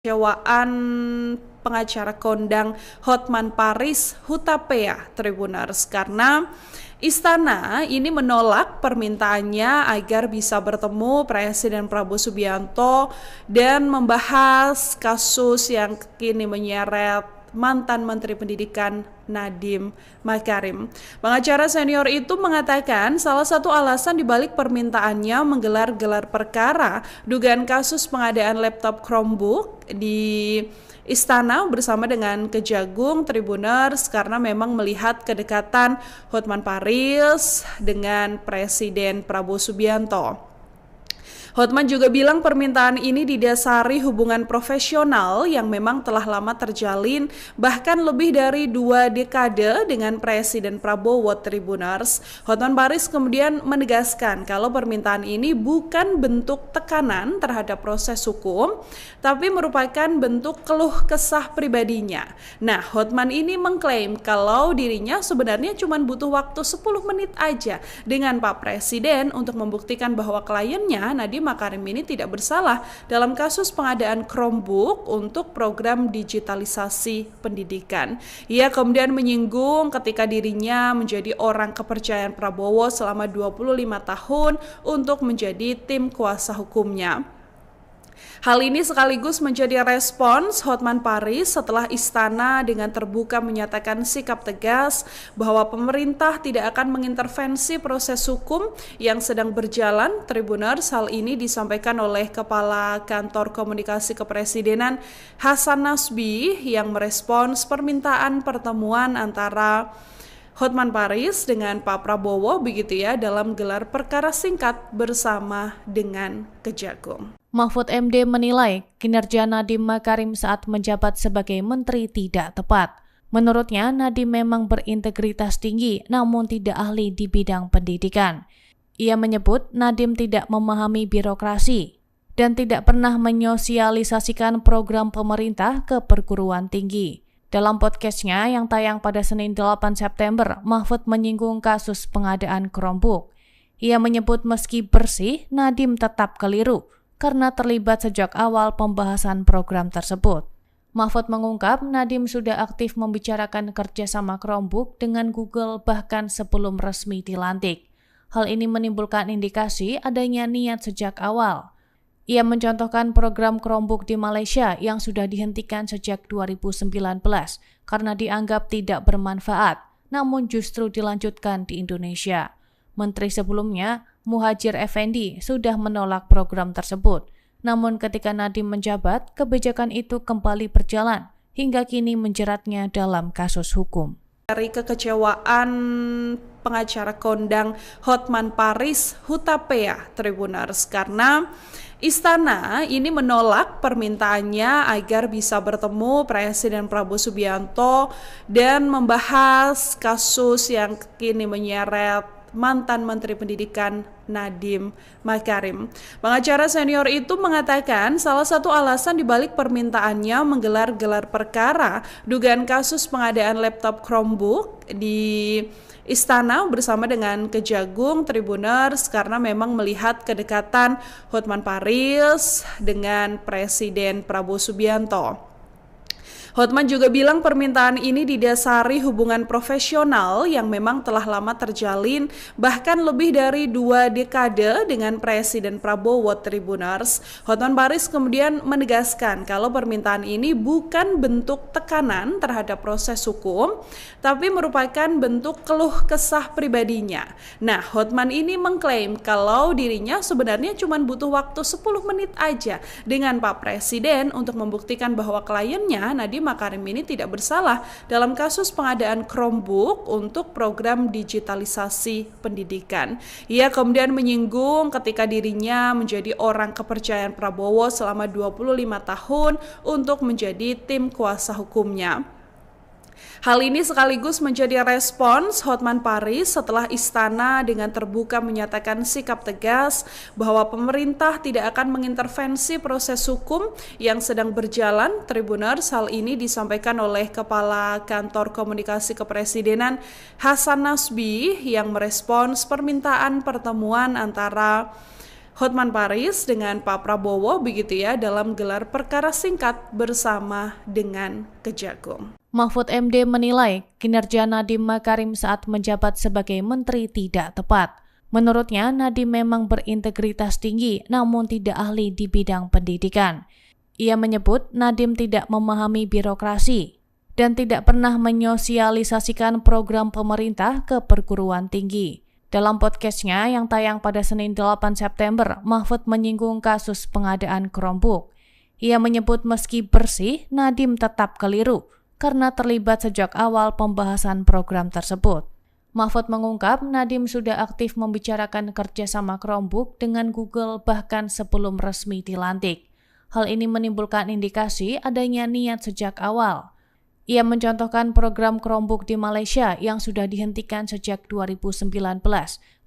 Kekecewaan pengacara kondang Hotman Paris Hutapea Tribuners karena Istana ini menolak permintaannya agar bisa bertemu Presiden Prabowo Subianto dan membahas kasus yang kini menyeret mantan Menteri Pendidikan Nadiem Makarim. Pengacara senior itu mengatakan salah satu alasan dibalik permintaannya menggelar gelar perkara dugaan kasus pengadaan laptop Chromebook di Istana bersama dengan Kejagung Tribuners karena memang melihat kedekatan Hotman Paris dengan Presiden Prabowo Subianto. Hotman juga bilang permintaan ini didasari hubungan profesional yang memang telah lama terjalin bahkan lebih dari 2 dekade dengan Presiden Prabowo Tribuners. Hotman Paris kemudian menegaskan kalau permintaan ini bukan bentuk tekanan terhadap proses hukum, tapi merupakan bentuk keluh kesah pribadinya. Nah, Hotman ini mengklaim kalau dirinya sebenarnya cuma butuh waktu 10 menit aja dengan Pak Presiden untuk membuktikan bahwa kliennya Nadiem Makarim ini tidak bersalah dalam kasus pengadaan Chromebook untuk program digitalisasi pendidikan. Ia kemudian menyinggung ketika dirinya menjadi orang kepercayaan Prabowo selama 25 tahun untuk menjadi tim kuasa hukumnya. Hal ini sekaligus menjadi respons Hotman Paris setelah Istana dengan terbuka menyatakan sikap tegas bahwa pemerintah tidak akan mengintervensi proses hukum yang sedang berjalan. Tribuners, hal ini disampaikan oleh Kepala Kantor Komunikasi Kepresidenan Hasan Nasbi yang merespons permintaan pertemuan antara Hotman Paris dengan Pak Prabowo begitu ya dalam gelar perkara singkat bersama dengan Kejagung. Mahfud MD menilai kinerja Nadiem Makarim saat menjabat sebagai menteri tidak tepat. Menurutnya, Nadiem memang berintegritas tinggi namun tidak ahli di bidang pendidikan. Ia menyebut Nadiem tidak memahami birokrasi dan tidak pernah menyosialisasikan program pemerintah ke perguruan tinggi. Dalam podcastnya yang tayang pada Senin 8 September, Mahfud menyinggung kasus pengadaan Chromebook. Ia menyebut meski bersih, Nadiem tetap keliru karena terlibat sejak awal pembahasan program tersebut. Mahfud mengungkap Nadiem sudah aktif membicarakan kerjasama Chromebook dengan Google bahkan sebelum resmi dilantik. Hal ini menimbulkan indikasi adanya niat sejak awal. Ia mencontohkan program Chromebook di Malaysia yang sudah dihentikan sejak 2019 karena dianggap tidak bermanfaat, namun justru dilanjutkan di Indonesia. Menteri sebelumnya, Muhadjir Effendi, sudah menolak program tersebut. Namun ketika Nadiem menjabat, kebijakan itu kembali berjalan hingga kini menjeratnya dalam kasus hukum. Dari kekecewaan pengacara kondang Hotman Paris Hutapea Tribuners karena Istana ini menolak permintaannya agar bisa bertemu Presiden Prabowo Subianto dan membahas kasus yang kini menyeret mantan Menteri Pendidikan Nadiem Makarim. Pengacara senior itu mengatakan salah satu alasan dibalik permintaannya menggelar gelar perkara dugaan kasus pengadaan laptop Chromebook di Istana bersama dengan Kejagung Tribuners karena memang melihat kedekatan Hotman Paris dengan Presiden Prabowo Subianto. Hotman juga bilang permintaan ini didasari hubungan profesional yang memang telah lama terjalin bahkan lebih dari 2 dekade dengan Presiden Prabowo Tribuners. Hotman Paris kemudian menegaskan kalau permintaan ini bukan bentuk tekanan terhadap proses hukum, tapi merupakan bentuk keluh kesah pribadinya. Nah, Hotman ini mengklaim kalau dirinya sebenarnya cuma butuh waktu 10 menit aja dengan Pak Presiden untuk membuktikan bahwa kliennya Nadiem Makarim ini tidak bersalah dalam kasus pengadaan Chromebook untuk program digitalisasi pendidikan. Ia kemudian menyinggung ketika dirinya menjadi orang kepercayaan Prabowo selama 25 tahun untuk menjadi tim kuasa hukumnya. Hal ini sekaligus menjadi respons Hotman Paris setelah Istana dengan terbuka menyatakan sikap tegas bahwa pemerintah tidak akan mengintervensi proses hukum yang sedang berjalan. Tribuners, hal ini disampaikan oleh Kepala Kantor Komunikasi Kepresidenan Hasan Nasbi yang merespons permintaan pertemuan antara Hotman Paris dengan Pak Prabowo begitu ya dalam gelar perkara singkat bersama dengan Kejagung. Mahfud MD menilai kinerja Nadiem Makarim saat menjabat sebagai menteri tidak tepat. Menurutnya, Nadiem memang berintegritas tinggi namun tidak ahli di bidang pendidikan. Ia menyebut Nadiem tidak memahami birokrasi dan tidak pernah menyosialisasikan program pemerintah ke perguruan tinggi. Dalam podcastnya yang tayang pada Senin 8 September, Mahfud menyinggung kasus pengadaan Chromebook. Ia menyebut meski bersih, Nadiem tetap keliru karena terlibat sejak awal pembahasan program tersebut. Mahfud mengungkap Nadiem sudah aktif membicarakan kerjasama Chromebook dengan Google bahkan sebelum resmi dilantik. Hal ini menimbulkan indikasi adanya niat sejak awal. Ia mencontohkan program Chromebook di Malaysia yang sudah dihentikan sejak 2019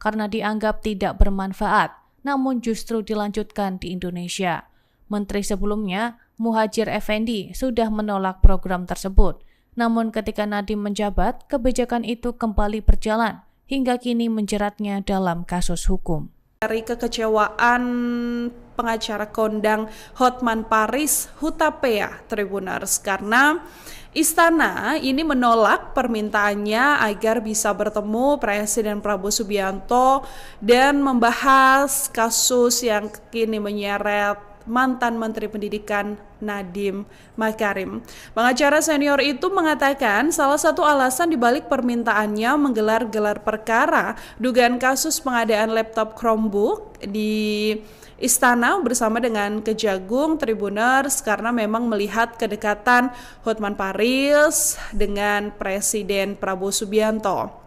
karena dianggap tidak bermanfaat, namun justru dilanjutkan di Indonesia. Menteri sebelumnya, Muhadjir Effendi, sudah menolak program tersebut. Namun ketika Nadiem menjabat, kebijakan itu kembali berjalan hingga kini menjeratnya dalam kasus hukum. Dari kekecewaan pengacara kondang Hotman Paris Hutapea Tribuners karena Istana ini menolak permintaannya agar bisa bertemu Presiden Prabowo Subianto dan membahas kasus yang kini menyeret mantan Menteri Pendidikan Nadiem Makarim. Pengacara senior itu mengatakan salah satu alasan dibalik permintaannya menggelar gelar perkara dugaan kasus pengadaan laptop Chromebook di Istana bersama dengan Kejagung Tribuners karena memang melihat kedekatan Hotman Paris dengan Presiden Prabowo Subianto.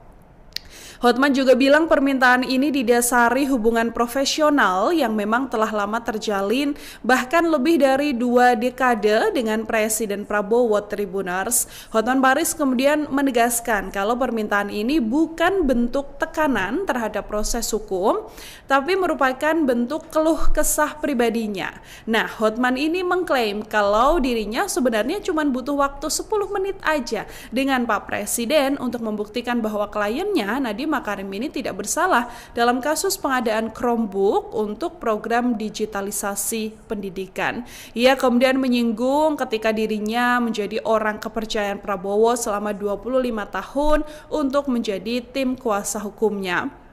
Hotman juga bilang permintaan ini didasari hubungan profesional yang memang telah lama terjalin bahkan lebih dari 2 dekade dengan Presiden Prabowo Tribuners. Hotman Paris kemudian menegaskan kalau permintaan ini bukan bentuk tekanan terhadap proses hukum, tapi merupakan bentuk keluh kesah pribadinya. Nah, Hotman ini mengklaim kalau dirinya sebenarnya cuma butuh waktu 10 menit aja dengan Pak Presiden untuk membuktikan bahwa kliennya Nadiem Makarim ini tidak bersalah dalam kasus pengadaan Chromebook untuk program digitalisasi pendidikan. Ia kemudian menyinggung ketika dirinya menjadi orang kepercayaan Prabowo selama 25 tahun untuk menjadi tim kuasa hukumnya.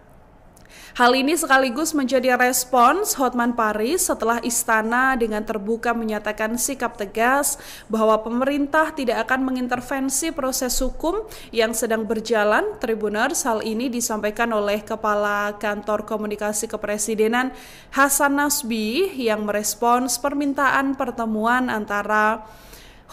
Hal ini sekaligus menjadi respons Hotman Paris setelah Istana dengan terbuka menyatakan sikap tegas bahwa pemerintah tidak akan mengintervensi proses hukum yang sedang berjalan. Tribuners, hal ini disampaikan oleh Kepala Kantor Komunikasi Kepresidenan Hasan Nasbi yang merespons permintaan pertemuan antara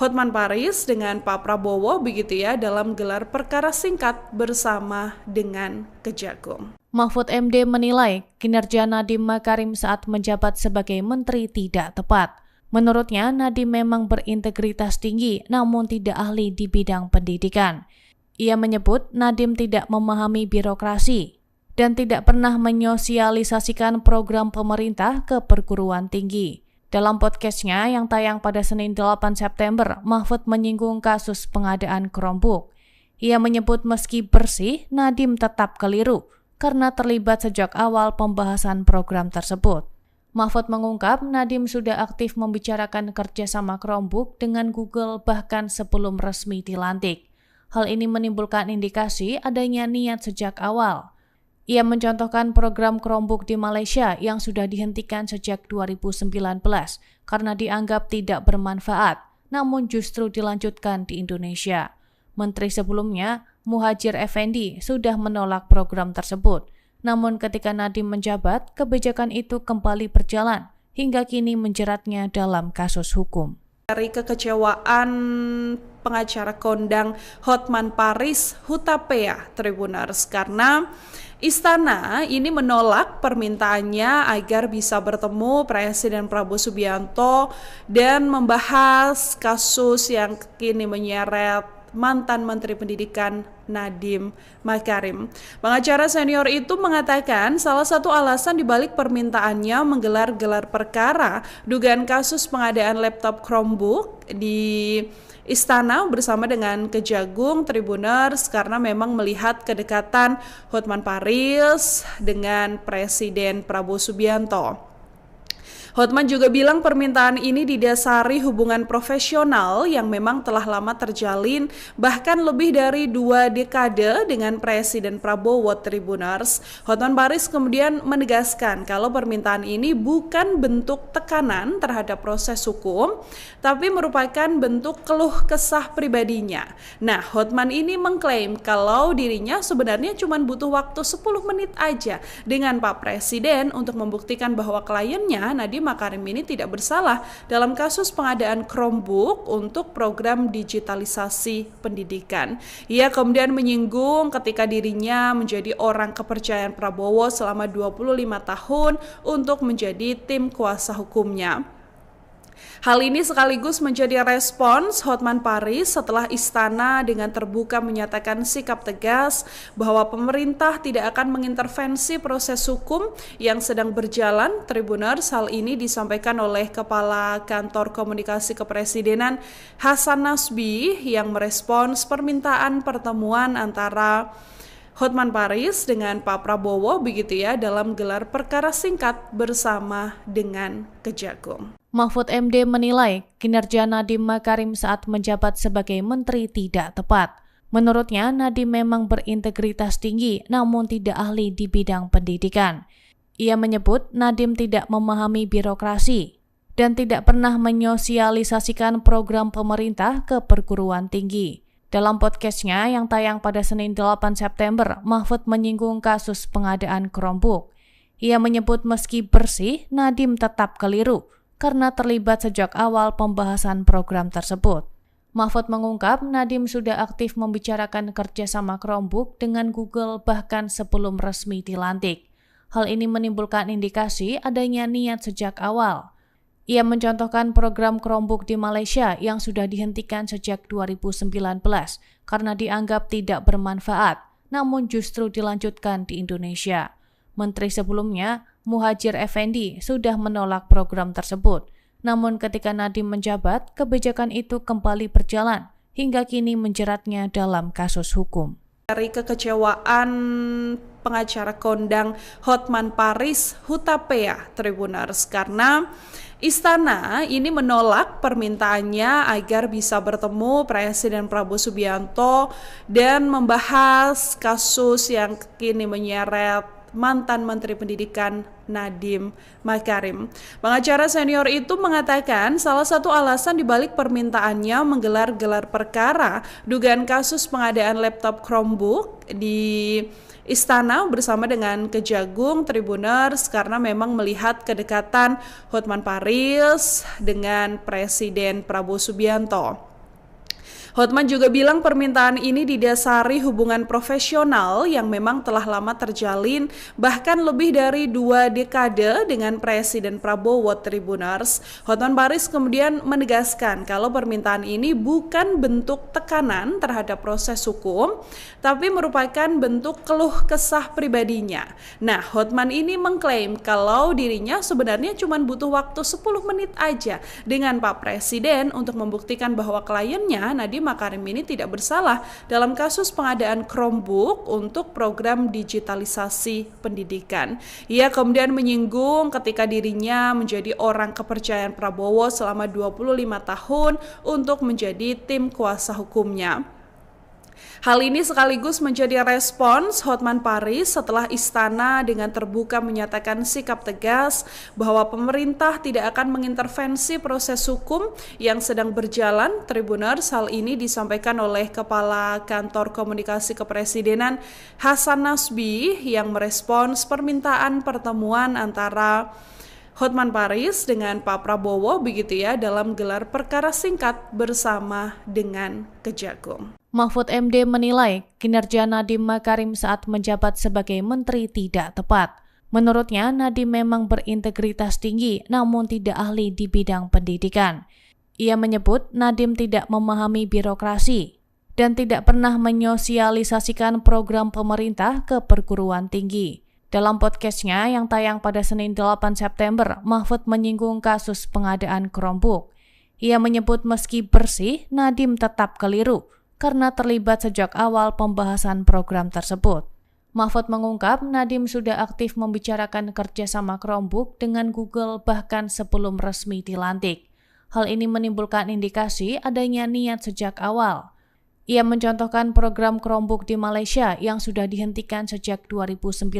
Hotman Paris dengan Pak Prabowo begitu ya dalam gelar perkara singkat bersama dengan Kejagung. Mahfud MD menilai kinerja Nadiem Makarim saat menjabat sebagai menteri tidak tepat. Menurutnya, Nadiem memang berintegritas tinggi namun tidak ahli di bidang pendidikan. Ia menyebut Nadiem tidak memahami birokrasi dan tidak pernah menyosialisasikan program pemerintah ke perguruan tinggi. Dalam podcastnya yang tayang pada Senin 8 September, Mahfud menyinggung kasus pengadaan Chromebook. Ia menyebut meski bersih, Nadiem tetap keliru karena terlibat sejak awal pembahasan program tersebut. Mahfud mengungkap Nadiem sudah aktif membicarakan kerjasama Chromebook dengan Google bahkan sebelum resmi dilantik. Hal ini menimbulkan indikasi adanya niat sejak awal. Ia mencontohkan program Chromebook di Malaysia yang sudah dihentikan sejak 2019 karena dianggap tidak bermanfaat, namun justru dilanjutkan di Indonesia. Menteri sebelumnya, Muhadjir Effendi, sudah menolak program tersebut. Namun ketika Nadiem menjabat, kebijakan itu kembali berjalan hingga kini menjeratnya dalam kasus hukum. Dari kekecewaan pengacara kondang Hotman Paris Hutapea Tribuners karena Istana ini menolak permintaannya agar bisa bertemu Presiden Prabowo Subianto dan membahas kasus yang kini menyeret mantan Menteri Pendidikan Nadiem Makarim. Pengacara senior itu mengatakan salah satu alasan dibalik permintaannya menggelar gelar perkara dugaan kasus pengadaan laptop Chromebook di Istana bersama dengan Kejagung Tribuners karena memang melihat kedekatan Hotman Paris dengan Presiden Prabowo Subianto. Hotman juga bilang permintaan ini didasari hubungan profesional yang memang telah lama terjalin bahkan lebih dari 2 dekade dengan Presiden Prabowo Tribuners. Hotman Paris kemudian menegaskan kalau permintaan ini bukan bentuk tekanan terhadap proses hukum, tapi merupakan bentuk keluh kesah pribadinya. Nah, Hotman ini mengklaim kalau dirinya sebenarnya cuma butuh waktu 10 menit aja dengan Pak Presiden untuk membuktikan bahwa kliennya Nadiem Makarim ini tidak bersalah dalam kasus pengadaan Chromebook untuk program digitalisasi pendidikan. Ia kemudian menyinggung ketika dirinya menjadi orang kepercayaan Prabowo selama 25 tahun untuk menjadi tim kuasa hukumnya. Hal ini sekaligus menjadi respons Hotman Paris setelah istana dengan terbuka menyatakan sikap tegas bahwa pemerintah tidak akan mengintervensi proses hukum yang sedang berjalan. Tribuners, hal ini disampaikan oleh Kepala Kantor Komunikasi Kepresidenan Hasan Nasbi yang merespons permintaan pertemuan antara Hotman Paris dengan Pak Prabowo begitu ya dalam gelar perkara singkat bersama dengan Kejagung. Mahfud MD menilai kinerja Nadiem Makarim saat menjabat sebagai menteri tidak tepat. Menurutnya, Nadiem memang berintegritas tinggi namun tidak ahli di bidang pendidikan. Ia menyebut Nadiem tidak memahami birokrasi dan tidak pernah menyosialisasikan program pemerintah ke perguruan tinggi. Dalam podcastnya yang tayang pada Senin 8 September, Mahfud menyinggung kasus pengadaan Chromebook. Ia menyebut meski bersih, Nadiem tetap keliru karena terlibat sejak awal pembahasan program tersebut. Mahfud mengungkap Nadiem sudah aktif membicarakan kerjasama Chromebook dengan Google bahkan sebelum resmi dilantik. Hal ini menimbulkan indikasi adanya niat sejak awal. Ia mencontohkan program Chromebook di Malaysia yang sudah dihentikan sejak 2019 karena dianggap tidak bermanfaat, namun justru dilanjutkan di Indonesia. Menteri sebelumnya, Muhadjir Effendi, sudah menolak program tersebut. Namun ketika Nadiem menjabat, kebijakan itu kembali berjalan hingga kini menjeratnya dalam kasus hukum. Dari kekecewaan pengacara kondang Hotman Paris Hutapea Tribuners karena istana ini menolak permintaannya agar bisa bertemu Presiden Prabowo Subianto dan membahas kasus yang kini menyeret mantan Menteri Pendidikan Nadiem Makarim. Pengacara senior itu mengatakan salah satu alasan dibalik permintaannya menggelar gelar perkara dugaan kasus pengadaan laptop Chromebook di Istana bersama dengan Kejagung Tribuners karena memang melihat kedekatan Hotman Paris dengan Presiden Prabowo Subianto. Hotman juga bilang permintaan ini didasari hubungan profesional yang memang telah lama terjalin bahkan lebih dari 2 dekade dengan Presiden Prabowo Tribuners. Hotman Paris kemudian menegaskan kalau permintaan ini bukan bentuk tekanan terhadap proses hukum, tapi merupakan bentuk keluh kesah pribadinya. Nah, Hotman ini mengklaim kalau dirinya sebenarnya cuma butuh waktu 10 menit aja dengan Pak Presiden untuk membuktikan bahwa kliennya Nadiem Makarim ini tidak bersalah dalam kasus pengadaan Chromebook untuk program digitalisasi pendidikan. Ia kemudian menyinggung ketika dirinya menjadi orang kepercayaan Prabowo selama 25 tahun untuk menjadi tim kuasa hukumnya. Hal ini sekaligus menjadi respons Hotman Paris setelah istana dengan terbuka menyatakan sikap tegas bahwa pemerintah tidak akan mengintervensi proses hukum yang sedang berjalan. Tribuners, hal ini disampaikan oleh Kepala Kantor Komunikasi Kepresidenan Hasan Nasbi yang merespons permintaan pertemuan antara Hotman Paris dengan Pak Prabowo begitu ya dalam gelar perkara singkat bersama dengan Kejagung. Mahfud MD menilai kinerja Nadiem Makarim saat menjabat sebagai menteri tidak tepat. Menurutnya, Nadiem memang berintegritas tinggi namun tidak ahli di bidang pendidikan. Ia menyebut Nadiem tidak memahami birokrasi dan tidak pernah menyosialisasikan program pemerintah ke perguruan tinggi. Dalam podcastnya yang tayang pada Senin 8 September, Mahfud menyinggung kasus pengadaan Chromebook. Ia menyebut meski bersih, Nadiem tetap keliru karena terlibat sejak awal pembahasan program tersebut. Mahfud mengungkap Nadiem sudah aktif membicarakan kerjasama Chromebook dengan Google bahkan sebelum resmi dilantik. Hal ini menimbulkan indikasi adanya niat sejak awal. Ia mencontohkan program Chromebook di Malaysia yang sudah dihentikan sejak 2019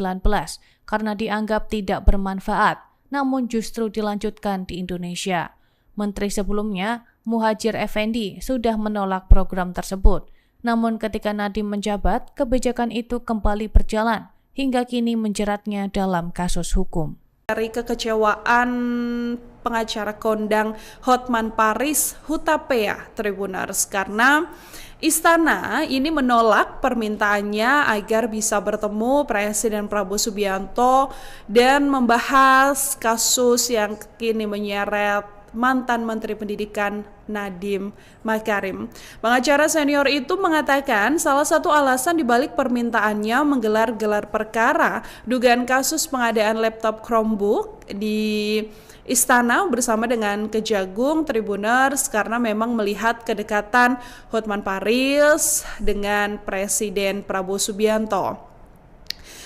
karena dianggap tidak bermanfaat, namun justru dilanjutkan di Indonesia. Menteri sebelumnya, Muhadjir Effendi, sudah menolak program tersebut. Namun ketika Nadiem menjabat, kebijakan itu kembali berjalan hingga kini menjeratnya dalam kasus hukum. Dari kekecewaan pengacara kondang Hotman Paris Hutapea Tribuners karena Istana ini menolak permintaannya agar bisa bertemu Presiden Prabowo Subianto dan membahas kasus yang kini menyeret mantan Menteri Pendidikan Nadiem Makarim. Pengacara senior itu mengatakan salah satu alasan dibalik permintaannya menggelar gelar perkara dugaan kasus pengadaan laptop Chromebook di Istana bersama dengan Kejagung Tribuners karena memang melihat kedekatan Hotman Paris dengan Presiden Prabowo Subianto.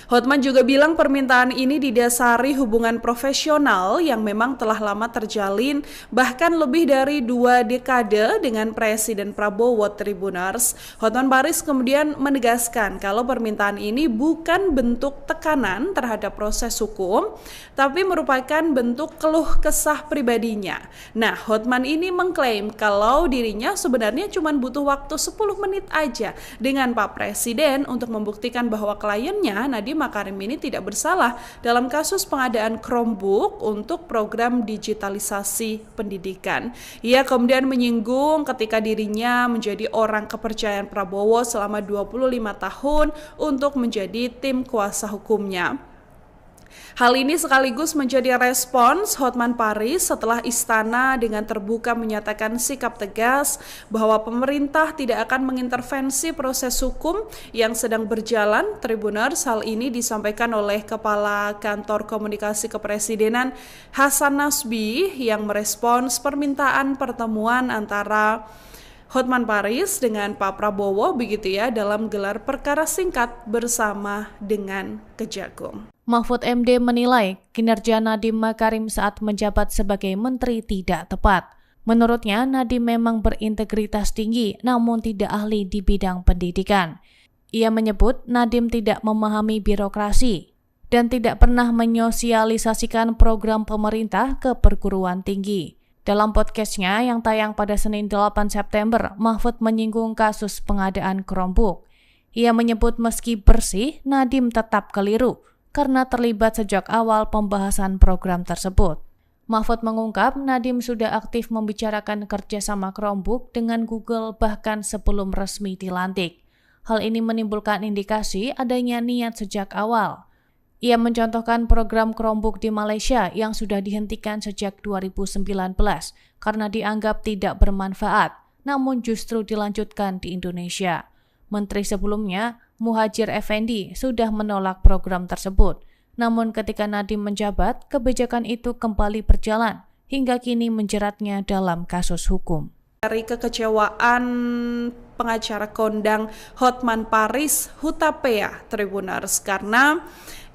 Hotman juga bilang permintaan ini didasari hubungan profesional yang memang telah lama terjalin bahkan lebih dari 2 dekade dengan Presiden Prabowo Tribuners. Hotman Paris kemudian menegaskan kalau permintaan ini bukan bentuk tekanan terhadap proses hukum, tapi merupakan bentuk keluh kesah pribadinya. Nah, Hotman ini mengklaim kalau dirinya sebenarnya cuma butuh waktu 10 menit aja dengan Pak Presiden untuk membuktikan bahwa kliennya Nadiem Makarim ini tidak bersalah dalam kasus pengadaan Chromebook untuk program digitalisasi pendidikan. Ia kemudian menyinggung ketika dirinya menjadi orang kepercayaan Prabowo selama 25 tahun untuk menjadi tim kuasa hukumnya. Hal ini sekaligus menjadi respons Hotman Paris setelah Istana dengan terbuka menyatakan sikap tegas bahwa pemerintah tidak akan mengintervensi proses hukum yang sedang berjalan. Tribuners, hal ini disampaikan oleh Kepala Kantor Komunikasi Kepresidenan Hasan Nasbi yang merespons permintaan pertemuan antara Hotman Paris dengan Pak Prabowo begitu ya dalam gelar perkara singkat bersama dengan Kejagung. Mahfud MD menilai kinerja Nadiem Makarim saat menjabat sebagai menteri tidak tepat. Menurutnya, Nadiem memang berintegritas tinggi namun tidak ahli di bidang pendidikan. Ia menyebut Nadiem tidak memahami birokrasi dan tidak pernah menyosialisasikan program pemerintah ke perguruan tinggi. Dalam podcastnya yang tayang pada Senin 8 September, Mahfud menyinggung kasus pengadaan Chromebook. Ia menyebut meski bersih, Nadiem tetap keliru karena terlibat sejak awal pembahasan program tersebut. Mahfud mengungkap Nadiem sudah aktif membicarakan kerjasama Chromebook dengan Google bahkan sebelum resmi dilantik. Hal ini menimbulkan indikasi adanya niat sejak awal. Ia mencontohkan program Chromebook di Malaysia yang sudah dihentikan sejak 2019 karena dianggap tidak bermanfaat, namun justru dilanjutkan di Indonesia. Menteri sebelumnya, Muhadjir Effendi, sudah menolak program tersebut. Namun ketika Nadiem menjabat, kebijakan itu kembali berjalan hingga kini menjeratnya dalam kasus hukum. Dari kekecewaan pengacara kondang Hotman Paris Hutapea Tribuners karena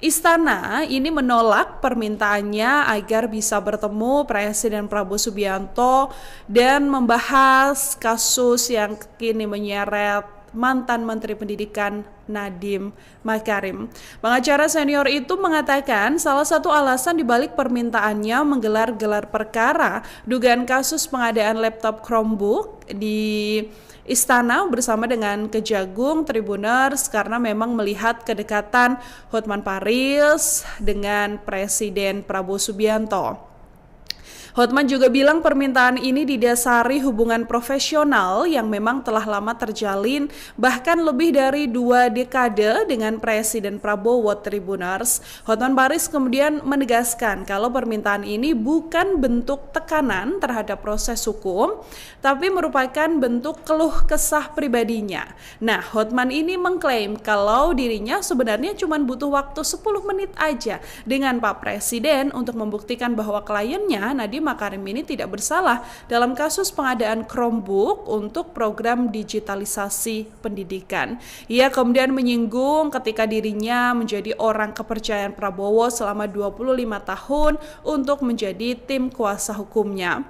Istana ini menolak permintaannya agar bisa bertemu Presiden Prabowo Subianto dan membahas kasus yang kini menyeret mantan Menteri Pendidikan Nadiem Makarim. Pengacara senior itu mengatakan salah satu alasan dibalik permintaannya menggelar gelar perkara dugaan kasus pengadaan laptop Chromebook di Istana bersama dengan Kejagung Tribuners karena memang melihat kedekatan Hotman Paris dengan Presiden Prabowo Subianto. Hotman juga bilang permintaan ini didasari hubungan profesional yang memang telah lama terjalin bahkan lebih dari 2 dekade dengan Presiden Prabowo Tribuners. Hotman Paris kemudian menegaskan kalau permintaan ini bukan bentuk tekanan terhadap proses hukum, tapi merupakan bentuk keluh kesah pribadinya. Nah, Hotman ini mengklaim kalau dirinya sebenarnya cuma butuh waktu 10 menit aja dengan Pak Presiden untuk membuktikan bahwa kliennya Nadiem Makarim ini tidak bersalah dalam kasus pengadaan Chromebook untuk program digitalisasi pendidikan. Ia kemudian menyinggung ketika dirinya menjadi orang kepercayaan Prabowo selama 25 tahun untuk menjadi tim kuasa hukumnya.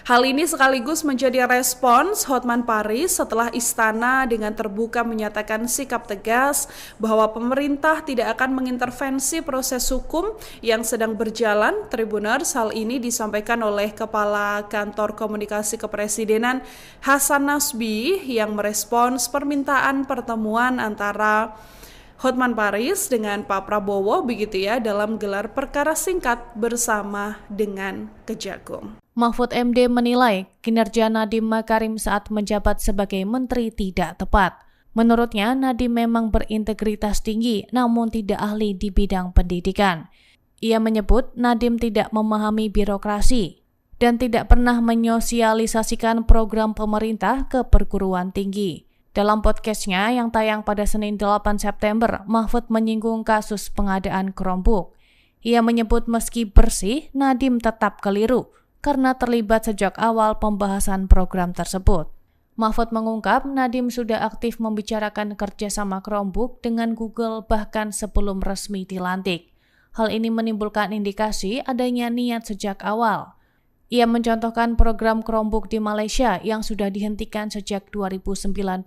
Hal ini sekaligus menjadi respons Hotman Paris setelah istana dengan terbuka menyatakan sikap tegas bahwa pemerintah tidak akan mengintervensi proses hukum yang sedang berjalan. Tribuners, hal ini disampaikan oleh Kepala Kantor Komunikasi Kepresidenan Hasan Nasbi yang merespons permintaan pertemuan antara Hotman Paris dengan Pak Prabowo begitu ya dalam gelar perkara singkat bersama dengan Kejagung. Mahfud MD menilai kinerja Nadiem Makarim saat menjabat sebagai menteri tidak tepat. Menurutnya, Nadiem memang berintegritas tinggi namun tidak ahli di bidang pendidikan. Ia menyebut Nadiem tidak memahami birokrasi dan tidak pernah menyosialisasikan program pemerintah ke perguruan tinggi. Dalam podcastnya yang tayang pada Senin 8 September, Mahfud menyinggung kasus pengadaan Chromebook. Ia menyebut meski bersih, Nadiem tetap keliru karena terlibat sejak awal pembahasan program tersebut. Mahfud mengungkap Nadiem sudah aktif membicarakan kerjasama Chromebook dengan Google bahkan sebelum resmi dilantik. Hal ini menimbulkan indikasi adanya niat sejak awal. Ia mencontohkan program Chromebook di Malaysia yang sudah dihentikan sejak 2019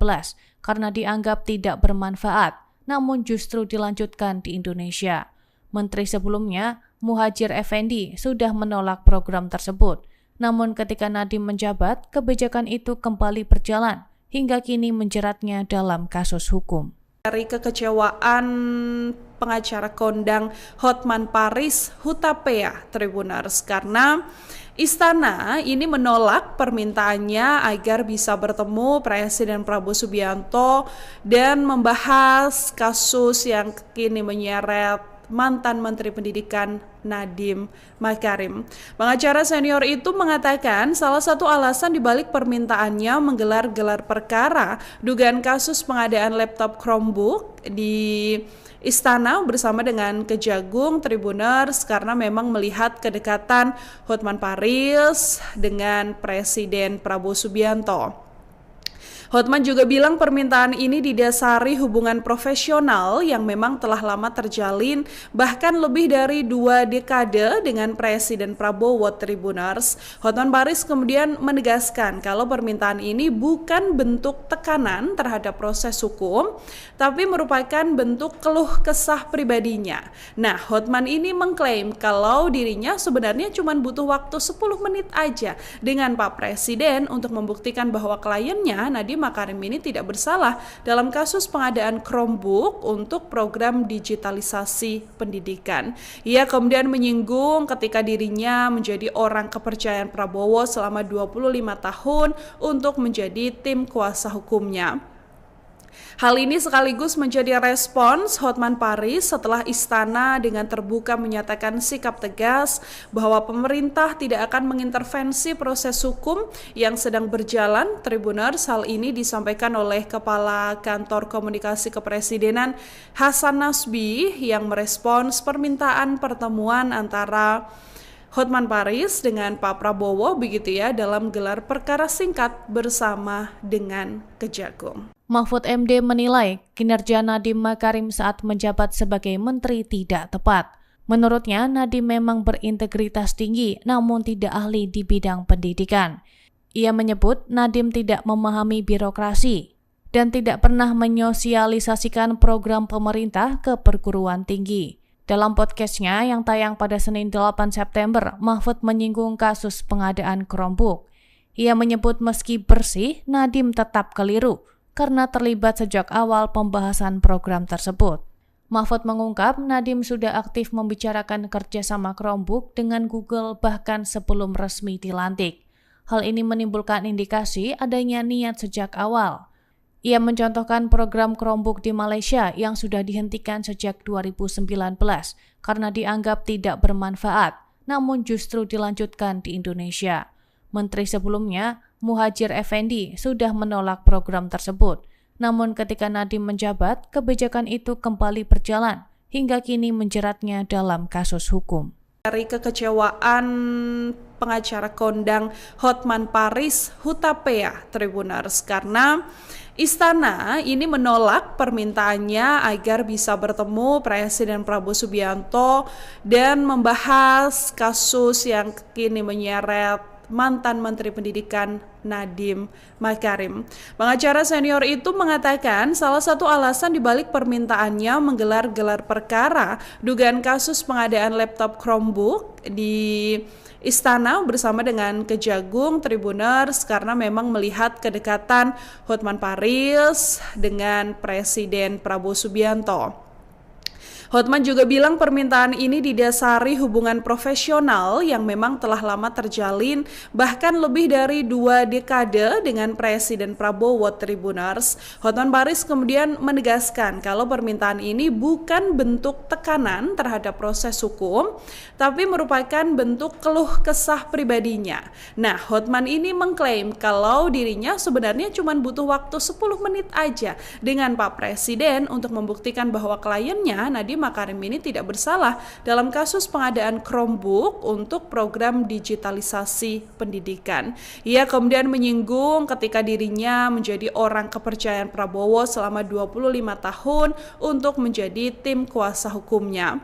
karena dianggap tidak bermanfaat, namun justru dilanjutkan di Indonesia. Menteri sebelumnya, Muhadjir Effendi, sudah menolak program tersebut. Namun ketika Nadiem menjabat, kebijakan itu kembali berjalan hingga kini menjeratnya dalam kasus hukum. Dari kekecewaan pengacara kondang Hotman Paris Hutapea Tribuners karena istana ini menolak permintaannya agar bisa bertemu Presiden Prabowo Subianto dan membahas kasus yang kini menyeret mantan Menteri Pendidikan Nadiem Makarim. Pengacara senior itu mengatakan salah satu alasan dibalik permintaannya menggelar gelar perkara dugaan kasus pengadaan laptop Chromebook di Istana bersama dengan Kejagung Tribuners karena memang melihat kedekatan Hotman Paris dengan Presiden Prabowo Subianto. Hotman juga bilang permintaan ini didasari hubungan profesional yang memang telah lama terjalin bahkan lebih dari 2 dekade dengan Presiden Prabowo. Tribuners. Hotman Paris kemudian menegaskan kalau permintaan ini bukan bentuk tekanan terhadap proses hukum, tapi merupakan bentuk keluh kesah pribadinya. Nah, Hotman ini mengklaim kalau dirinya sebenarnya cuma butuh waktu 10 menit aja dengan Pak Presiden untuk membuktikan bahwa kliennya Nadiem Makarim ini tidak bersalah dalam kasus pengadaan Chromebook untuk program digitalisasi pendidikan. Ia kemudian menyinggung ketika dirinya menjadi orang kepercayaan Prabowo selama 25 tahun untuk menjadi tim kuasa hukumnya. Hal ini sekaligus menjadi respons Hotman Paris setelah istana dengan terbuka menyatakan sikap tegas bahwa pemerintah tidak akan mengintervensi proses hukum yang sedang berjalan. Tribuners, hal ini disampaikan oleh Kepala Kantor Komunikasi Kepresidenan Hasan Nasbi yang merespons permintaan pertemuan antara Hotman Paris dengan Pak Prabowo begitu ya dalam gelar perkara singkat bersama dengan Kejagung. Mahfud MD menilai kinerja Nadiem Makarim saat menjabat sebagai menteri tidak tepat. Menurutnya, Nadiem memang berintegritas tinggi namun tidak ahli di bidang pendidikan. Ia menyebut Nadiem tidak memahami birokrasi dan tidak pernah menyosialisasikan program pemerintah ke perguruan tinggi. Dalam podcastnya yang tayang pada Senin 8 September, Mahfud menyinggung kasus pengadaan Chromebook. Ia menyebut meski bersih, Nadiem tetap keliru karena terlibat sejak awal pembahasan program tersebut. Mahfud mengungkap Nadiem sudah aktif membicarakan kerjasama Chromebook dengan Google bahkan sebelum resmi dilantik. Hal ini menimbulkan indikasi adanya niat sejak awal. Ia mencontohkan program Chromebook di Malaysia yang sudah dihentikan sejak 2019 karena dianggap tidak bermanfaat, namun justru dilanjutkan di Indonesia. Menteri sebelumnya, Muhadjir Effendi, sudah menolak program tersebut. Namun ketika Nadiem menjabat, kebijakan itu kembali berjalan hingga kini menjeratnya dalam kasus hukum. Dari kekecewaan pengacara kondang Hotman Paris Hutapea Tribuners karena Istana ini menolak permintaannya agar bisa bertemu Presiden Prabowo Subianto dan membahas kasus yang kini menyeret mantan Menteri Pendidikan Nadiem Makarim. Pengacara senior itu mengatakan salah satu alasan dibalik permintaannya menggelar gelar perkara dugaan kasus pengadaan laptop Chromebook di Istana bersama dengan Kejagung Tribuners karena memang melihat kedekatan Hotman Paris dengan Presiden Prabowo Subianto. Hotman juga bilang permintaan ini didasari hubungan profesional yang memang telah lama terjalin bahkan lebih dari 2 dekade dengan Presiden Prabowo Tribuners. Hotman Paris kemudian menegaskan kalau permintaan ini bukan bentuk tekanan terhadap proses hukum, tapi merupakan bentuk keluh kesah pribadinya. Nah, Hotman ini mengklaim kalau dirinya sebenarnya cuma butuh waktu 10 menit aja dengan Pak Presiden untuk membuktikan bahwa kliennya Nadiem Makarim ini tidak bersalah dalam kasus pengadaan Chromebook untuk program digitalisasi pendidikan. Ia kemudian menyinggung ketika dirinya menjadi orang kepercayaan Prabowo selama 25 tahun untuk menjadi tim kuasa hukumnya.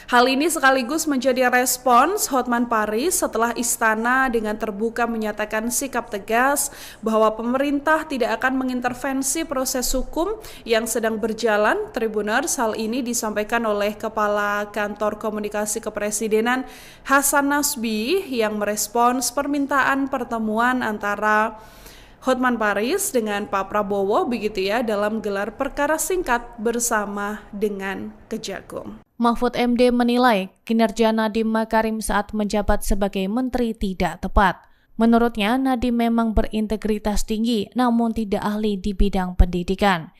Hal ini sekaligus menjadi respons Hotman Paris setelah Istana dengan terbuka menyatakan sikap tegas bahwa pemerintah tidak akan mengintervensi proses hukum yang sedang berjalan. Tribuners, hal ini disampaikan oleh Kepala Kantor Komunikasi Kepresidenan Hasan Nasbi yang merespons permintaan pertemuan antara Hotman Paris dengan Pak Prabowo begitu ya dalam gelar perkara singkat bersama dengan Kejagung. Mahfud MD menilai kinerja Nadiem Makarim saat menjabat sebagai menteri tidak tepat. Menurutnya, Nadiem memang berintegritas tinggi namun tidak ahli di bidang pendidikan.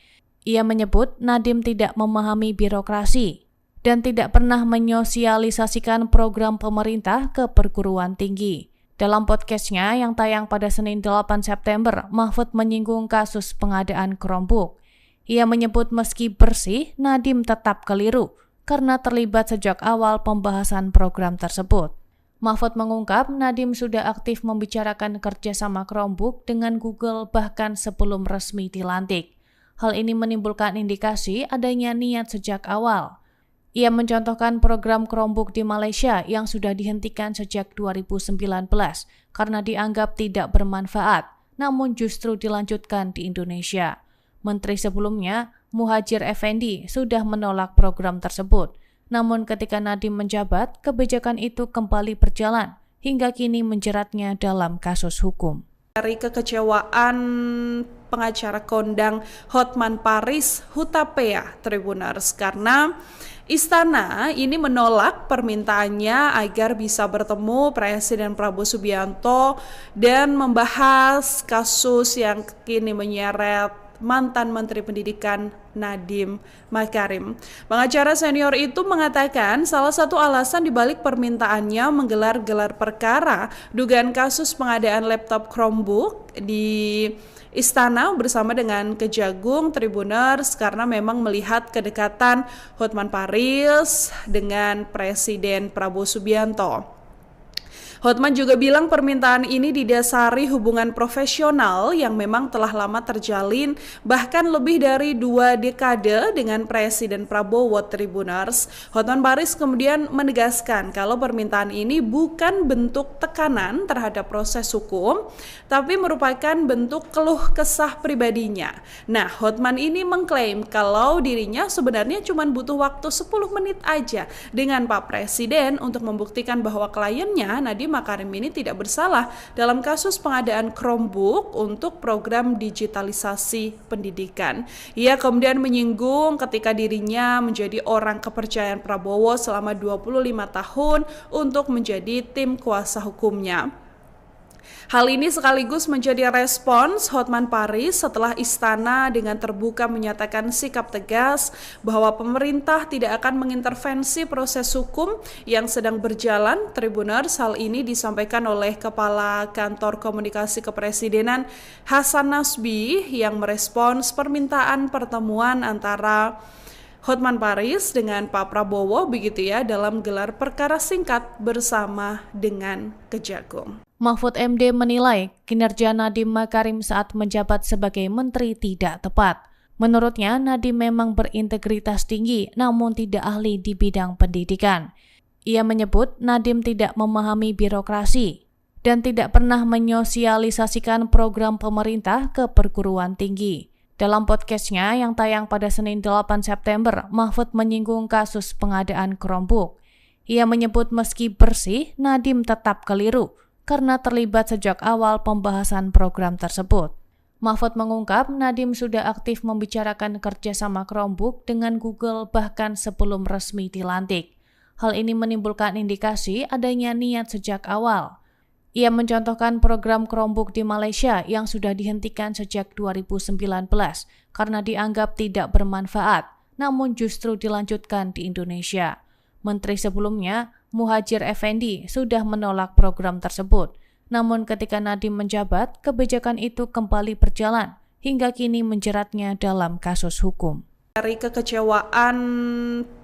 Ia menyebut Nadiem tidak memahami birokrasi dan tidak pernah menyosialisasikan program pemerintah ke perguruan tinggi. Dalam podcastnya yang tayang pada Senin 8 September, Mahfud menyinggung kasus pengadaan Chromebook. Ia menyebut meski bersih, Nadiem tetap keliru karena terlibat sejak awal pembahasan program tersebut. Mahfud mengungkap Nadiem sudah aktif membicarakan kerjasama Chromebook dengan Google bahkan sebelum resmi dilantik. Hal ini menimbulkan indikasi adanya niat sejak awal. Ia mencontohkan program Chromebook di Malaysia yang sudah dihentikan sejak 2019 karena dianggap tidak bermanfaat, namun justru dilanjutkan di Indonesia. Menteri sebelumnya, Muhadjir Effendi, sudah menolak program tersebut. Namun ketika Nadiem menjabat, kebijakan itu kembali berjalan hingga kini menjeratnya dalam kasus hukum. Dari kekecewaan pengacara kondang Hotman Paris Hutapea Tribuners karena Istana ini menolak permintaannya agar bisa bertemu Presiden Prabowo Subianto dan membahas kasus yang kini menyeret mantan Menteri Pendidikan Nadiem Makarim. Pengacara senior itu mengatakan salah satu alasan dibalik permintaannya menggelar gelar perkara dugaan kasus pengadaan laptop Chromebook di Istana bersama dengan Kejagung Tribuners karena memang melihat kedekatan Hotman Paris dengan Presiden Prabowo Subianto. Hotman juga bilang permintaan ini didasari hubungan profesional yang memang telah lama terjalin bahkan lebih dari 2 dekade dengan Presiden Prabowo Tribuners. Hotman Paris kemudian menegaskan kalau permintaan ini bukan bentuk tekanan terhadap proses hukum, tapi merupakan bentuk keluh kesah pribadinya. Nah, Hotman ini mengklaim kalau dirinya sebenarnya cuma butuh waktu 10 menit aja dengan Pak Presiden untuk membuktikan bahwa kliennya Nadiem Makarim ini tidak bersalah dalam kasus pengadaan Chromebook untuk program digitalisasi pendidikan. Ia kemudian menyinggung ketika dirinya menjadi orang kepercayaan Prabowo selama 25 tahun untuk menjadi tim kuasa hukumnya. Hal ini sekaligus menjadi respons Hotman Paris setelah Istana dengan terbuka menyatakan sikap tegas bahwa pemerintah tidak akan mengintervensi proses hukum yang sedang berjalan. Tribuners, hal ini disampaikan oleh Kepala Kantor Komunikasi Kepresidenan Hasan Nasbi yang merespons permintaan pertemuan antara Hotman Paris dengan Pak Prabowo begitu ya dalam gelar perkara singkat bersama dengan Kejagung. Mahfud MD menilai kinerja Nadiem Makarim saat menjabat sebagai menteri tidak tepat. Menurutnya, Nadiem memang berintegritas tinggi namun tidak ahli di bidang pendidikan. Ia menyebut Nadiem tidak memahami birokrasi dan tidak pernah menyosialisasikan program pemerintah ke perguruan tinggi. Dalam podcastnya yang tayang pada Senin 8 September, Mahfud menyinggung kasus pengadaan Chromebook. Ia menyebut meski bersih, Nadiem tetap keliru karena terlibat sejak awal pembahasan program tersebut. Mahfud mengungkap Nadiem sudah aktif membicarakan kerjasama Chromebook dengan Google bahkan sebelum resmi dilantik. Hal ini menimbulkan indikasi adanya niat sejak awal. Ia mencontohkan program Chromebook di Malaysia yang sudah dihentikan sejak 2019 karena dianggap tidak bermanfaat, namun justru dilanjutkan di Indonesia. Menteri sebelumnya, Muhadjir Effendi, sudah menolak program tersebut. Namun ketika Nadiem menjabat, kebijakan itu kembali berjalan hingga kini menjeratnya dalam kasus hukum. Dari kekecewaan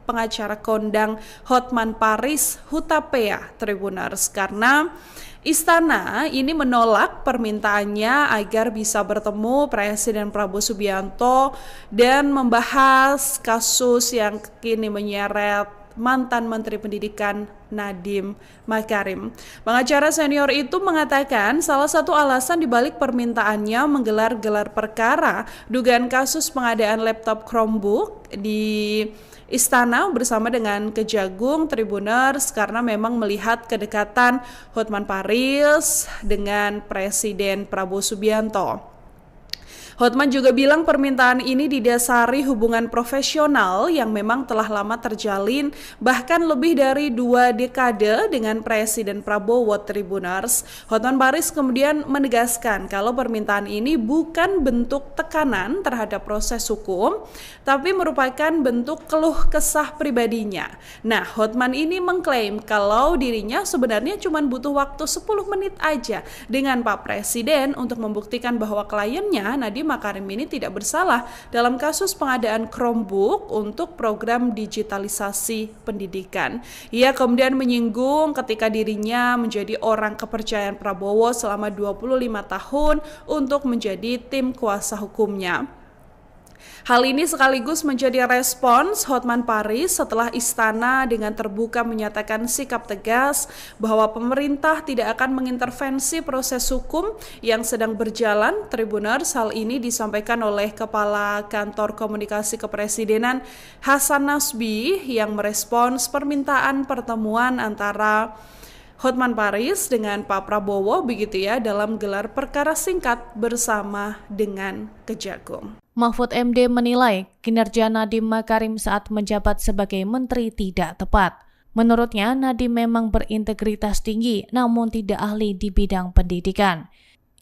pengacara kondang Hotman Paris Hutapea Tribuners karena Istana ini menolak permintaannya agar bisa bertemu Presiden Prabowo Subianto dan membahas kasus yang kini menyeret mantan Menteri Pendidikan Nadiem Makarim. Pengacara senior itu mengatakan salah satu alasan dibalik permintaannya menggelar gelar perkara dugaan kasus pengadaan laptop Chromebook di Istana bersama dengan Kejagung Tribuners karena memang melihat kedekatan Hotman Paris dengan Presiden Prabowo Subianto. Hotman juga bilang permintaan ini didasari hubungan profesional yang memang telah lama terjalin bahkan lebih dari 2 dekade dengan Presiden Prabowo Tribuners. Hotman Paris kemudian menegaskan kalau permintaan ini bukan bentuk tekanan terhadap proses hukum, tapi merupakan bentuk keluh kesah pribadinya. Nah, Hotman ini mengklaim kalau dirinya sebenarnya cuma butuh waktu 10 menit aja dengan Pak Presiden untuk membuktikan bahwa kliennya Nadiem Makarim ini tidak bersalah dalam kasus pengadaan Chromebook untuk program digitalisasi pendidikan. Ia kemudian menyinggung ketika dirinya menjadi orang kepercayaan Prabowo selama 25 tahun untuk menjadi tim kuasa hukumnya. Hal ini sekaligus menjadi respons Hotman Paris setelah Istana dengan terbuka menyatakan sikap tegas bahwa pemerintah tidak akan mengintervensi proses hukum yang sedang berjalan. Tribuners, hal ini disampaikan oleh Kepala Kantor Komunikasi Kepresidenan Hasan Nasbi yang merespons permintaan pertemuan antara Hotman Paris dengan Pak Prabowo begitu ya dalam gelar perkara singkat bersama dengan Kejagung. Mahfud MD menilai kinerja Nadiem Makarim saat menjabat sebagai menteri tidak tepat. Menurutnya, Nadiem memang berintegritas tinggi namun tidak ahli di bidang pendidikan.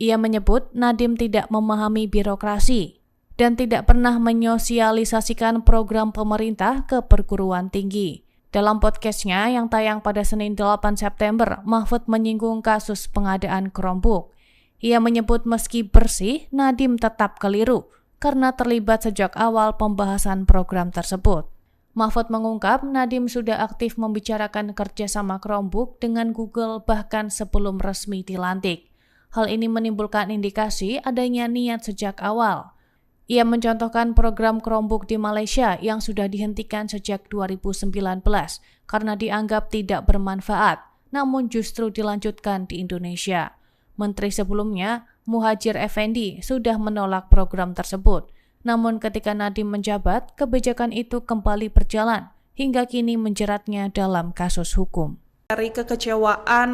Ia menyebut Nadiem tidak memahami birokrasi dan tidak pernah menyosialisasikan program pemerintah ke perguruan tinggi. Dalam podcastnya yang tayang pada Senin 8 September, Mahfud menyinggung kasus pengadaan Chromebook. Ia menyebut meski bersih, Nadiem tetap keliru karena terlibat sejak awal pembahasan program tersebut. Mahfud mengungkap Nadiem sudah aktif membicarakan kerjasama Chromebook dengan Google bahkan sebelum resmi dilantik. Hal ini menimbulkan indikasi adanya niat sejak awal. Ia mencontohkan program Chromebook di Malaysia yang sudah dihentikan sejak 2019 karena dianggap tidak bermanfaat, namun justru dilanjutkan di Indonesia. Menteri sebelumnya, Muhadjir Effendi, sudah menolak program tersebut. Namun ketika Nadiem menjabat, kebijakan itu kembali berjalan hingga kini menjeratnya dalam kasus hukum. Dari kekecewaan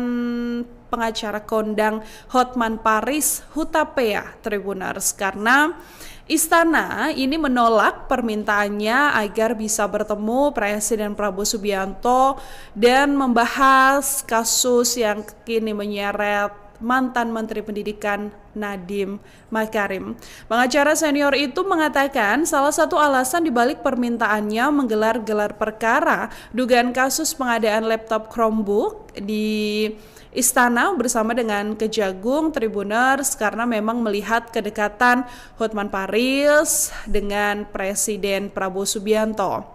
pengacara kondang Hotman Paris Hutapea Tribuners karena Istana ini menolak permintaannya agar bisa bertemu Presiden Prabowo Subianto dan membahas kasus yang kini menyeret mantan Menteri Pendidikan Nadiem Makarim. Pengacara senior itu mengatakan salah satu alasan dibalik permintaannya menggelar gelar perkara dugaan kasus pengadaan laptop Chromebook di Istana bersama dengan Kejagung Tribuners karena memang melihat kedekatan Hotman Paris dengan Presiden Prabowo Subianto.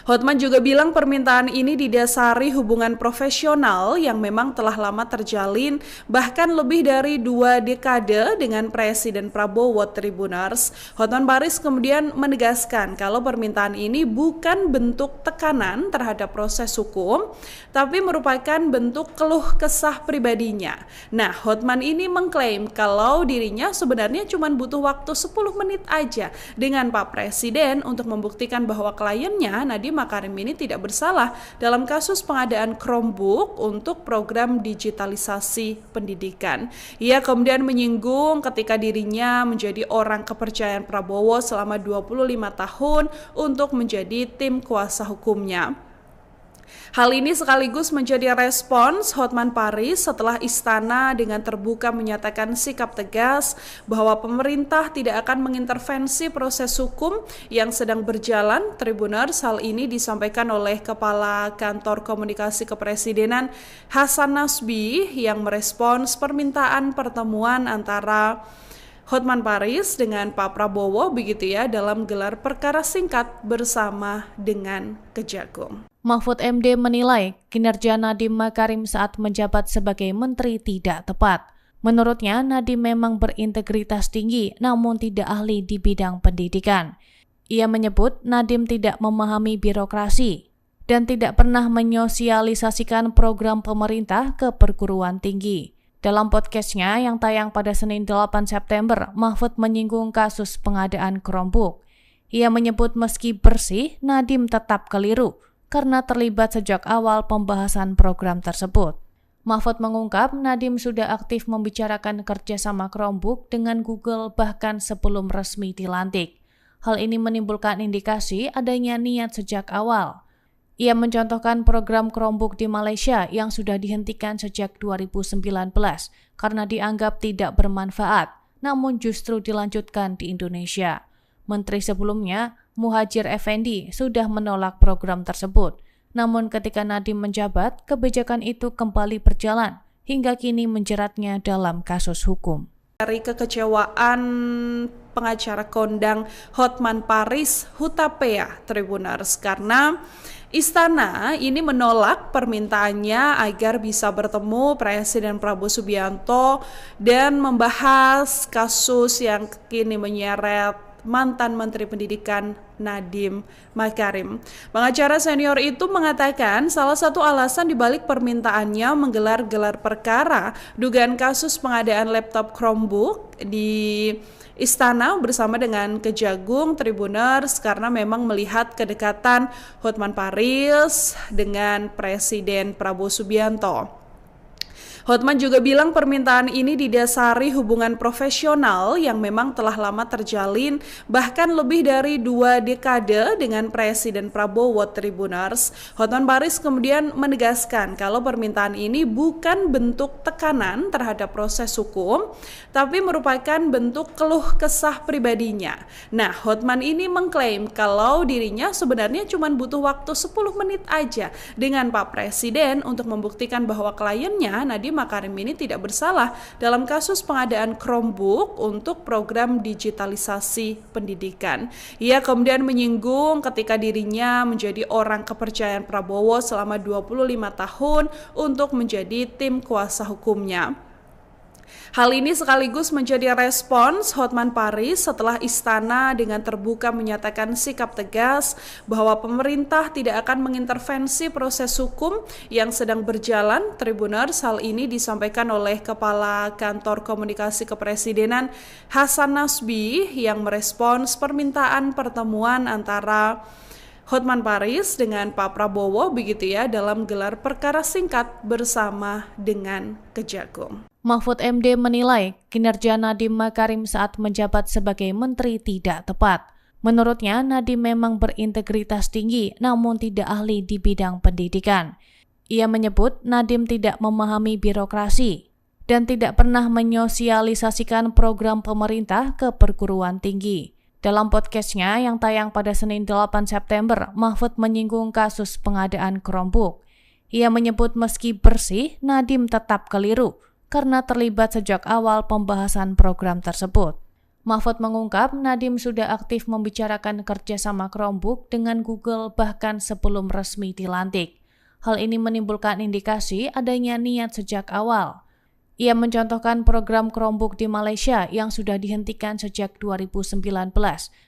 Hotman juga bilang permintaan ini didasari hubungan profesional yang memang telah lama terjalin bahkan lebih dari 2 dekade dengan Presiden Prabowo Tribuners. Hotman Paris kemudian menegaskan kalau permintaan ini bukan bentuk tekanan terhadap proses hukum, tapi merupakan bentuk keluh kesah pribadinya. Nah, Hotman ini mengklaim kalau dirinya sebenarnya cuma butuh waktu 10 menit aja dengan Pak Presiden untuk membuktikan bahwa kliennya Nadiem Makarim ini tidak bersalah dalam kasus pengadaan Chromebook untuk program digitalisasi pendidikan. Ia kemudian menyinggung ketika dirinya menjadi orang kepercayaan Prabowo selama 25 tahun untuk menjadi tim kuasa hukumnya. Hal ini sekaligus menjadi respons Hotman Paris setelah istana dengan terbuka menyatakan sikap tegas bahwa pemerintah tidak akan mengintervensi proses hukum yang sedang berjalan. Tribuners, hal ini disampaikan oleh Kepala Kantor Komunikasi Kepresidenan Hasan Nasbi yang merespons permintaan pertemuan antara Hotman Paris dengan Pak Prabowo begitu ya dalam gelar perkara singkat bersama dengan Kejagung. Mahfud MD menilai kinerja Nadiem Makarim saat menjabat sebagai menteri tidak tepat. Menurutnya, Nadiem memang berintegritas tinggi namun tidak ahli di bidang pendidikan. Ia menyebut Nadiem tidak memahami birokrasi dan tidak pernah menyosialisasikan program pemerintah ke perguruan tinggi. Dalam podcastnya yang tayang pada Senin 8 September, Mahfud menyinggung kasus pengadaan Chromebook. Ia menyebut meski bersih, Nadiem tetap keliru karena terlibat sejak awal pembahasan program tersebut. Mahfud mengungkap Nadiem sudah aktif membicarakan kerjasama Chromebook dengan Google bahkan sebelum resmi dilantik. Hal ini menimbulkan indikasi adanya niat sejak awal. Ia mencontohkan program Chromebook di Malaysia yang sudah dihentikan sejak 2019 karena dianggap tidak bermanfaat, namun justru dilanjutkan di Indonesia. Menteri sebelumnya, Muhadjir Effendi, sudah menolak program tersebut. Namun ketika Nadiem menjabat, kebijakan itu kembali berjalan hingga kini menjeratnya dalam kasus hukum. Dari kekecewaan pengacara kondang Hotman Paris Hutapea Tribuners karena istana ini menolak permintaannya agar bisa bertemu Presiden Prabowo Subianto dan membahas kasus yang kini menyeret mantan Menteri Pendidikan Nadiem Makarim. Pengacara senior itu mengatakan salah satu alasan dibalik permintaannya menggelar gelar perkara dugaan kasus pengadaan laptop Chromebook di Istana bersama dengan Kejagung Tribuners karena memang melihat kedekatan Hotman Paris dengan Presiden Prabowo Subianto. Hotman juga bilang permintaan ini didasari hubungan profesional yang memang telah lama terjalin bahkan lebih dari 2 dekade dengan Presiden Prabowo Tribuners. Hotman Paris kemudian menegaskan kalau permintaan ini bukan bentuk tekanan terhadap proses hukum, tapi merupakan bentuk keluh kesah pribadinya. Nah, Hotman ini mengklaim kalau dirinya sebenarnya cuma butuh waktu 10 menit aja dengan Pak Presiden untuk membuktikan bahwa kliennya Nadiem Makarim ini tidak bersalah dalam kasus pengadaan Chromebook untuk program digitalisasi pendidikan. Ia kemudian menyinggung ketika dirinya menjadi orang kepercayaan Prabowo selama 25 tahun untuk menjadi tim kuasa hukumnya. Hal ini sekaligus menjadi respons Hotman Paris setelah istana dengan terbuka menyatakan sikap tegas bahwa pemerintah tidak akan mengintervensi proses hukum yang sedang berjalan. Tribuners, hal ini disampaikan oleh Kepala Kantor Komunikasi Kepresidenan Hasan Nasbi yang merespons permintaan pertemuan antara Hotman Paris dengan Pak Prabowo begitu ya dalam gelar perkara singkat bersama dengan Kejagung. Mahfud MD menilai kinerja Nadiem Makarim saat menjabat sebagai menteri tidak tepat. Menurutnya, Nadiem memang berintegritas tinggi namun tidak ahli di bidang pendidikan. Ia menyebut Nadiem tidak memahami birokrasi dan tidak pernah menyosialisasikan program pemerintah ke perguruan tinggi. Dalam podcastnya yang tayang pada Senin 8 September, Mahfud menyinggung kasus pengadaan Chromebook. Ia menyebut meski bersih, Nadiem tetap keliru karena terlibat sejak awal pembahasan program tersebut. Mahfud mengungkap Nadiem sudah aktif membicarakan kerjasama Chromebook dengan Google bahkan sebelum resmi dilantik. Hal ini menimbulkan indikasi adanya niat sejak awal. Ia mencontohkan program Chromebook di Malaysia yang sudah dihentikan sejak 2019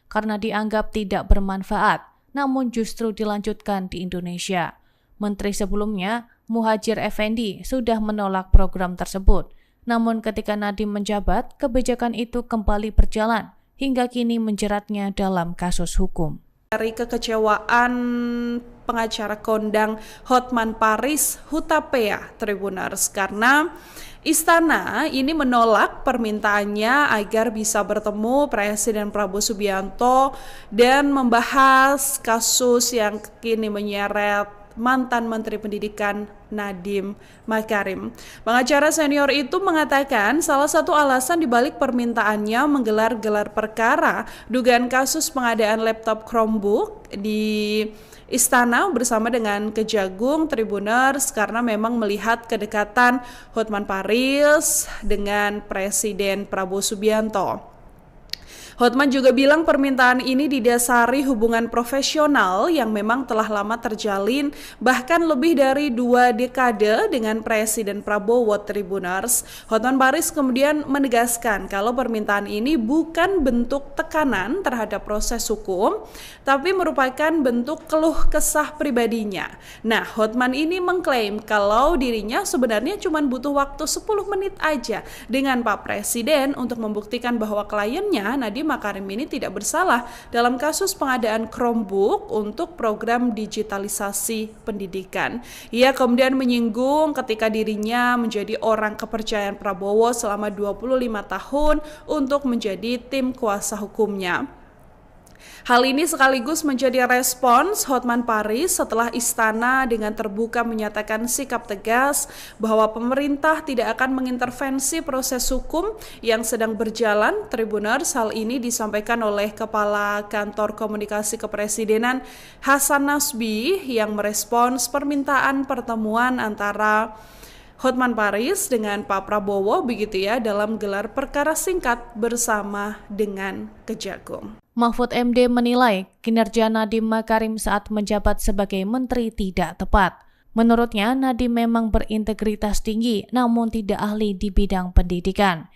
karena dianggap tidak bermanfaat, namun justru dilanjutkan di Indonesia. Menteri sebelumnya, Muhadjir Effendi, sudah menolak program tersebut. Namun ketika Nadiem menjabat, kebijakan itu kembali berjalan hingga kini menjeratnya dalam kasus hukum. Dari kekecewaan pengacara kondang Hotman Paris Hutapea Tribuners karena Istana ini menolak permintaannya agar bisa bertemu Presiden Prabowo Subianto dan membahas kasus yang kini menyeret mantan Menteri Pendidikan Nadiem Makarim. Pengacara senior itu mengatakan salah satu alasan dibalik permintaannya menggelar gelar perkara dugaan kasus pengadaan laptop Chromebook di Istana bersama dengan Kejagung Tribuners karena memang melihat kedekatan Hotman Paris dengan Presiden Prabowo Subianto. Hotman juga bilang permintaan ini didasari hubungan profesional yang memang telah lama terjalin bahkan lebih dari 2 dekade dengan Presiden Prabowo Tribuners. Hotman Paris kemudian menegaskan kalau permintaan ini bukan bentuk tekanan terhadap proses hukum, tapi merupakan bentuk keluh kesah pribadinya. Nah, Hotman ini mengklaim kalau dirinya sebenarnya cuma butuh waktu 10 menit aja dengan Pak Presiden untuk membuktikan bahwa kliennya Nadiem Makarim ini tidak bersalah dalam kasus pengadaan Chromebook untuk program digitalisasi pendidikan. Ia kemudian menyinggung ketika dirinya menjadi orang kepercayaan Prabowo selama 25 tahun untuk menjadi tim kuasa hukumnya. Hal ini sekaligus menjadi respons Hotman Paris setelah Istana dengan terbuka menyatakan sikap tegas bahwa pemerintah tidak akan mengintervensi proses hukum yang sedang berjalan. Tribuners, hal ini disampaikan oleh Kepala Kantor Komunikasi Kepresidenan Hasan Nasbi yang merespons permintaan pertemuan antara Hotman Paris dengan Pak Prabowo begitu ya dalam gelar perkara singkat bersama dengan Kejagung. Mahfud MD menilai kinerja Nadiem Makarim saat menjabat sebagai menteri tidak tepat. Menurutnya, Nadiem memang berintegritas tinggi namun tidak ahli di bidang pendidikan.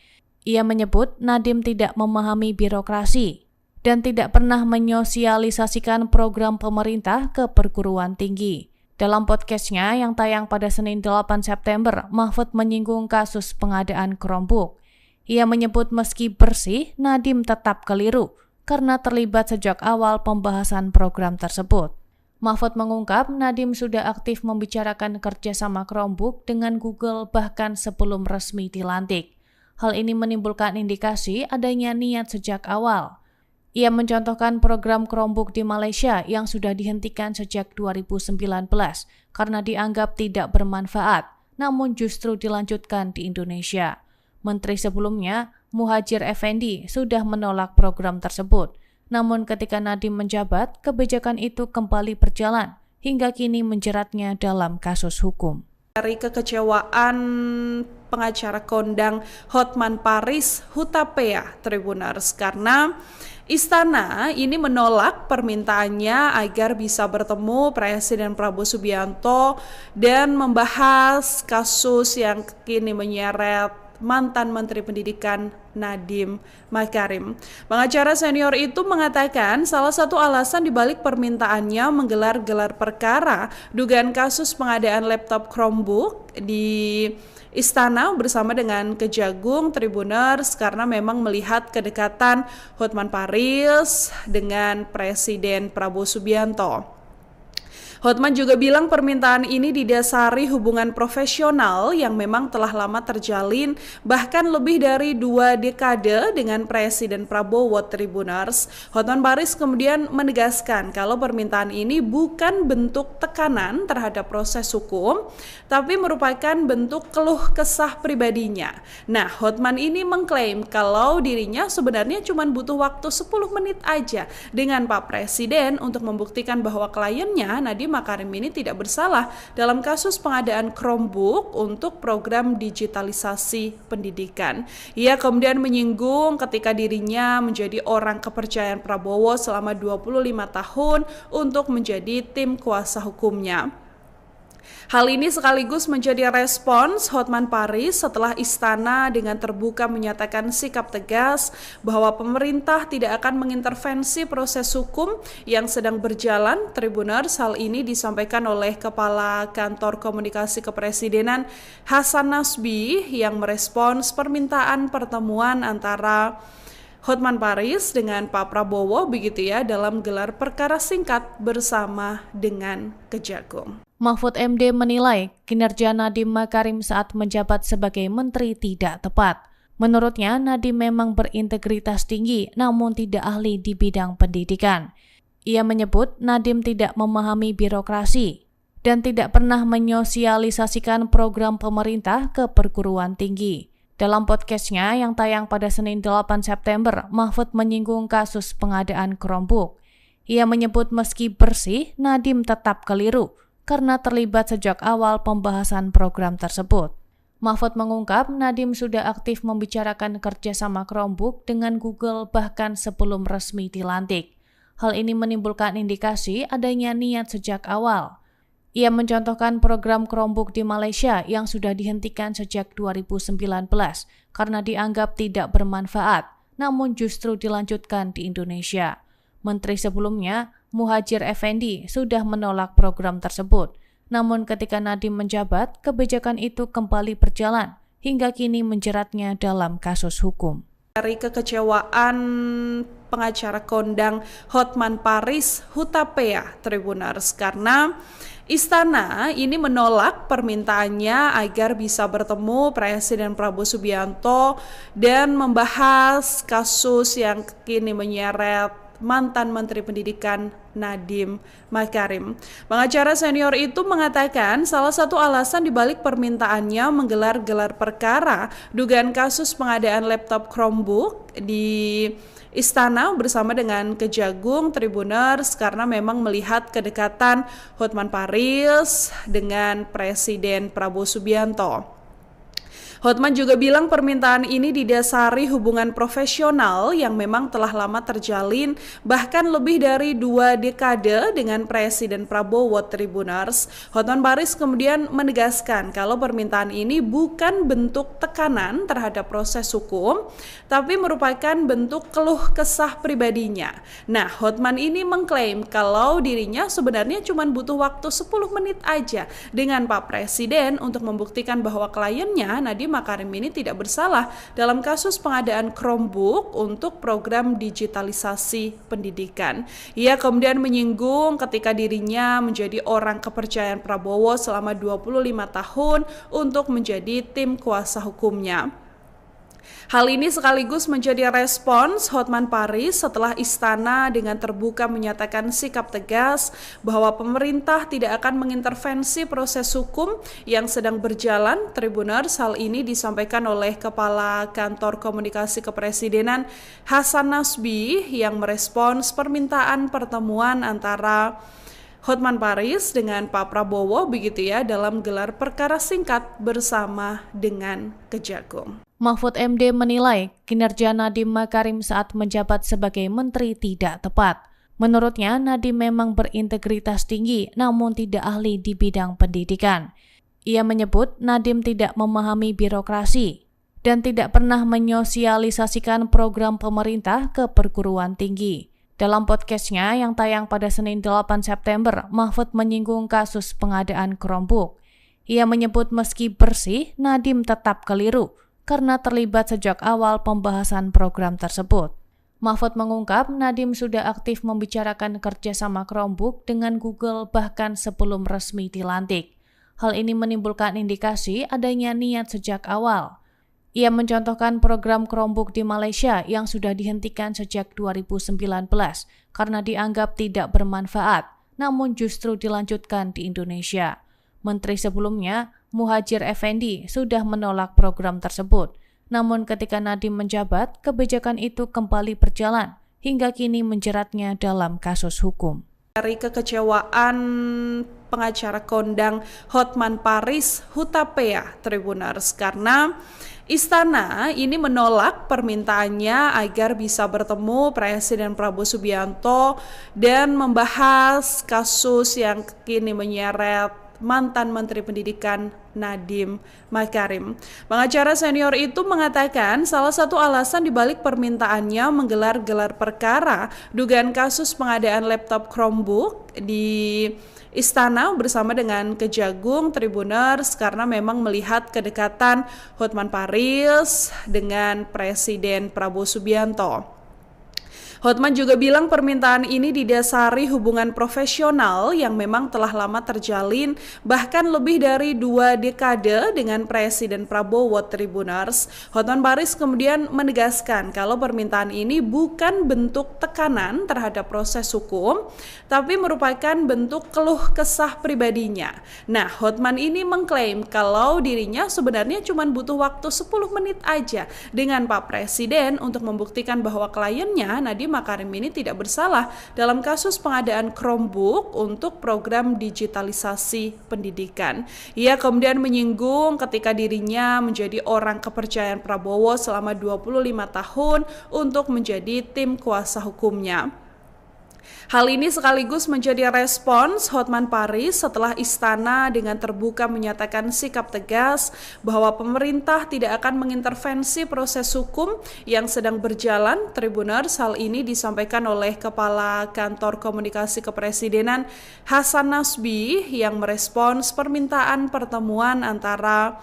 Ia menyebut Nadiem tidak memahami birokrasi dan tidak pernah menyosialisasikan program pemerintah ke perguruan tinggi. Dalam podcastnya yang tayang pada Senin 8 September, Mahfud menyinggung kasus pengadaan Chromebook. Ia menyebut meski bersih, Nadiem tetap keliru karena terlibat sejak awal pembahasan program tersebut. Mahfud mengungkap Nadiem sudah aktif membicarakan kerjasama Chromebook dengan Google bahkan sebelum resmi dilantik. Hal ini menimbulkan indikasi adanya niat sejak awal. Ia mencontohkan program Chromebook di Malaysia yang sudah dihentikan sejak 2019 karena dianggap tidak bermanfaat, namun justru dilanjutkan di Indonesia. Menteri sebelumnya, Muhadjir Effendi, sudah menolak program tersebut. Namun ketika Nadiem menjabat, kebijakan itu kembali berjalan hingga kini menjeratnya dalam kasus hukum. Dari kekecewaan pengacara kondang Hotman Paris Hutapea Tribuners karena Istana ini menolak permintaannya agar bisa bertemu Presiden Prabowo Subianto dan membahas kasus yang kini menyeret mantan Menteri Pendidikan Nadiem Makarim. Pengacara senior itu mengatakan salah satu alasan dibalik permintaannya menggelar gelar perkara dugaan kasus pengadaan laptop Chromebook di Istana bersama dengan Kejagung Tribuners karena memang melihat kedekatan Hotman Paris dengan Presiden Prabowo Subianto. Hotman juga bilang permintaan ini didasari hubungan profesional yang memang telah lama terjalin bahkan lebih dari 2 dekade dengan Presiden Prabowo Tribuners. Hotman Paris kemudian menegaskan kalau permintaan ini bukan bentuk tekanan terhadap proses hukum, tapi merupakan bentuk keluh kesah pribadinya. Nah, Hotman ini mengklaim kalau dirinya sebenarnya cuma butuh waktu 10 menit aja dengan Pak Presiden untuk membuktikan bahwa kliennya Nadiem Nadiem Makarim ini tidak bersalah dalam kasus pengadaan Chromebook untuk program digitalisasi pendidikan. Ia kemudian menyinggung ketika dirinya menjadi orang kepercayaan Prabowo selama 25 tahun untuk menjadi tim kuasa hukumnya. Hal ini sekaligus menjadi respons Hotman Paris setelah istana dengan terbuka menyatakan sikap tegas bahwa pemerintah tidak akan mengintervensi proses hukum yang sedang berjalan. Tribuners, hal ini disampaikan oleh Kepala Kantor Komunikasi Kepresidenan Hasan Nasbi yang merespons permintaan pertemuan antara Hotman Paris dengan Pak Prabowo begitu ya dalam gelar perkara singkat bersama dengan Kejagung. Mahfud MD menilai kinerja Nadiem Makarim saat menjabat sebagai menteri tidak tepat. Menurutnya, Nadiem memang berintegritas tinggi namun tidak ahli di bidang pendidikan. Ia menyebut Nadiem tidak memahami birokrasi dan tidak pernah menyosialisasikan program pemerintah ke perguruan tinggi. Dalam podcastnya yang tayang pada Senin 8 September, Mahfud menyinggung kasus pengadaan Chromebook. Ia menyebut meski bersih, Nadiem tetap keliru karena terlibat sejak awal pembahasan program tersebut. Mahfud mengungkap Nadiem sudah aktif membicarakan kerjasama Chromebook dengan Google bahkan sebelum resmi dilantik. Hal ini menimbulkan indikasi adanya niat sejak awal. Ia mencontohkan program Chromebook di Malaysia yang sudah dihentikan sejak 2019 karena dianggap tidak bermanfaat, namun justru dilanjutkan di Indonesia. Menteri sebelumnya, Muhadjir Effendi, sudah menolak program tersebut. Namun ketika Nadiem menjabat, kebijakan itu kembali berjalan hingga kini menjeratnya dalam kasus hukum. Dari kekecewaan pengacara kondang Hotman Paris Hutapea Tribuners karena istana ini menolak permintaannya agar bisa bertemu Presiden Prabowo Subianto dan membahas kasus yang kini menyeret mantan Menteri Pendidikan Nadiem Makarim. Pengacara senior itu mengatakan salah satu alasan dibalik permintaannya menggelar gelar perkara dugaan kasus pengadaan laptop Chromebook di Istana bersama dengan Kejagung Tribuners karena memang melihat kedekatan Hotman Paris dengan Presiden Prabowo Subianto. Hotman juga bilang permintaan ini didasari hubungan profesional yang memang telah lama terjalin bahkan lebih dari 2 dekade dengan Presiden Prabowo. Tribuners. Hotman Paris kemudian menegaskan kalau permintaan ini bukan bentuk tekanan terhadap proses hukum, tapi merupakan bentuk keluh kesah pribadinya. Nah, Hotman ini mengklaim kalau dirinya sebenarnya cuma butuh waktu 10 menit aja dengan Pak Presiden untuk membuktikan bahwa kliennya Nadiem Makarim ini tidak bersalah dalam kasus pengadaan Chromebook untuk program digitalisasi pendidikan. Ia kemudian menyinggung ketika dirinya menjadi orang kepercayaan Prabowo selama 25 tahun untuk menjadi tim kuasa hukumnya. Hal ini sekaligus menjadi respons Hotman Paris setelah istana dengan terbuka menyatakan sikap tegas bahwa pemerintah tidak akan mengintervensi proses hukum yang sedang berjalan. Tribuners, hal ini disampaikan oleh Kepala Kantor Komunikasi Kepresidenan Hasan Nasbi yang merespons permintaan pertemuan antara Hotman Paris dengan Pak Prabowo begitu ya dalam gelar perkara singkat bersama dengan Kejagung. Mahfud MD menilai kinerja Nadiem Makarim saat menjabat sebagai menteri tidak tepat. Menurutnya, Nadiem memang berintegritas tinggi namun tidak ahli di bidang pendidikan. Ia menyebut Nadiem tidak memahami birokrasi dan tidak pernah menyosialisasikan program pemerintah ke perguruan tinggi. Dalam podcastnya yang tayang pada Senin 8 September, Mahfud menyinggung kasus pengadaan Chromebook. Ia menyebut meski bersih, Nadiem tetap keliru karena terlibat sejak awal pembahasan program tersebut. Mahfud mengungkap Nadiem sudah aktif membicarakan kerjasama Chromebook dengan Google bahkan sebelum resmi dilantik. Hal ini menimbulkan indikasi adanya niat sejak awal. Ia mencontohkan program Chromebook di Malaysia yang sudah dihentikan sejak 2019 karena dianggap tidak bermanfaat, namun justru dilanjutkan di Indonesia. Menteri sebelumnya, Muhadjir Effendi, sudah menolak program tersebut. Namun ketika Nadiem menjabat, kebijakan itu kembali berjalan hingga kini menjeratnya dalam kasus hukum. Dari kekecewaan pengacara kondang Hotman Paris Hutapea Tribuners karena Istana ini menolak permintaannya agar bisa bertemu Presiden Prabowo Subianto dan membahas kasus yang kini menyeret mantan Menteri Pendidikan Nadiem Makarim. Pengacara senior itu mengatakan salah satu alasan dibalik permintaannya menggelar gelar perkara dugaan kasus pengadaan laptop Chromebook di Istana bersama dengan Kejagung Tribuners karena memang melihat kedekatan Hotman Paris dengan Presiden Prabowo Subianto. Hotman juga bilang permintaan ini didasari hubungan profesional yang memang telah lama terjalin bahkan lebih dari 2 dekade dengan Presiden Prabowo Tribuners. Hotman Paris kemudian menegaskan kalau permintaan ini bukan bentuk tekanan terhadap proses hukum, tapi merupakan bentuk keluh kesah pribadinya. Nah, Hotman ini mengklaim kalau dirinya sebenarnya cuma butuh waktu 10 menit aja dengan Pak Presiden untuk membuktikan bahwa kliennya Nadiem Makarim ini tidak bersalah dalam kasus pengadaan Chromebook untuk program digitalisasi pendidikan. Ia kemudian menyinggung ketika dirinya menjadi orang kepercayaan Prabowo selama 25 tahun untuk menjadi tim kuasa hukumnya. Hal ini sekaligus menjadi respons Hotman Paris setelah Istana dengan terbuka menyatakan sikap tegas bahwa pemerintah tidak akan mengintervensi proses hukum yang sedang berjalan. Tribuners, hal ini disampaikan oleh Kepala Kantor Komunikasi Kepresidenan Hasan Nasbi yang merespons permintaan pertemuan antara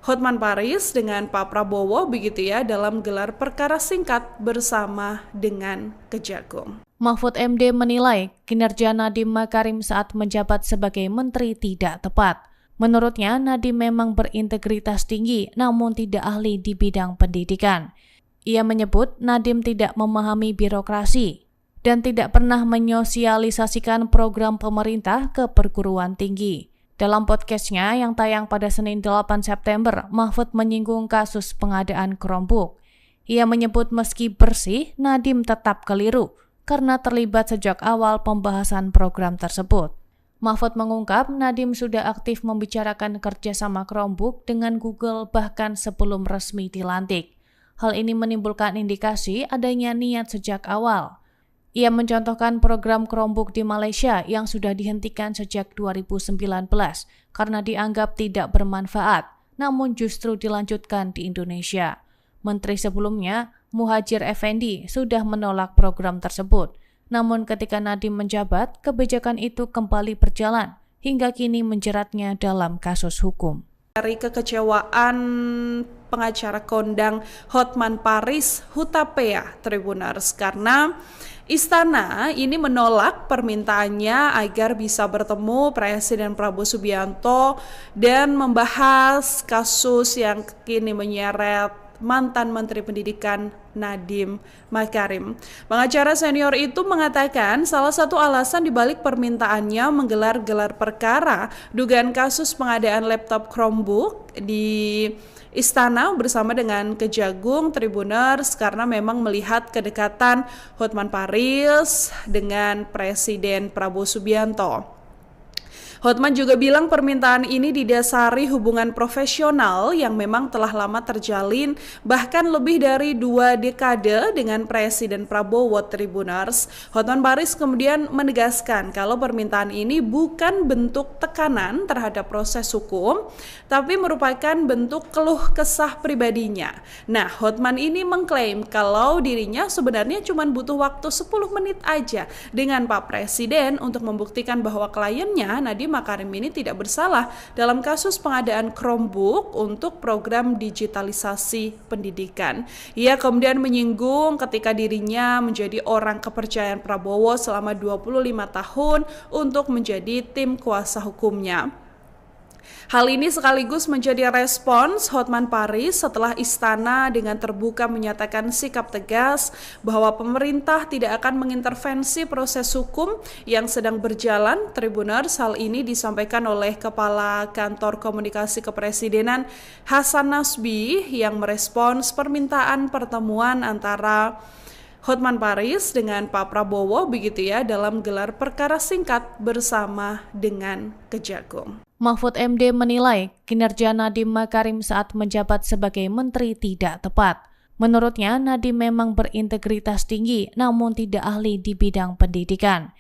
Hotman Paris dengan Pak Prabowo begitu ya dalam gelar perkara singkat bersama dengan Kejagung. Mahfud MD menilai kinerja Nadiem Makarim saat menjabat sebagai menteri tidak tepat. Menurutnya, Nadiem memang berintegritas tinggi namun tidak ahli di bidang pendidikan. Ia menyebut Nadiem tidak memahami birokrasi dan tidak pernah menyosialisasikan program pemerintah ke perguruan tinggi. Dalam podcastnya yang tayang pada Senin 8 September, Mahfud menyinggung kasus pengadaan Chromebook. Ia menyebut meski bersih, Nadiem tetap keliru karena terlibat sejak awal pembahasan program tersebut. Mahfud mengungkap Nadiem sudah aktif membicarakan kerjasama Chromebook dengan Google bahkan sebelum resmi dilantik. Hal ini menimbulkan indikasi adanya niat sejak awal. Ia mencontohkan program Chromebook di Malaysia yang sudah dihentikan sejak 2019 karena dianggap tidak bermanfaat, namun justru dilanjutkan di Indonesia. Menteri sebelumnya, Muhadjir Effendi, sudah menolak program tersebut. Namun ketika Nadiem menjabat, kebijakan itu kembali berjalan hingga kini menjeratnya dalam kasus hukum. Dari kekecewaan pengacara kondang Hotman Paris Hutapea Tribuners karena Istana ini menolak permintaannya agar bisa bertemu Presiden Prabowo Subianto dan membahas kasus yang kini menyeret mantan Menteri Pendidikan Nadiem Makarim. Pengacara senior itu mengatakan salah satu alasan dibalik permintaannya menggelar gelar perkara dugaan kasus pengadaan laptop Chromebook di Istana bersama dengan Kejagung Tribuners karena memang melihat kedekatan Hotman Paris dengan Presiden Prabowo Subianto. Hotman juga bilang permintaan ini didasari hubungan profesional yang memang telah lama terjalin bahkan lebih dari 2 dekade dengan Presiden Prabowo Tribuners. Hotman Paris kemudian menegaskan kalau permintaan ini bukan bentuk tekanan terhadap proses hukum, tapi merupakan bentuk keluh kesah pribadinya. Nah, Hotman ini mengklaim kalau dirinya sebenarnya cuma butuh waktu 10 menit aja dengan Pak Presiden untuk membuktikan bahwa kliennya Nadiem Makarim ini tidak bersalah dalam kasus pengadaan Chromebook untuk program digitalisasi pendidikan. Ia kemudian menyinggung ketika dirinya menjadi orang kepercayaan Prabowo selama 25 tahun untuk menjadi tim kuasa hukumnya. Hal ini sekaligus menjadi respons Hotman Paris setelah Istana dengan terbuka menyatakan sikap tegas bahwa pemerintah tidak akan mengintervensi proses hukum yang sedang berjalan. Tribuners, hal ini disampaikan oleh Kepala Kantor Komunikasi Kepresidenan Hasan Nasbi yang merespons permintaan pertemuan antara Hotman Paris dengan Pak Prabowo begitu ya dalam gelar perkara singkat bersama dengan Kejagung. Mahfud MD menilai kinerja Nadiem Makarim saat menjabat sebagai menteri tidak tepat. Menurutnya, Nadiem memang berintegritas tinggi namun tidak ahli di bidang pendidikan.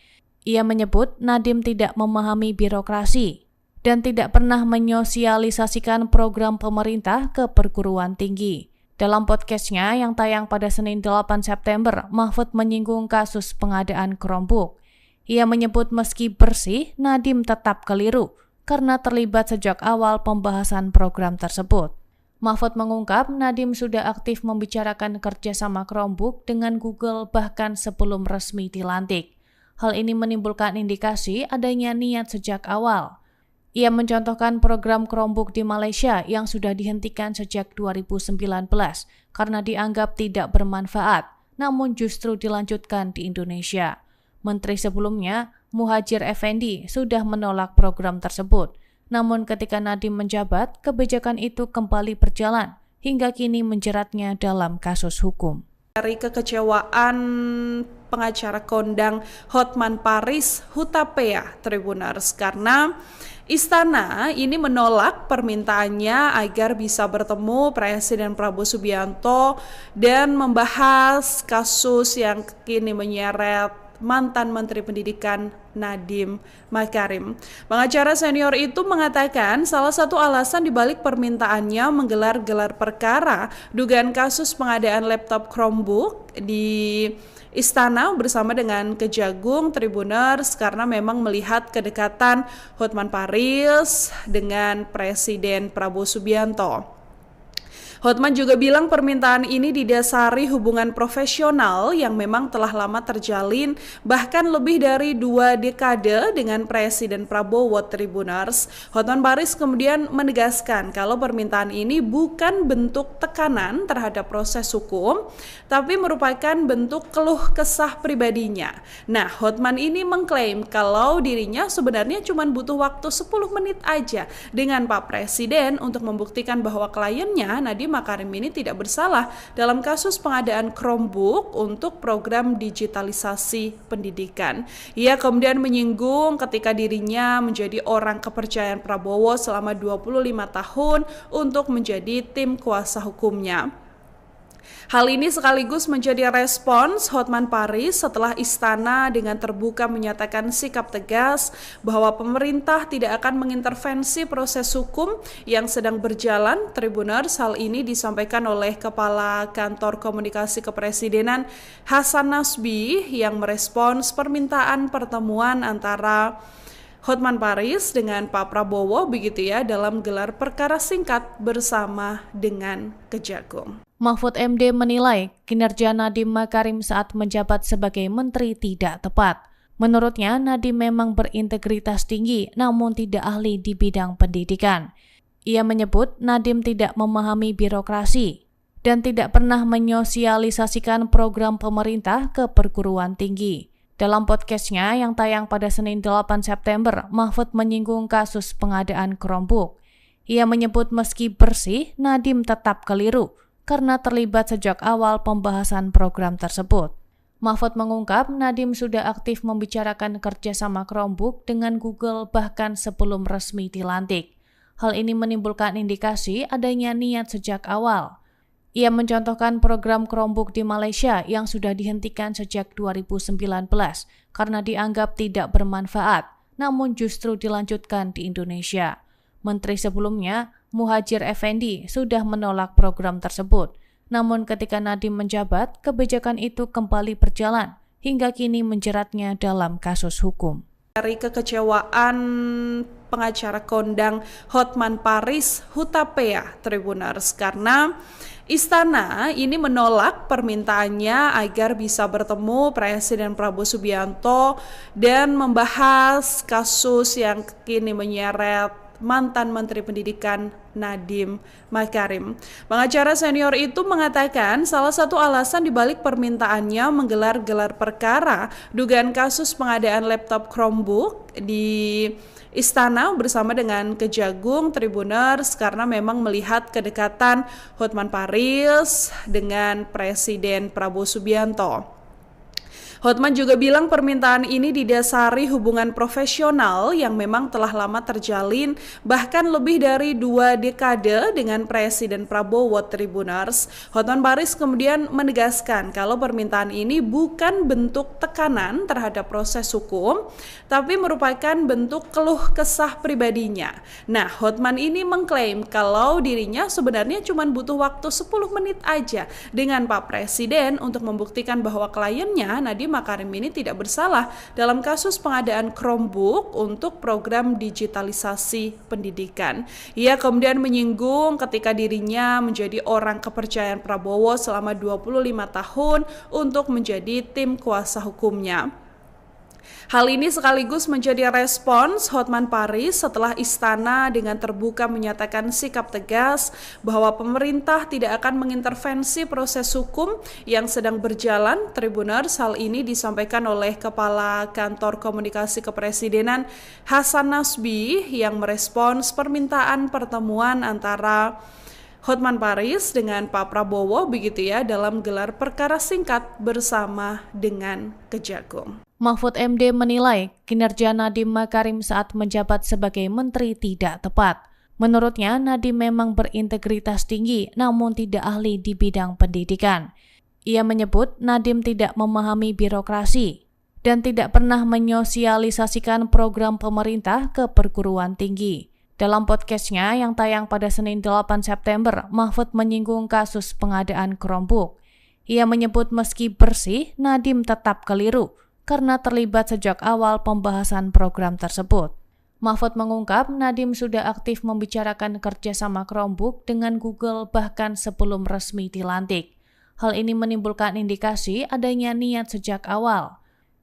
Ia menyebut Nadiem tidak memahami birokrasi dan tidak pernah menyosialisasikan program pemerintah ke perguruan tinggi. Dalam podcastnya yang tayang pada Senin 8 September, Mahfud menyinggung kasus pengadaan Chromebook. Ia menyebut meski bersih, Nadiem tetap keliru karena terlibat sejak awal pembahasan program tersebut. Mahfud mengungkap Nadiem sudah aktif membicarakan kerjasama Chromebook dengan Google bahkan sebelum resmi dilantik. Hal ini menimbulkan indikasi adanya niat sejak awal. Ia mencontohkan program Chromebook di Malaysia yang sudah dihentikan sejak 2019 karena dianggap tidak bermanfaat, namun justru dilanjutkan di Indonesia. Menteri sebelumnya, Muhadjir Effendi, sudah menolak program tersebut. Namun ketika Nadiem menjabat, kebijakan itu kembali berjalan hingga kini menjeratnya dalam kasus hukum. Dari kekecewaan pengacara kondang Hotman Paris Hutapea Tribuners karena Istana ini menolak permintaannya agar bisa bertemu Presiden Prabowo Subianto dan membahas kasus yang kini menyeret mantan Menteri Pendidikan Nadiem Makarim. Pengacara senior itu mengatakan salah satu alasan dibalik permintaannya menggelar gelar perkara dugaan kasus pengadaan laptop Chromebook di Istana bersama dengan Kejagung Tribuners karena memang melihat kedekatan Hotman Paris dengan Presiden Prabowo Subianto. Hotman juga bilang permintaan ini didasari hubungan profesional yang memang telah lama terjalin bahkan lebih dari 2 dekade dengan Presiden Prabowo Tribuners. Hotman Paris kemudian menegaskan kalau permintaan ini bukan bentuk tekanan terhadap proses hukum, tapi merupakan bentuk keluh kesah pribadinya. Nah, Hotman ini mengklaim kalau dirinya sebenarnya cuma butuh waktu 10 menit aja dengan Pak Presiden untuk membuktikan bahwa kliennya Nadiem Makarim ini tidak bersalah dalam kasus pengadaan Chromebook untuk program digitalisasi pendidikan. Ia kemudian menyinggung ketika dirinya menjadi orang kepercayaan Prabowo selama 25 tahun untuk menjadi tim kuasa hukumnya. Hal ini sekaligus menjadi respons Hotman Paris setelah Istana dengan terbuka menyatakan sikap tegas bahwa pemerintah tidak akan mengintervensi proses hukum yang sedang berjalan. Tribuners, hal ini disampaikan oleh Kepala Kantor Komunikasi Kepresidenan Hasan Nasbi yang merespons permintaan pertemuan antara Hotman Paris dengan Pak Prabowo begitu ya dalam gelar perkara singkat bersama dengan Kejagung. Mahfud MD menilai kinerja Nadiem Makarim saat menjabat sebagai menteri tidak tepat. Menurutnya, Nadiem memang berintegritas tinggi namun tidak ahli di bidang pendidikan. Ia menyebut Nadiem tidak memahami birokrasi dan tidak pernah menyosialisasikan program pemerintah ke perguruan tinggi. Dalam podcastnya yang tayang pada Senin 8 September, Mahfud menyinggung kasus pengadaan Chromebook. Ia menyebut meski bersih, Nadiem tetap keliru karena terlibat sejak awal pembahasan program tersebut. Mahfud mengungkap Nadiem sudah aktif membicarakan kerjasama Chromebook dengan Google bahkan sebelum resmi dilantik. Hal ini menimbulkan indikasi adanya niat sejak awal. Ia mencontohkan program Chromebook di Malaysia yang sudah dihentikan sejak 2019 karena dianggap tidak bermanfaat, namun justru dilanjutkan di Indonesia. Menteri sebelumnya, Muhadjir Effendi, sudah menolak program tersebut. Namun ketika Nadiem menjabat, kebijakan itu kembali berjalan hingga kini menjeratnya dalam kasus hukum. Dari kekecewaan pengacara kondang Hotman Paris Hutapea Tribuners karena Istana ini menolak permintaannya agar bisa bertemu Presiden Prabowo Subianto dan membahas kasus yang kini menyeret mantan Menteri Pendidikan Nadiem Makarim. Pengacara senior itu mengatakan salah satu alasan dibalik permintaannya menggelar gelar perkara dugaan kasus pengadaan laptop Chromebook di Istana bersama dengan Kejagung Tribuners karena memang melihat kedekatan Hotman Paris dengan Presiden Prabowo Subianto. Hotman juga bilang permintaan ini didasari hubungan profesional yang memang telah lama terjalin bahkan lebih dari 2 dekade dengan Presiden Prabowo Tribuners. Hotman Paris kemudian menegaskan kalau permintaan ini bukan bentuk tekanan terhadap proses hukum, tapi merupakan bentuk keluh kesah pribadinya. Nah, Hotman ini mengklaim kalau dirinya sebenarnya cuma butuh waktu 10 menit aja dengan Pak Presiden untuk membuktikan bahwa kliennya Nadiem Makarim ini tidak bersalah dalam kasus pengadaan Chromebook untuk program digitalisasi pendidikan. Ia kemudian menyinggung ketika dirinya menjadi orang kepercayaan Prabowo selama 25 tahun untuk menjadi tim kuasa hukumnya. Hal ini sekaligus menjadi respons Hotman Paris setelah istana dengan terbuka menyatakan sikap tegas bahwa pemerintah tidak akan mengintervensi proses hukum yang sedang berjalan. Tribuners, hal ini disampaikan oleh Kepala Kantor Komunikasi Kepresidenan Hasan Nasbi yang merespons permintaan pertemuan antara Hotman Paris dengan Pak Prabowo begitu ya dalam gelar perkara singkat bersama dengan Kejagung. Mahfud MD menilai kinerja Nadiem Makarim saat menjabat sebagai menteri tidak tepat. Menurutnya, Nadiem memang berintegritas tinggi namun tidak ahli di bidang pendidikan. Ia menyebut Nadiem tidak memahami birokrasi dan tidak pernah menyosialisasikan program pemerintah ke perguruan tinggi. Dalam podcastnya yang tayang pada Senin 8 September, Mahfud menyinggung kasus pengadaan Chromebook. Ia menyebut meski bersih, Nadiem tetap keliru karena terlibat sejak awal pembahasan program tersebut. Mahfud mengungkap Nadiem sudah aktif membicarakan kerjasama Chromebook dengan Google bahkan sebelum resmi dilantik. Hal ini menimbulkan indikasi adanya niat sejak awal.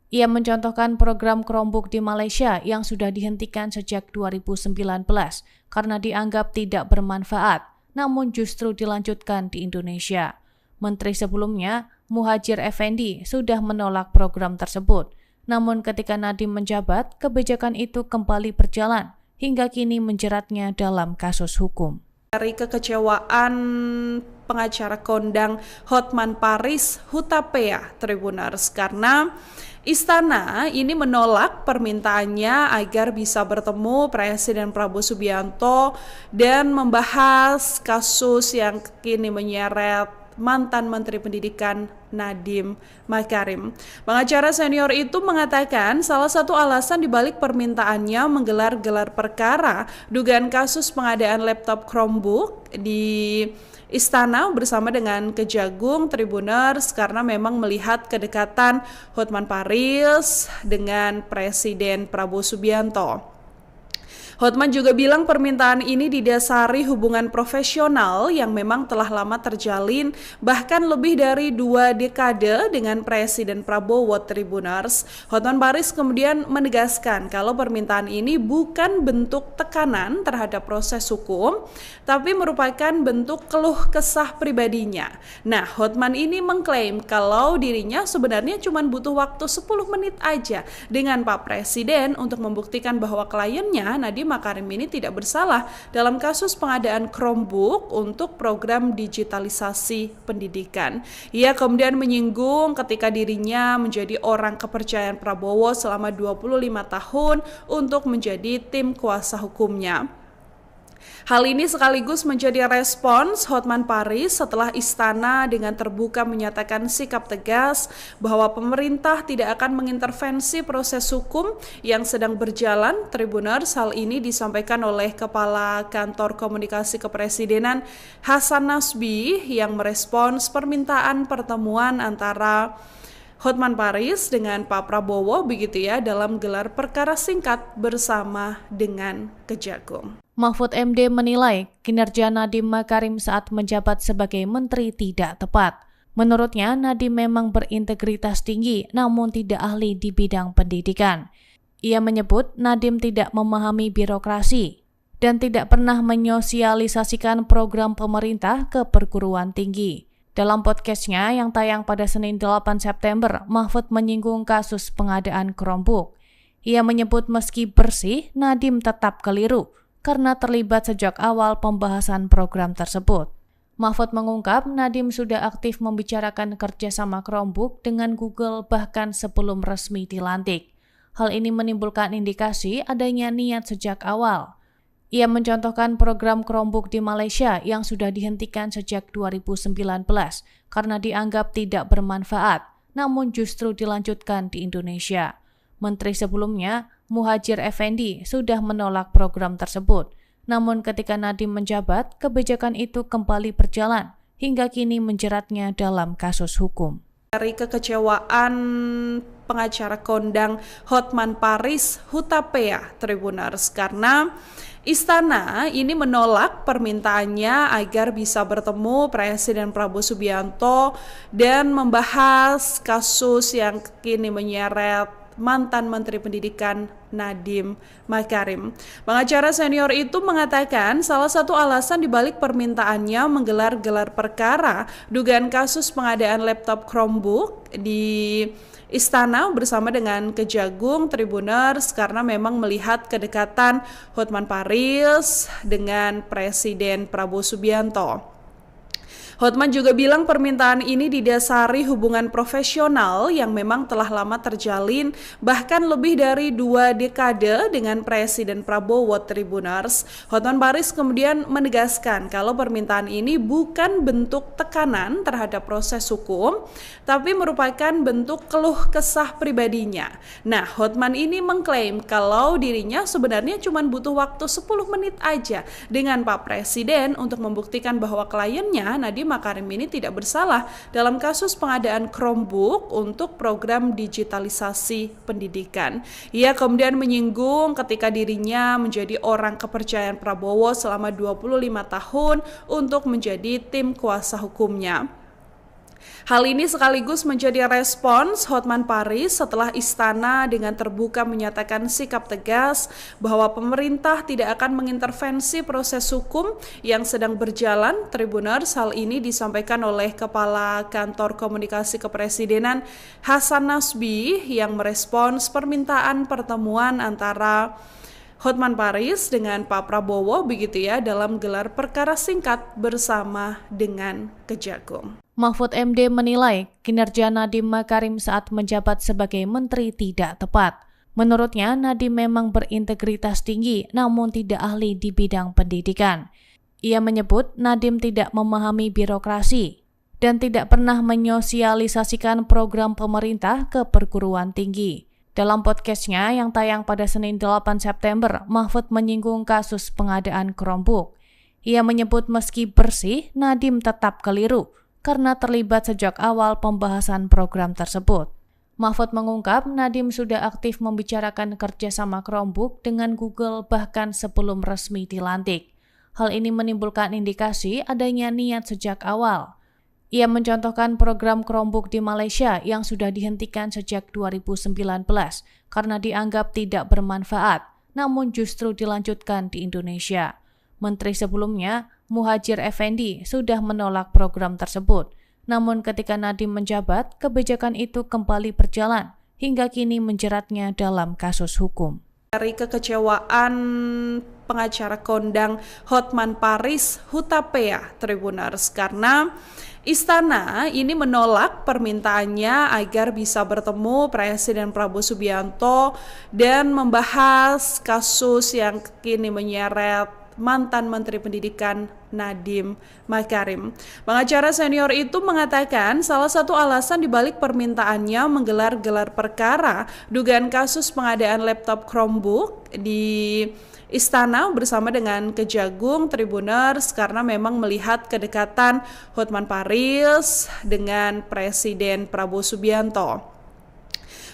Ia mencontohkan program Chromebook di Malaysia yang sudah dihentikan sejak 2019 karena dianggap tidak bermanfaat, namun justru dilanjutkan di Indonesia. Menteri sebelumnya, Muhadjir Effendi, sudah menolak program tersebut. Namun ketika Nadiem menjabat, kebijakan itu kembali berjalan hingga kini menjeratnya dalam kasus hukum. Dari kekecewaan pengacara kondang Hotman Paris Hutapea Tribuners karena istana ini menolak permintaannya agar bisa bertemu Presiden Prabowo Subianto dan membahas kasus yang kini menyeret mantan Menteri Pendidikan Nadiem Makarim. Pengacara senior itu mengatakan salah satu alasan dibalik permintaannya menggelar gelar perkara dugaan kasus pengadaan laptop Chromebook di Istana bersama dengan Kejagung Tribuners karena memang melihat kedekatan Hotman Paris dengan Presiden Prabowo Subianto. Hotman juga bilang permintaan ini didasari hubungan profesional yang memang telah lama terjalin bahkan lebih dari 2 dekade dengan Presiden Prabowo Tribuners. Hotman Paris kemudian menegaskan kalau permintaan ini bukan bentuk tekanan terhadap proses hukum, tapi merupakan bentuk keluh kesah pribadinya. Nah, Hotman ini mengklaim kalau dirinya sebenarnya cuma butuh waktu 10 menit aja dengan Pak Presiden untuk membuktikan bahwa kliennya Nadiem Makarim ini tidak bersalah dalam kasus pengadaan Chromebook untuk program digitalisasi pendidikan. Ia kemudian menyinggung ketika dirinya menjadi orang kepercayaan Prabowo selama 25 tahun untuk menjadi tim kuasa hukumnya. Hal ini sekaligus menjadi respons Hotman Paris setelah istana dengan terbuka menyatakan sikap tegas bahwa pemerintah tidak akan mengintervensi proses hukum yang sedang berjalan. Tribuners, hal ini disampaikan oleh Kepala Kantor Komunikasi Kepresidenan Hasan Nasbi yang merespons permintaan pertemuan antara Hotman Paris dengan Pak Prabowo begitu ya dalam gelar perkara singkat bersama dengan Kejagung. Mahfud MD menilai kinerja Nadiem Makarim saat menjabat sebagai menteri tidak tepat. Menurutnya, Nadiem memang berintegritas tinggi namun tidak ahli di bidang pendidikan. Ia menyebut Nadiem tidak memahami birokrasi dan tidak pernah menyosialisasikan program pemerintah ke perguruan tinggi. Dalam podcastnya yang tayang pada Senin 8 September, Mahfud menyinggung kasus pengadaan Chromebook. Ia menyebut meski bersih, Nadiem tetap keliru karena terlibat sejak awal pembahasan program tersebut. Mahfud mengungkap Nadiem sudah aktif membicarakan kerjasama Chromebook dengan Google bahkan sebelum resmi dilantik. Hal ini menimbulkan indikasi adanya niat sejak awal. Ia mencontohkan program Chromebook di Malaysia yang sudah dihentikan sejak 2019 karena dianggap tidak bermanfaat, namun justru dilanjutkan di Indonesia. Menteri sebelumnya, Muhadjir Effendi, sudah menolak program tersebut. Namun ketika Nadiem menjabat, kebijakan itu kembali berjalan hingga kini menjeratnya dalam kasus hukum. Dari kekecewaan pengacara kondang Hotman Paris Hutapea Tribuners karena Istana ini menolak permintaannya agar bisa bertemu Presiden Prabowo Subianto dan membahas kasus yang kini menyeret mantan Menteri Pendidikan Nadiem Makarim. Pengacara senior itu mengatakan salah satu alasan dibalik permintaannya menggelar gelar perkara dugaan kasus pengadaan laptop Chromebook di Istana bersama dengan Kejagung Tribuners karena memang melihat kedekatan Hotman Paris dengan Presiden Prabowo Subianto. Hotman juga bilang permintaan ini didasari hubungan profesional yang memang telah lama terjalin bahkan lebih dari 2 dekade dengan Presiden Prabowo Tribuners. Hotman Paris kemudian menegaskan kalau permintaan ini bukan bentuk tekanan terhadap proses hukum, tapi merupakan bentuk keluh kesah pribadinya. Nah, Hotman ini mengklaim kalau dirinya sebenarnya cuma butuh waktu 10 menit aja dengan Pak Presiden untuk membuktikan bahwa kliennya Nadiem Makarim ini tidak bersalah dalam kasus pengadaan Chromebook untuk program digitalisasi pendidikan. Ia kemudian menyinggung ketika dirinya menjadi orang kepercayaan Prabowo selama 25 tahun untuk menjadi tim kuasa hukumnya. Hal ini sekaligus menjadi respons Hotman Paris setelah Istana dengan terbuka menyatakan sikap tegas bahwa pemerintah tidak akan mengintervensi proses hukum yang sedang berjalan. Tribuners, hal ini disampaikan oleh Kepala Kantor Komunikasi Kepresidenan Hasan Nasbi yang merespons permintaan pertemuan antara Hotman Paris dengan Pak Prabowo begitu ya dalam gelar perkara singkat bersama dengan Kejagung. Mahfud MD menilai kinerja Nadiem Makarim saat menjabat sebagai menteri tidak tepat. Menurutnya, Nadiem memang berintegritas tinggi namun tidak ahli di bidang pendidikan. Ia menyebut Nadiem tidak memahami birokrasi dan tidak pernah menyosialisasikan program pemerintah ke perguruan tinggi. Dalam podcastnya yang tayang pada Senin 8 September, Mahfud menyinggung kasus pengadaan Chromebook. Ia menyebut meski bersih, Nadiem tetap keliru karena terlibat sejak awal pembahasan program tersebut. Mahfud mengungkap Nadiem sudah aktif membicarakan kerjasama Chromebook dengan Google bahkan sebelum resmi dilantik. Hal ini menimbulkan indikasi adanya niat sejak awal. Ia mencontohkan program Chromebook di Malaysia yang sudah dihentikan sejak 2019 karena dianggap tidak bermanfaat, namun justru dilanjutkan di Indonesia. Menteri sebelumnya, Muhadjir Effendi, sudah menolak program tersebut. Namun ketika Nadiem menjabat, kebijakan itu kembali berjalan hingga kini menjeratnya dalam kasus hukum. Dari kekecewaan pengacara kondang Hotman Paris Hutapea Tribuners karena Istana ini menolak permintaannya agar bisa bertemu Presiden Prabowo Subianto dan membahas kasus yang kini menyeret mantan Menteri Pendidikan Nadiem Makarim. Pengacara senior itu mengatakan salah satu alasan dibalik permintaannya menggelar gelar perkara dugaan kasus pengadaan laptop Chromebook di Istana bersama dengan Kejagung Tribuners karena memang melihat kedekatan Hotman Paris dengan Presiden Prabowo Subianto.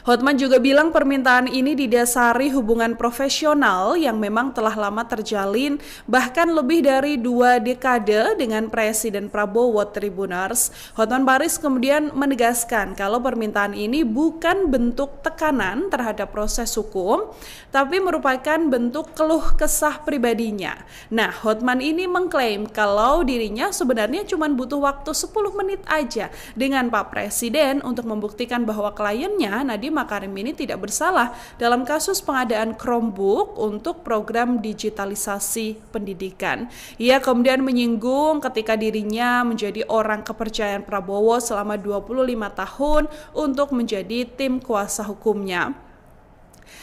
Hotman juga bilang permintaan ini didasari hubungan profesional yang memang telah lama terjalin bahkan lebih dari 2 dekade dengan Presiden Prabowo Tribuners. Hotman Paris kemudian menegaskan kalau permintaan ini bukan bentuk tekanan terhadap proses hukum, tapi merupakan bentuk keluh kesah pribadinya. Nah, Hotman ini mengklaim kalau dirinya sebenarnya cuma butuh waktu 10 menit aja dengan Pak Presiden untuk membuktikan bahwa kliennya Nadiem Nadiem Makarim ini tidak bersalah dalam kasus pengadaan Chromebook untuk program digitalisasi pendidikan. Ia kemudian menyinggung ketika dirinya menjadi orang kepercayaan Prabowo selama 25 tahun untuk menjadi tim kuasa hukumnya.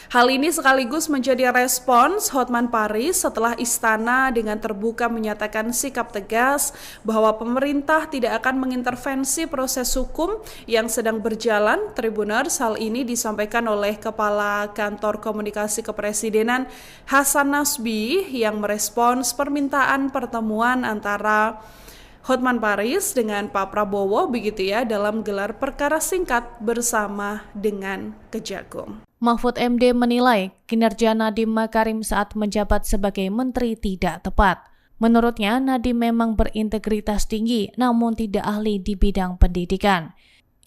Hal ini sekaligus menjadi respons Hotman Paris setelah istana dengan terbuka menyatakan sikap tegas bahwa pemerintah tidak akan mengintervensi proses hukum yang sedang berjalan. Tribuners, hal ini disampaikan oleh Kepala Kantor Komunikasi Kepresidenan Hasan Nasbi yang merespons permintaan pertemuan antara Hotman Paris dengan Pak Prabowo begitu ya dalam gelar perkara singkat bersama dengan Kejagung. Mahfud MD menilai kinerja Nadiem Makarim saat menjabat sebagai menteri tidak tepat. Menurutnya, Nadiem memang berintegritas tinggi namun tidak ahli di bidang pendidikan.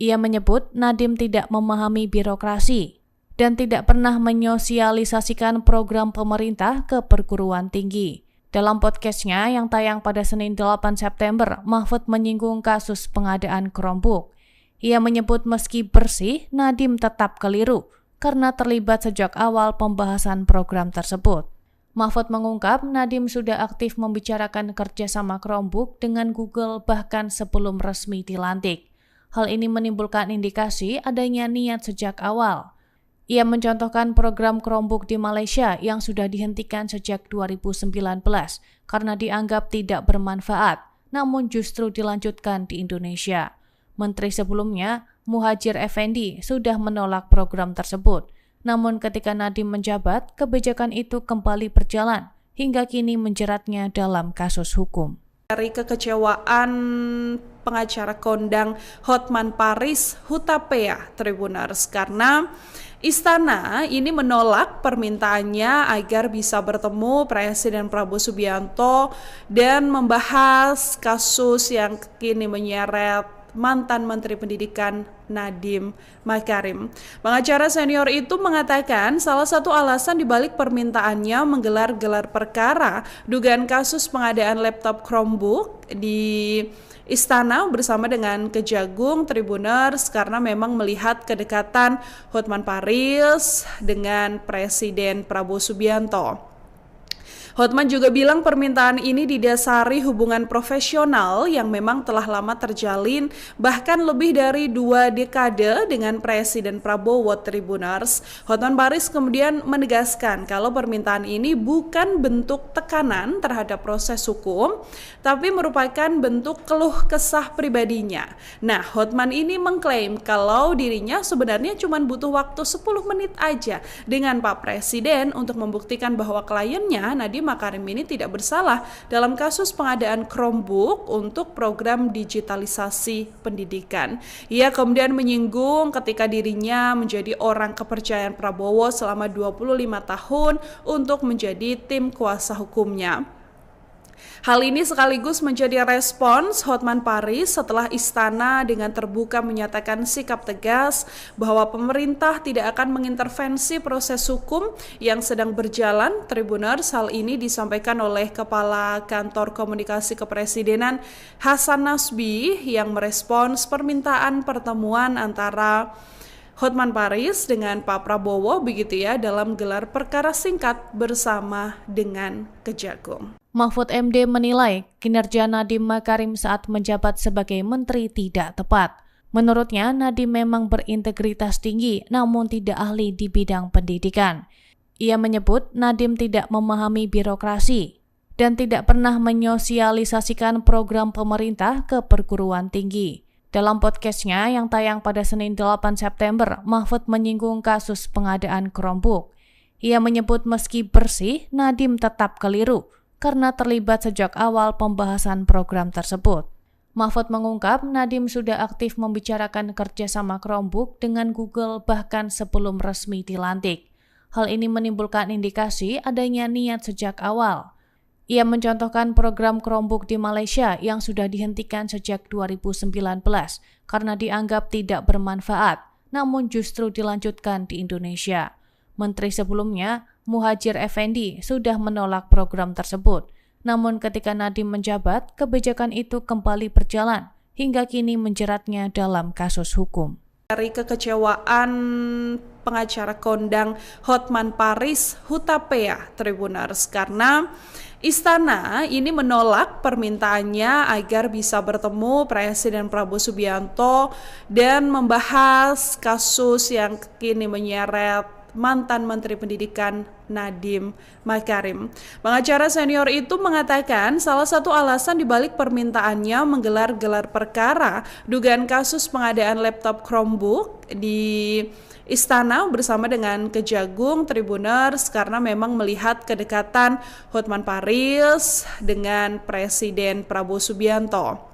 Ia menyebut Nadiem tidak memahami birokrasi dan tidak pernah menyosialisasikan program pemerintah ke perguruan tinggi. Dalam podcastnya yang tayang pada Senin 8 September, Mahfud menyinggung kasus pengadaan Chromebook. Ia menyebut meski bersih, Nadiem tetap keliru karena terlibat sejak awal pembahasan program tersebut. Mahfud mengungkap Nadiem sudah aktif membicarakan kerjasama Chromebook dengan Google bahkan sebelum resmi dilantik. Hal ini menimbulkan indikasi adanya niat sejak awal. Ia mencontohkan program Chromebook di Malaysia yang sudah dihentikan sejak 2019 karena dianggap tidak bermanfaat, namun justru dilanjutkan di Indonesia. Menteri sebelumnya, Muhadjir Effendi, sudah menolak program tersebut. Namun ketika Nadiem menjabat, kebijakan itu kembali berjalan hingga kini menjeratnya dalam kasus hukum. Dari kekecewaan pengacara kondang Hotman Paris Hutapea Tribuners karena istana ini menolak permintaannya agar bisa bertemu Presiden Prabowo Subianto dan membahas kasus yang kini menyeret mantan Menteri Pendidikan Nadiem Makarim. Pengacara senior itu mengatakan salah satu alasan dibalik permintaannya menggelar gelar perkara dugaan kasus pengadaan laptop Chromebook di Istana bersama dengan Kejagung Tribuners karena memang melihat kedekatan Hotman Paris dengan Presiden Prabowo Subianto. Hotman juga bilang permintaan ini didasari hubungan profesional yang memang telah lama terjalin bahkan lebih dari 2 dekade dengan Presiden Prabowo. Tribuners. Hotman Paris kemudian menegaskan kalau permintaan ini bukan bentuk tekanan terhadap proses hukum, tapi merupakan bentuk keluh kesah pribadinya. Nah, Hotman ini mengklaim kalau dirinya sebenarnya cuma butuh waktu 10 menit aja dengan Pak Presiden untuk membuktikan bahwa kliennya Nadiem Makarim ini tidak bersalah dalam kasus pengadaan Chromebook untuk program digitalisasi pendidikan. Ia kemudian menyinggung ketika dirinya menjadi orang kepercayaan Prabowo selama 25 tahun untuk menjadi tim kuasa hukumnya. Hal ini sekaligus menjadi respons Hotman Paris setelah istana dengan terbuka menyatakan sikap tegas bahwa pemerintah tidak akan mengintervensi proses hukum yang sedang berjalan. Tribuners, hal ini disampaikan oleh Kepala Kantor Komunikasi Kepresidenan Hasan Nasbi yang merespons permintaan pertemuan antara Hotman Paris dengan Pak Prabowo begitu ya dalam gelar perkara singkat bersama dengan Kejagung. Mahfud MD menilai kinerja Nadiem Makarim saat menjabat sebagai menteri tidak tepat. Menurutnya, Nadiem memang berintegritas tinggi namun tidak ahli di bidang pendidikan. Ia menyebut Nadiem tidak memahami birokrasi dan tidak pernah menyosialisasikan program pemerintah ke perguruan tinggi. Dalam podcastnya yang tayang pada Senin 8 September, Mahfud menyinggung kasus pengadaan Chromebook. Ia menyebut meski bersih, Nadiem tetap keliru karena terlibat sejak awal pembahasan program tersebut. Mahfud mengungkap Nadiem sudah aktif membicarakan kerjasama Chromebook dengan Google bahkan sebelum resmi dilantik. Hal ini menimbulkan indikasi adanya niat sejak awal. Ia mencontohkan program Chromebook di Malaysia yang sudah dihentikan sejak 2019 karena dianggap tidak bermanfaat, namun justru dilanjutkan di Indonesia. Menteri sebelumnya, Muhadjir Effendi, sudah menolak program tersebut. Namun ketika Nadiem menjabat, kebijakan itu kembali berjalan hingga kini menjeratnya dalam kasus hukum. Dari kekecewaan pengacara kondang Hotman Paris Hutapea Tribuners karena Istana ini menolak permintaannya agar bisa bertemu Presiden Prabowo Subianto dan membahas kasus yang kini menyeret mantan Menteri Pendidikan Nadiem Makarim. Pengacara senior itu mengatakan salah satu alasan dibalik permintaannya menggelar gelar perkara dugaan kasus pengadaan laptop Chromebook di Istana bersama dengan Kejagung Tribuners karena memang melihat kedekatan Hotman Paris dengan Presiden Prabowo Subianto.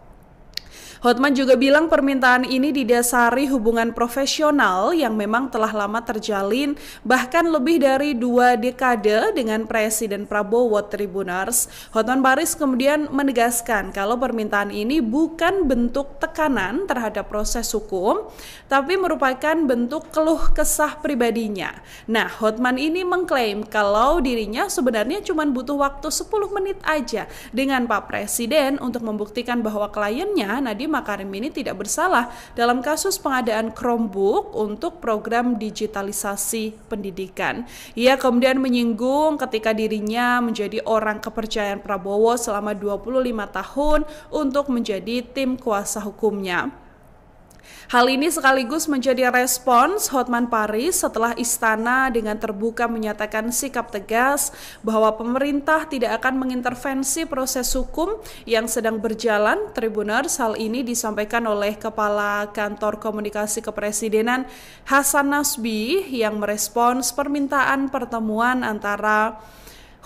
Hotman juga bilang permintaan ini didasari hubungan profesional yang memang telah lama terjalin bahkan lebih dari 2 dekade dengan Presiden Prabowo Tribuners. Hotman Paris kemudian menegaskan kalau permintaan ini bukan bentuk tekanan terhadap proses hukum, tapi merupakan bentuk keluh kesah pribadinya. Nah, Hotman ini mengklaim kalau dirinya sebenarnya cuma butuh waktu 10 menit aja dengan Pak Presiden untuk membuktikan bahwa kliennya Nadiem Makarim ini tidak bersalah dalam kasus pengadaan Chromebook untuk program digitalisasi pendidikan. Ia kemudian menyinggung ketika dirinya menjadi orang kepercayaan Prabowo selama 25 tahun untuk menjadi tim kuasa hukumnya. Hal ini sekaligus menjadi respons Hotman Paris setelah Istana dengan terbuka menyatakan sikap tegas bahwa pemerintah tidak akan mengintervensi proses hukum yang sedang berjalan. Tribuners, hal ini disampaikan oleh Kepala Kantor Komunikasi Kepresidenan Hasan Nasbi yang merespons permintaan pertemuan antara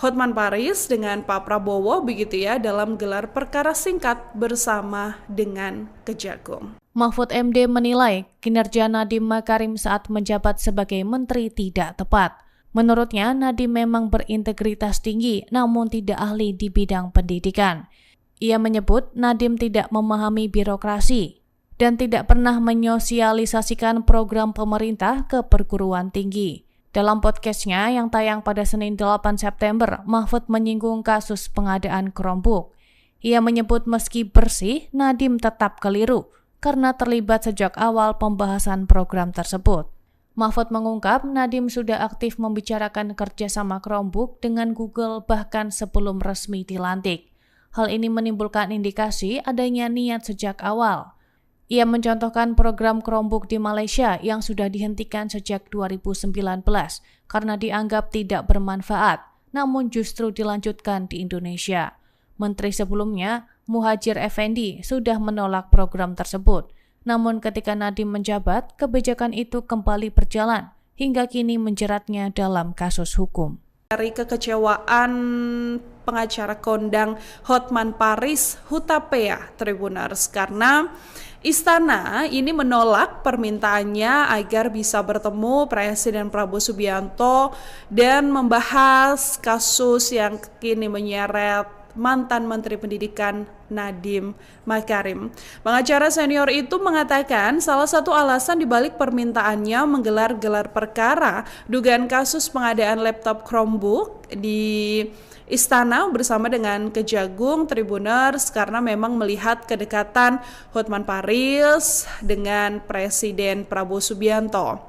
Hotman Paris dengan Pak Prabowo begitu ya dalam gelar perkara singkat bersama dengan Kejagung. Mahfud MD menilai kinerja Nadiem Makarim saat menjabat sebagai menteri tidak tepat. Menurutnya, Nadiem memang berintegritas tinggi namun tidak ahli di bidang pendidikan. Ia menyebut Nadiem tidak memahami birokrasi dan tidak pernah menyosialisasikan program pemerintah ke perguruan tinggi. Dalam podcastnya yang tayang pada Senin 8 September, Mahfud menyinggung kasus pengadaan Chromebook. Ia menyebut meski bersih, Nadiem tetap keliru karena terlibat sejak awal pembahasan program tersebut. Mahfud mengungkap Nadiem sudah aktif membicarakan kerjasama Chromebook dengan Google bahkan sebelum resmi dilantik. Hal ini menimbulkan indikasi adanya niat sejak awal. Ia mencontohkan program Chromebook di Malaysia yang sudah dihentikan sejak 2019 karena dianggap tidak bermanfaat, namun justru dilanjutkan di Indonesia. Menteri sebelumnya, Muhadjir Effendi, sudah menolak program tersebut. Namun ketika Nadiem menjabat, kebijakan itu kembali berjalan hingga kini menjeratnya dalam kasus hukum. Dari kekecewaan pengacara kondang Hotman Paris Hutapea Tribuners karena Istana ini menolak permintaannya agar bisa bertemu Presiden Prabowo Subianto dan membahas kasus yang kini menyeret mantan Menteri Pendidikan Nadiem Makarim. Pengacara senior itu mengatakan salah satu alasan dibalik permintaannya menggelar gelar perkara dugaan kasus pengadaan laptop Chromebook di Istana bersama dengan Kejagung Tribuners karena memang melihat kedekatan Hotman Paris dengan Presiden Prabowo Subianto.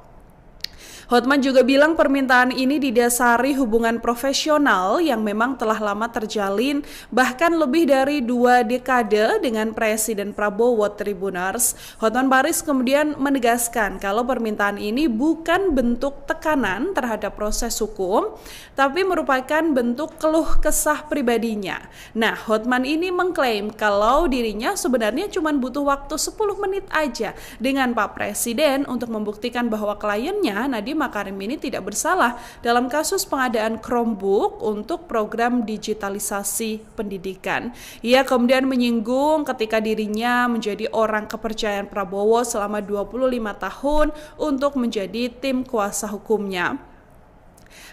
Hotman juga bilang permintaan ini didasari hubungan profesional yang memang telah lama terjalin bahkan lebih dari 2 dekade dengan Presiden Prabowo Tribuners. Hotman Paris kemudian menegaskan kalau permintaan ini bukan bentuk tekanan terhadap proses hukum, tapi merupakan bentuk keluh kesah pribadinya. Nah, Hotman ini mengklaim kalau dirinya sebenarnya cuma butuh waktu 10 menit aja dengan Pak Presiden untuk membuktikan bahwa kliennya Nadiem Makarim ini tidak bersalah dalam kasus pengadaan Chromebook untuk program digitalisasi pendidikan. Ia kemudian menyinggung ketika dirinya menjadi orang kepercayaan Prabowo selama 25 tahun untuk menjadi tim kuasa hukumnya.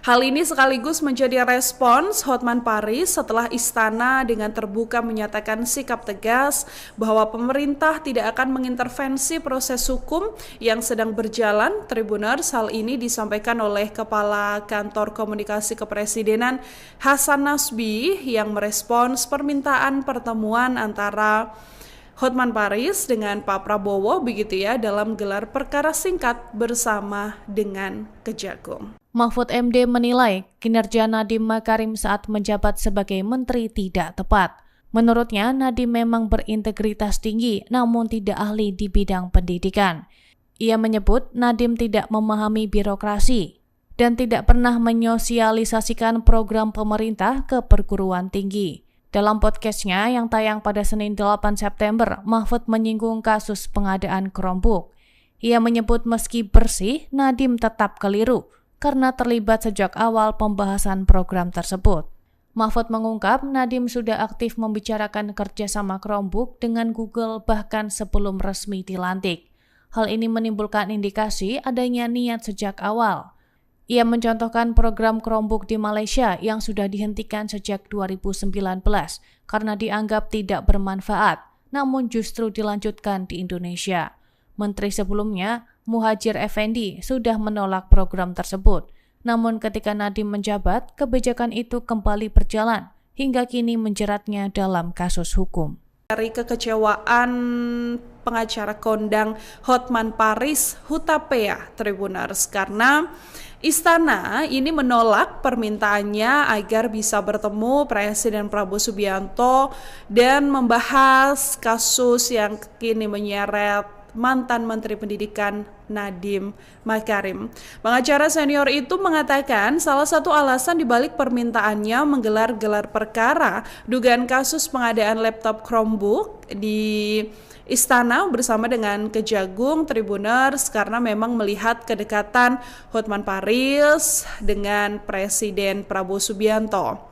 Hal ini sekaligus menjadi respons Hotman Paris setelah Istana dengan terbuka menyatakan sikap tegas bahwa pemerintah tidak akan mengintervensi proses hukum yang sedang berjalan. Tribuners, hal ini disampaikan oleh Kepala Kantor Komunikasi Kepresidenan Hasan Nasbi yang merespons permintaan pertemuan antara Hotman Paris dengan Pak Prabowo begitu ya dalam gelar perkara singkat bersama dengan Kejagung. Mahfud MD menilai kinerja Nadiem Makarim saat menjabat sebagai menteri tidak tepat. Menurutnya, Nadiem memang berintegritas tinggi namun tidak ahli di bidang pendidikan. Ia menyebut Nadiem tidak memahami birokrasi dan tidak pernah menyosialisasikan program pemerintah ke perguruan tinggi. Dalam podcastnya yang tayang pada Senin 8 September, Mahfud menyinggung kasus pengadaan Chromebook. Ia menyebut meski bersih, Nadiem tetap keliru karena terlibat sejak awal pembahasan program tersebut. Mahfud mengungkap Nadiem sudah aktif membicarakan kerjasama Chromebook dengan Google bahkan sebelum resmi dilantik. Hal ini menimbulkan indikasi adanya niat sejak awal. Ia mencontohkan program Chromebook di Malaysia yang sudah dihentikan sejak 2019 karena dianggap tidak bermanfaat, namun justru dilanjutkan di Indonesia. Menteri sebelumnya, Muhadjir Effendi, sudah menolak program tersebut. Namun ketika Nadiem menjabat, kebijakan itu kembali berjalan hingga kini menjeratnya dalam kasus hukum. Dari kekecewaan pengacara kondang Hotman Paris Hutapea Tribuners karena Istana ini menolak permintaannya agar bisa bertemu Presiden Prabowo Subianto dan membahas kasus yang kini menyeret mantan Menteri Pendidikan Nadiem Makarim. Pengacara senior itu mengatakan salah satu alasan dibalik permintaannya menggelar gelar perkara dugaan kasus pengadaan laptop Chromebook di Istana bersama dengan Kejagung Tribuners karena memang melihat kedekatan Hotman Paris dengan Presiden Prabowo Subianto.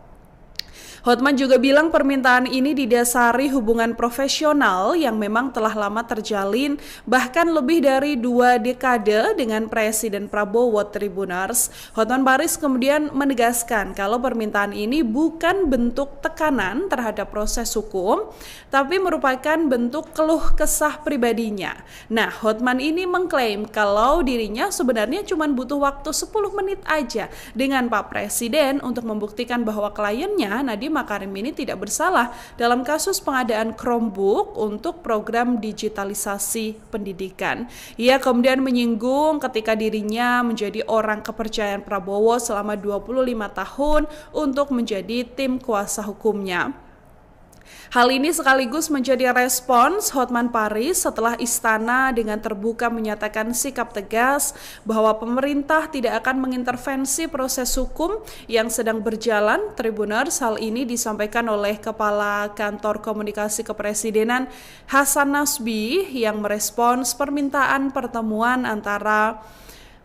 Hotman juga bilang permintaan ini didasari hubungan profesional yang memang telah lama terjalin bahkan lebih dari 2 dekade dengan Presiden Prabowo Tribuners. Hotman Paris kemudian menegaskan kalau permintaan ini bukan bentuk tekanan terhadap proses hukum, tapi merupakan bentuk keluh kesah pribadinya. Nah, Hotman ini mengklaim kalau dirinya sebenarnya cuma butuh waktu 10 menit aja dengan Pak Presiden untuk membuktikan bahwa kliennya Nadiem Makarim ini tidak bersalah dalam kasus pengadaan Chromebook untuk program digitalisasi pendidikan. Ia kemudian menyinggung ketika dirinya menjadi orang kepercayaan Prabowo selama 25 tahun untuk menjadi tim kuasa hukumnya. Hal ini sekaligus menjadi respons Hotman Paris setelah Istana dengan terbuka menyatakan sikap tegas bahwa pemerintah tidak akan mengintervensi proses hukum yang sedang berjalan. Tribuners, hal ini disampaikan oleh Kepala Kantor Komunikasi Kepresidenan Hasan Nasbi yang merespons permintaan pertemuan antara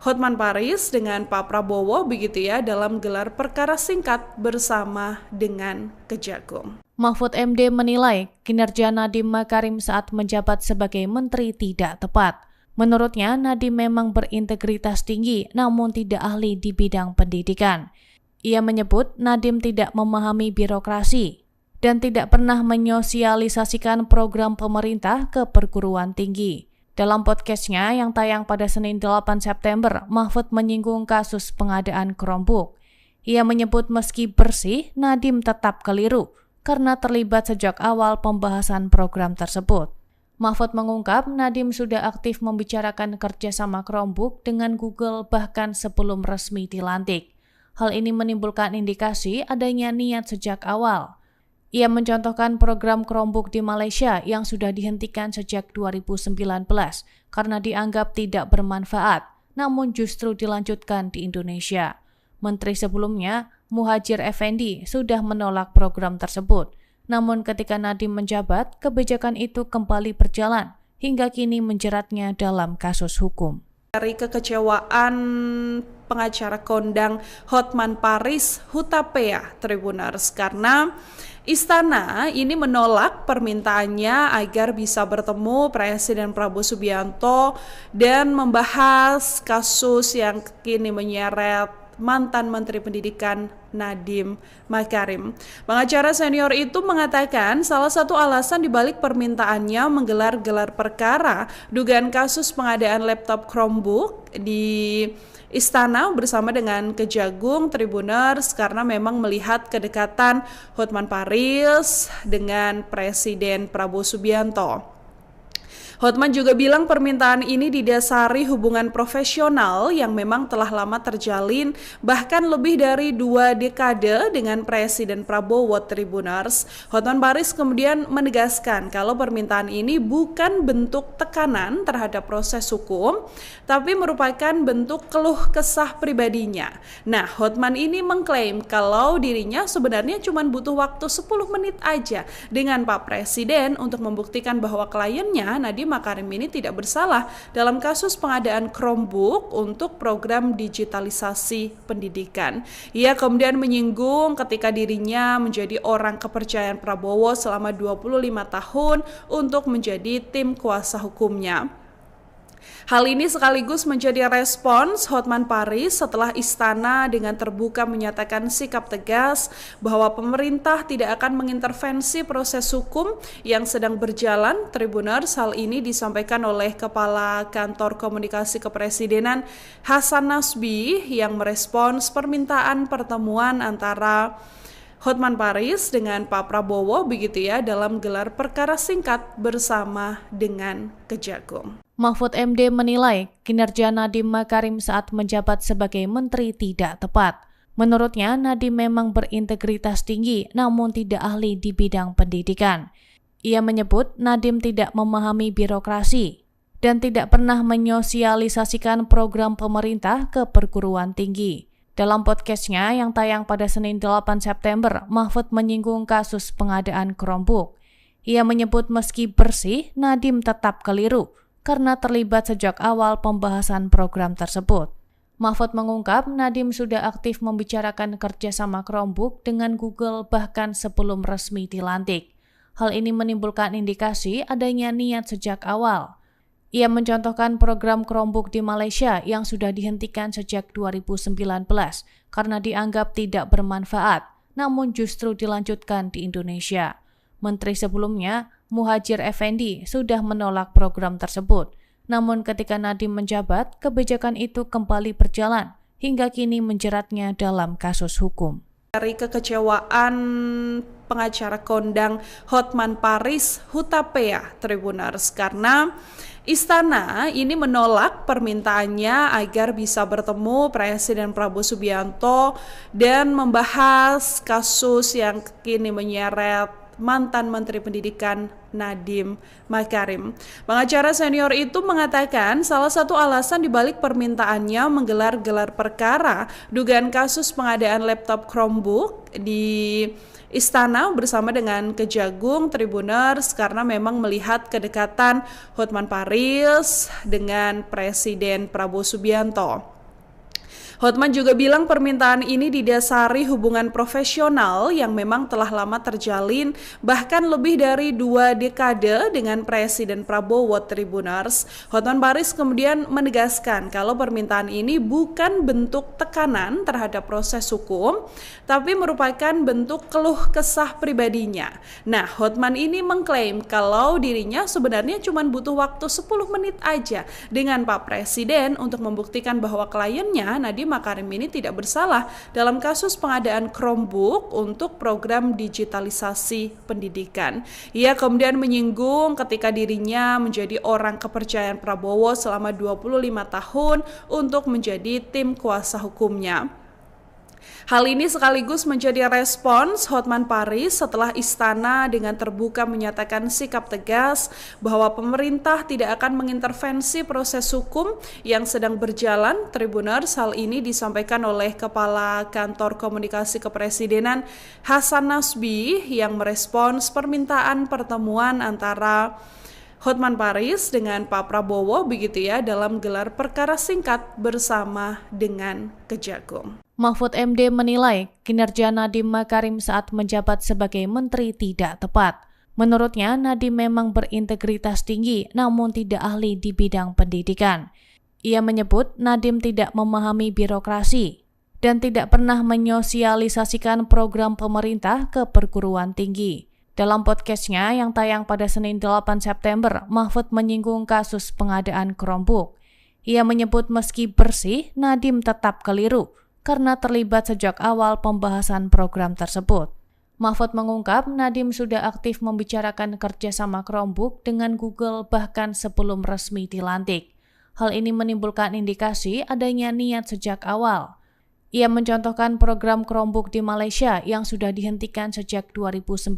Hotman Paris dengan Pak Prabowo begitu ya dalam gelar perkara singkat bersama dengan Kejagung. Mahfud MD menilai kinerja Nadiem Makarim saat menjabat sebagai menteri tidak tepat. Menurutnya, Nadiem memang berintegritas tinggi namun tidak ahli di bidang pendidikan. Ia menyebut Nadiem tidak memahami birokrasi dan tidak pernah menyosialisasikan program pemerintah ke perguruan tinggi. Dalam podcastnya yang tayang pada Senin 8 September, Mahfud menyinggung kasus pengadaan Chromebook. Ia menyebut meski bersih, Nadiem tetap keliru karena terlibat sejak awal pembahasan program tersebut. Mahfud mengungkap Nadiem sudah aktif membicarakan kerjasama Chromebook dengan Google bahkan sebelum resmi dilantik. Hal ini menimbulkan indikasi adanya niat sejak awal. Ia mencontohkan program Chromebook di Malaysia yang sudah dihentikan sejak 2019 karena dianggap tidak bermanfaat, namun justru dilanjutkan di Indonesia. Menteri sebelumnya, Muhadjir Effendi, sudah menolak program tersebut. Namun ketika Nadiem menjabat, kebijakan itu kembali berjalan hingga kini menjeratnya dalam kasus hukum. Dari kekecewaan pengacara kondang Hotman Paris Hutapea Tribuners karena Istana ini menolak permintaannya agar bisa bertemu Presiden Prabowo Subianto dan membahas kasus yang kini menyeret mantan Menteri Pendidikan Nadiem Makarim. Pengacara senior itu mengatakan salah satu alasan dibalik permintaannya menggelar gelar perkara dugaan kasus pengadaan laptop Chromebook di Istana bersama dengan Kejagung Tribuners karena memang melihat kedekatan Hotman Paris dengan Presiden Prabowo Subianto. Hotman juga bilang permintaan ini didasari hubungan profesional yang memang telah lama terjalin bahkan lebih dari 2 dekade dengan Presiden Prabowo Tribuners. Hotman Paris kemudian menegaskan kalau permintaan ini bukan bentuk tekanan terhadap proses hukum, tapi merupakan bentuk keluh kesah pribadinya. Nah, Hotman ini mengklaim kalau dirinya sebenarnya cuma butuh waktu 10 menit aja dengan Pak Presiden untuk membuktikan bahwa kliennya Nadiem Makarim ini tidak bersalah dalam kasus pengadaan Chromebook untuk program digitalisasi pendidikan. Ia kemudian menyinggung ketika dirinya menjadi orang kepercayaan Prabowo selama 25 tahun untuk menjadi tim kuasa hukumnya. Hal ini sekaligus menjadi respons Hotman Paris setelah istana dengan terbuka menyatakan sikap tegas bahwa pemerintah tidak akan mengintervensi proses hukum yang sedang berjalan. Tribuners, hal ini disampaikan oleh Kepala Kantor Komunikasi Kepresidenan Hasan Nasbi yang merespons permintaan pertemuan antara Hotman Paris dengan Pak Prabowo begitu ya dalam gelar perkara singkat bersama dengan Kejagung. Mahfud MD menilai kinerja Nadiem Makarim saat menjabat sebagai menteri tidak tepat. Menurutnya, Nadiem memang berintegritas tinggi namun tidak ahli di bidang pendidikan. Ia menyebut Nadiem tidak memahami birokrasi dan tidak pernah menyosialisasikan program pemerintah ke perguruan tinggi. Dalam podcastnya yang tayang pada Senin 8 September, Mahfud menyinggung kasus pengadaan Chromebook. Ia menyebut meski bersih, Nadiem tetap keliru karena terlibat sejak awal pembahasan program tersebut. Mahfud mengungkap Nadiem sudah aktif membicarakan kerjasama Chromebook dengan Google bahkan sebelum resmi dilantik. Hal ini menimbulkan indikasi adanya niat sejak awal. Ia mencontohkan program Chromebook di Malaysia yang sudah dihentikan sejak 2019 karena dianggap tidak bermanfaat, namun justru dilanjutkan di Indonesia. Menteri sebelumnya, Muhadjir Effendi, sudah menolak program tersebut. Namun ketika Nadiem menjabat, kebijakan itu kembali berjalan hingga kini menjeratnya dalam kasus hukum. Dari kekecewaan pengacara kondang Hotman Paris Hutapea Tribuners karena istana ini menolak permintaannya agar bisa bertemu Presiden Prabowo Subianto dan membahas kasus yang kini menyeret mantan Menteri Pendidikan Nadiem Makarim. Pengacara senior itu mengatakan salah satu alasan dibalik permintaannya menggelar gelar perkara dugaan kasus pengadaan laptop Chromebook di Istana bersama dengan Kejagung Tribuners karena memang melihat kedekatan Hotman Paris dengan Presiden Prabowo Subianto. Hotman juga bilang permintaan ini didasari hubungan profesional yang memang telah lama terjalin bahkan lebih dari 2 dekade dengan Presiden Prabowo Tribuners. Hotman Paris kemudian menegaskan kalau permintaan ini bukan bentuk tekanan terhadap proses hukum, tapi merupakan bentuk keluh kesah pribadinya. Nah, Hotman ini mengklaim kalau dirinya sebenarnya cuma butuh waktu 10 menit aja dengan Pak Presiden untuk membuktikan bahwa kliennya Nadiem Makarim ini tidak bersalah dalam kasus pengadaan Chromebook untuk program digitalisasi pendidikan. Ia kemudian menyinggung ketika dirinya menjadi orang kepercayaan Prabowo selama 25 tahun untuk menjadi tim kuasa hukumnya. Hal ini sekaligus menjadi respons Hotman Paris setelah istana dengan terbuka menyatakan sikap tegas bahwa pemerintah tidak akan mengintervensi proses hukum yang sedang berjalan. Tribuners, hal ini disampaikan oleh Kepala Kantor Komunikasi Kepresidenan Hasan Nasbi yang merespons permintaan pertemuan antara Hotman Paris dengan Pak Prabowo begitu ya dalam gelar perkara singkat bersama dengan Kejagung. Mahfud MD menilai kinerja Nadiem Makarim saat menjabat sebagai menteri tidak tepat. Menurutnya, Nadiem memang berintegritas tinggi namun tidak ahli di bidang pendidikan. Ia menyebut Nadiem tidak memahami birokrasi dan tidak pernah menyosialisasikan program pemerintah ke perguruan tinggi. Dalam podcastnya yang tayang pada Senin 8 September, Mahfud menyinggung kasus pengadaan Chromebook. Ia menyebut meski bersih, Nadiem tetap keliru karena terlibat sejak awal pembahasan program tersebut. Mahfud mengungkap Nadiem sudah aktif membicarakan kerjasama Chromebook dengan Google bahkan sebelum resmi dilantik. Hal ini menimbulkan indikasi adanya niat sejak awal. Ia mencontohkan program Chromebook di Malaysia yang sudah dihentikan sejak 2019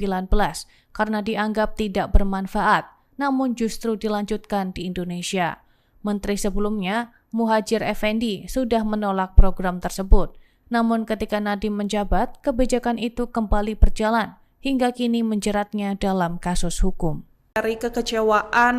karena dianggap tidak bermanfaat, namun justru dilanjutkan di Indonesia. Menteri sebelumnya, Muhadjir Effendi, sudah menolak program tersebut. Namun ketika Nadiem menjabat, kebijakan itu kembali berjalan hingga kini menjeratnya dalam kasus hukum. Dari kekecewaan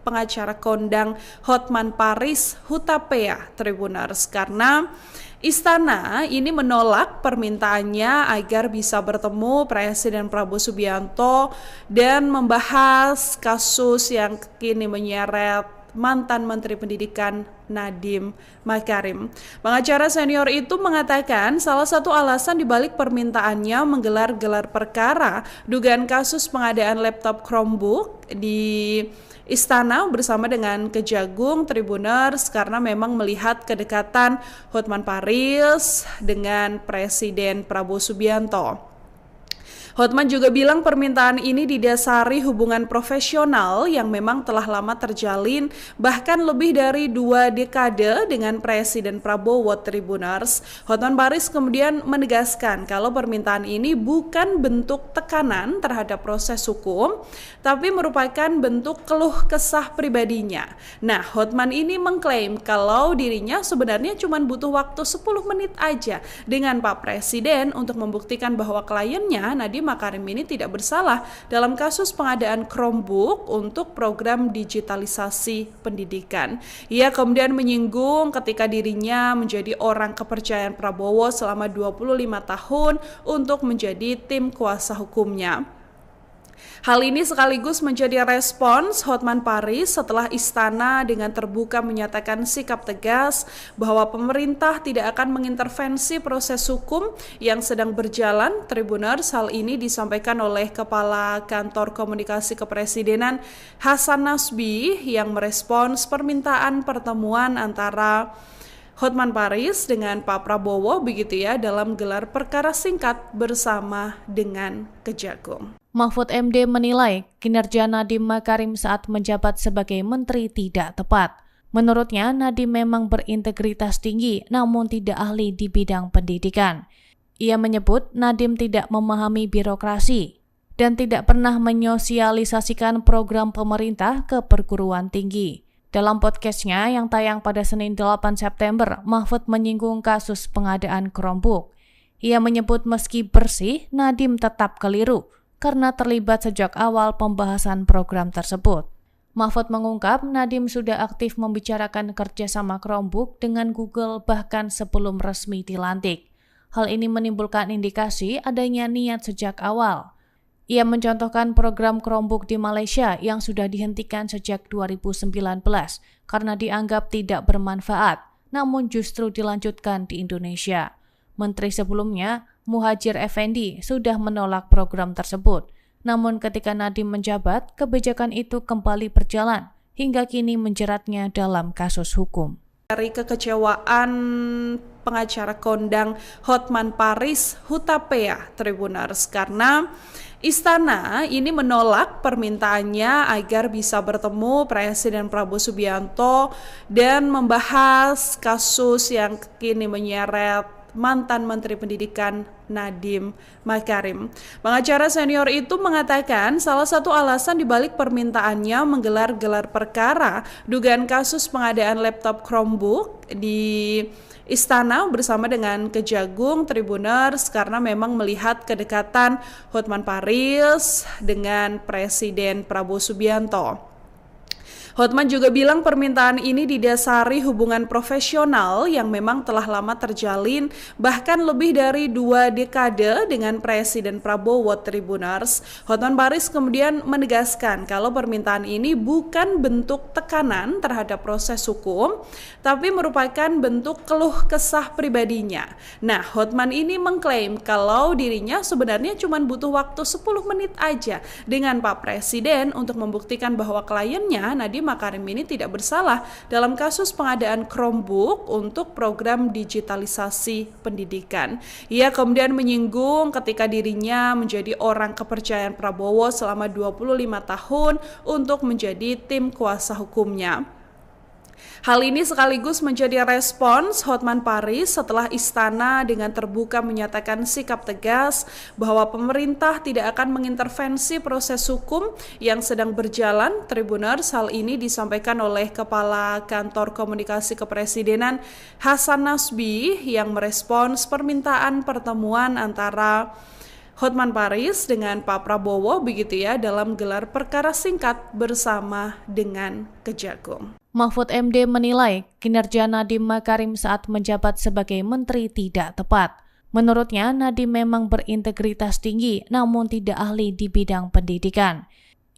pengacara kondang Hotman Paris Hutapea Tribuners karena Istana ini menolak permintaannya agar bisa bertemu Presiden Prabowo Subianto dan membahas kasus yang kini menyeret mantan Menteri Pendidikan Nadiem Makarim. Pengacara senior itu mengatakan salah satu alasan dibalik permintaannya menggelar gelar perkara dugaan kasus pengadaan laptop Chromebook di Istana bersama dengan Kejagung Tribuners karena memang melihat kedekatan Hotman Paris dengan Presiden Prabowo Subianto. Hotman juga bilang permintaan ini didasari hubungan profesional yang memang telah lama terjalin bahkan lebih dari 2 dekade dengan Presiden Prabowo Tribuners. Hotman Paris kemudian menegaskan kalau permintaan ini bukan bentuk tekanan terhadap proses hukum, tapi merupakan bentuk keluh kesah pribadinya. Nah, Hotman ini mengklaim kalau dirinya sebenarnya cuma butuh waktu 10 menit aja dengan Pak Presiden untuk membuktikan bahwa kliennya Nadiem Makarim ini tidak bersalah dalam kasus pengadaan Chromebook untuk program digitalisasi pendidikan. Ia kemudian menyinggung ketika dirinya menjadi orang kepercayaan Prabowo selama 25 tahun untuk menjadi tim kuasa hukumnya. Hal ini sekaligus menjadi respons Hotman Paris setelah Istana dengan terbuka menyatakan sikap tegas bahwa pemerintah tidak akan mengintervensi proses hukum yang sedang berjalan. Tribuners, hal ini disampaikan oleh Kepala Kantor Komunikasi Kepresidenan Hasan Nasbi yang merespons permintaan pertemuan antara Hotman Paris dengan Pak Prabowo begitu ya dalam gelar perkara singkat bersama dengan Kejagung. Mahfud MD menilai kinerja Nadiem Makarim saat menjabat sebagai menteri tidak tepat. Menurutnya, Nadiem memang berintegritas tinggi namun tidak ahli di bidang pendidikan. Ia menyebut Nadiem tidak memahami birokrasi dan tidak pernah menyosialisasikan program pemerintah ke perguruan tinggi. Dalam podcastnya yang tayang pada Senin 8 September, Mahfud menyinggung kasus pengadaan Chromebook. Ia menyebut meski bersih, Nadiem tetap keliru karena terlibat sejak awal pembahasan program tersebut. Mahfud mengungkap Nadiem sudah aktif membicarakan kerjasama Chromebook dengan Google bahkan sebelum resmi dilantik. Hal ini menimbulkan indikasi adanya niat sejak awal. Ia mencontohkan program Chromebook di Malaysia yang sudah dihentikan sejak 2019 karena dianggap tidak bermanfaat, namun justru dilanjutkan di Indonesia. Menteri sebelumnya, Muhadjir Effendi, sudah menolak program tersebut. Namun ketika Nadiem menjabat, kebijakan itu kembali berjalan hingga kini menjeratnya dalam kasus hukum. Dari kekecewaan pengacara kondang Hotman Paris Hutapea Tribuners karena Istana ini menolak permintaannya agar bisa bertemu Presiden Prabowo Subianto dan membahas kasus yang kini menyeret mantan Menteri Pendidikan Nadiem Makarim. Pengacara senior itu mengatakan salah satu alasan dibalik permintaannya menggelar gelar perkara dugaan kasus pengadaan laptop Chromebook di Istana bersama dengan Kejagung Tribuners karena memang melihat kedekatan Hotman Paris dengan Presiden Prabowo Subianto. Hotman juga bilang permintaan ini didasari hubungan profesional yang memang telah lama terjalin bahkan lebih dari 2 dekade dengan Presiden Prabowo Tribuners. Hotman Paris kemudian menegaskan kalau permintaan ini bukan bentuk tekanan terhadap proses hukum, tapi merupakan bentuk keluh kesah pribadinya. Nah, Hotman ini mengklaim kalau dirinya sebenarnya cuma butuh waktu 10 menit aja dengan Pak Presiden untuk membuktikan bahwa kliennya Nadiem Makarim ini tidak bersalah dalam kasus pengadaan Chromebook untuk program digitalisasi pendidikan. Ia kemudian menyinggung ketika dirinya menjadi orang kepercayaan Prabowo selama 25 tahun untuk menjadi tim kuasa hukumnya. Hal ini sekaligus menjadi respons Hotman Paris setelah istana dengan terbuka menyatakan sikap tegas bahwa pemerintah tidak akan mengintervensi proses hukum yang sedang berjalan. Tribuners, hal ini disampaikan oleh Kepala Kantor Komunikasi Kepresidenan Hasan Nasbi yang merespons permintaan pertemuan antara Hotman Paris dengan Pak Prabowo begitu ya dalam gelar perkara singkat bersama dengan Kejagung. Mahfud MD menilai kinerja Nadiem Makarim saat menjabat sebagai menteri tidak tepat. Menurutnya, Nadiem memang berintegritas tinggi namun tidak ahli di bidang pendidikan.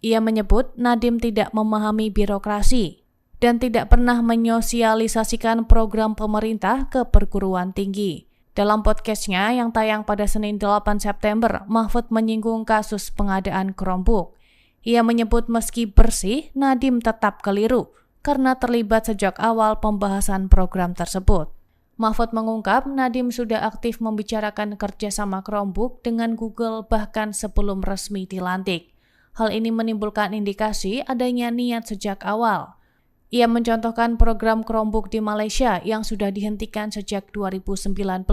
Ia menyebut Nadiem tidak memahami birokrasi dan tidak pernah menyosialisasikan program pemerintah ke perguruan tinggi. Dalam podcastnya yang tayang pada Senin 8 September, Mahfud menyinggung kasus pengadaan Chromebook. Ia menyebut meski bersih, Nadiem tetap keliru karena terlibat sejak awal pembahasan program tersebut. Mahfud mengungkap Nadiem sudah aktif membicarakan kerjasama Chromebook dengan Google bahkan sebelum resmi dilantik. Hal ini menimbulkan indikasi adanya niat sejak awal. Ia mencontohkan program Chromebook di Malaysia yang sudah dihentikan sejak 2019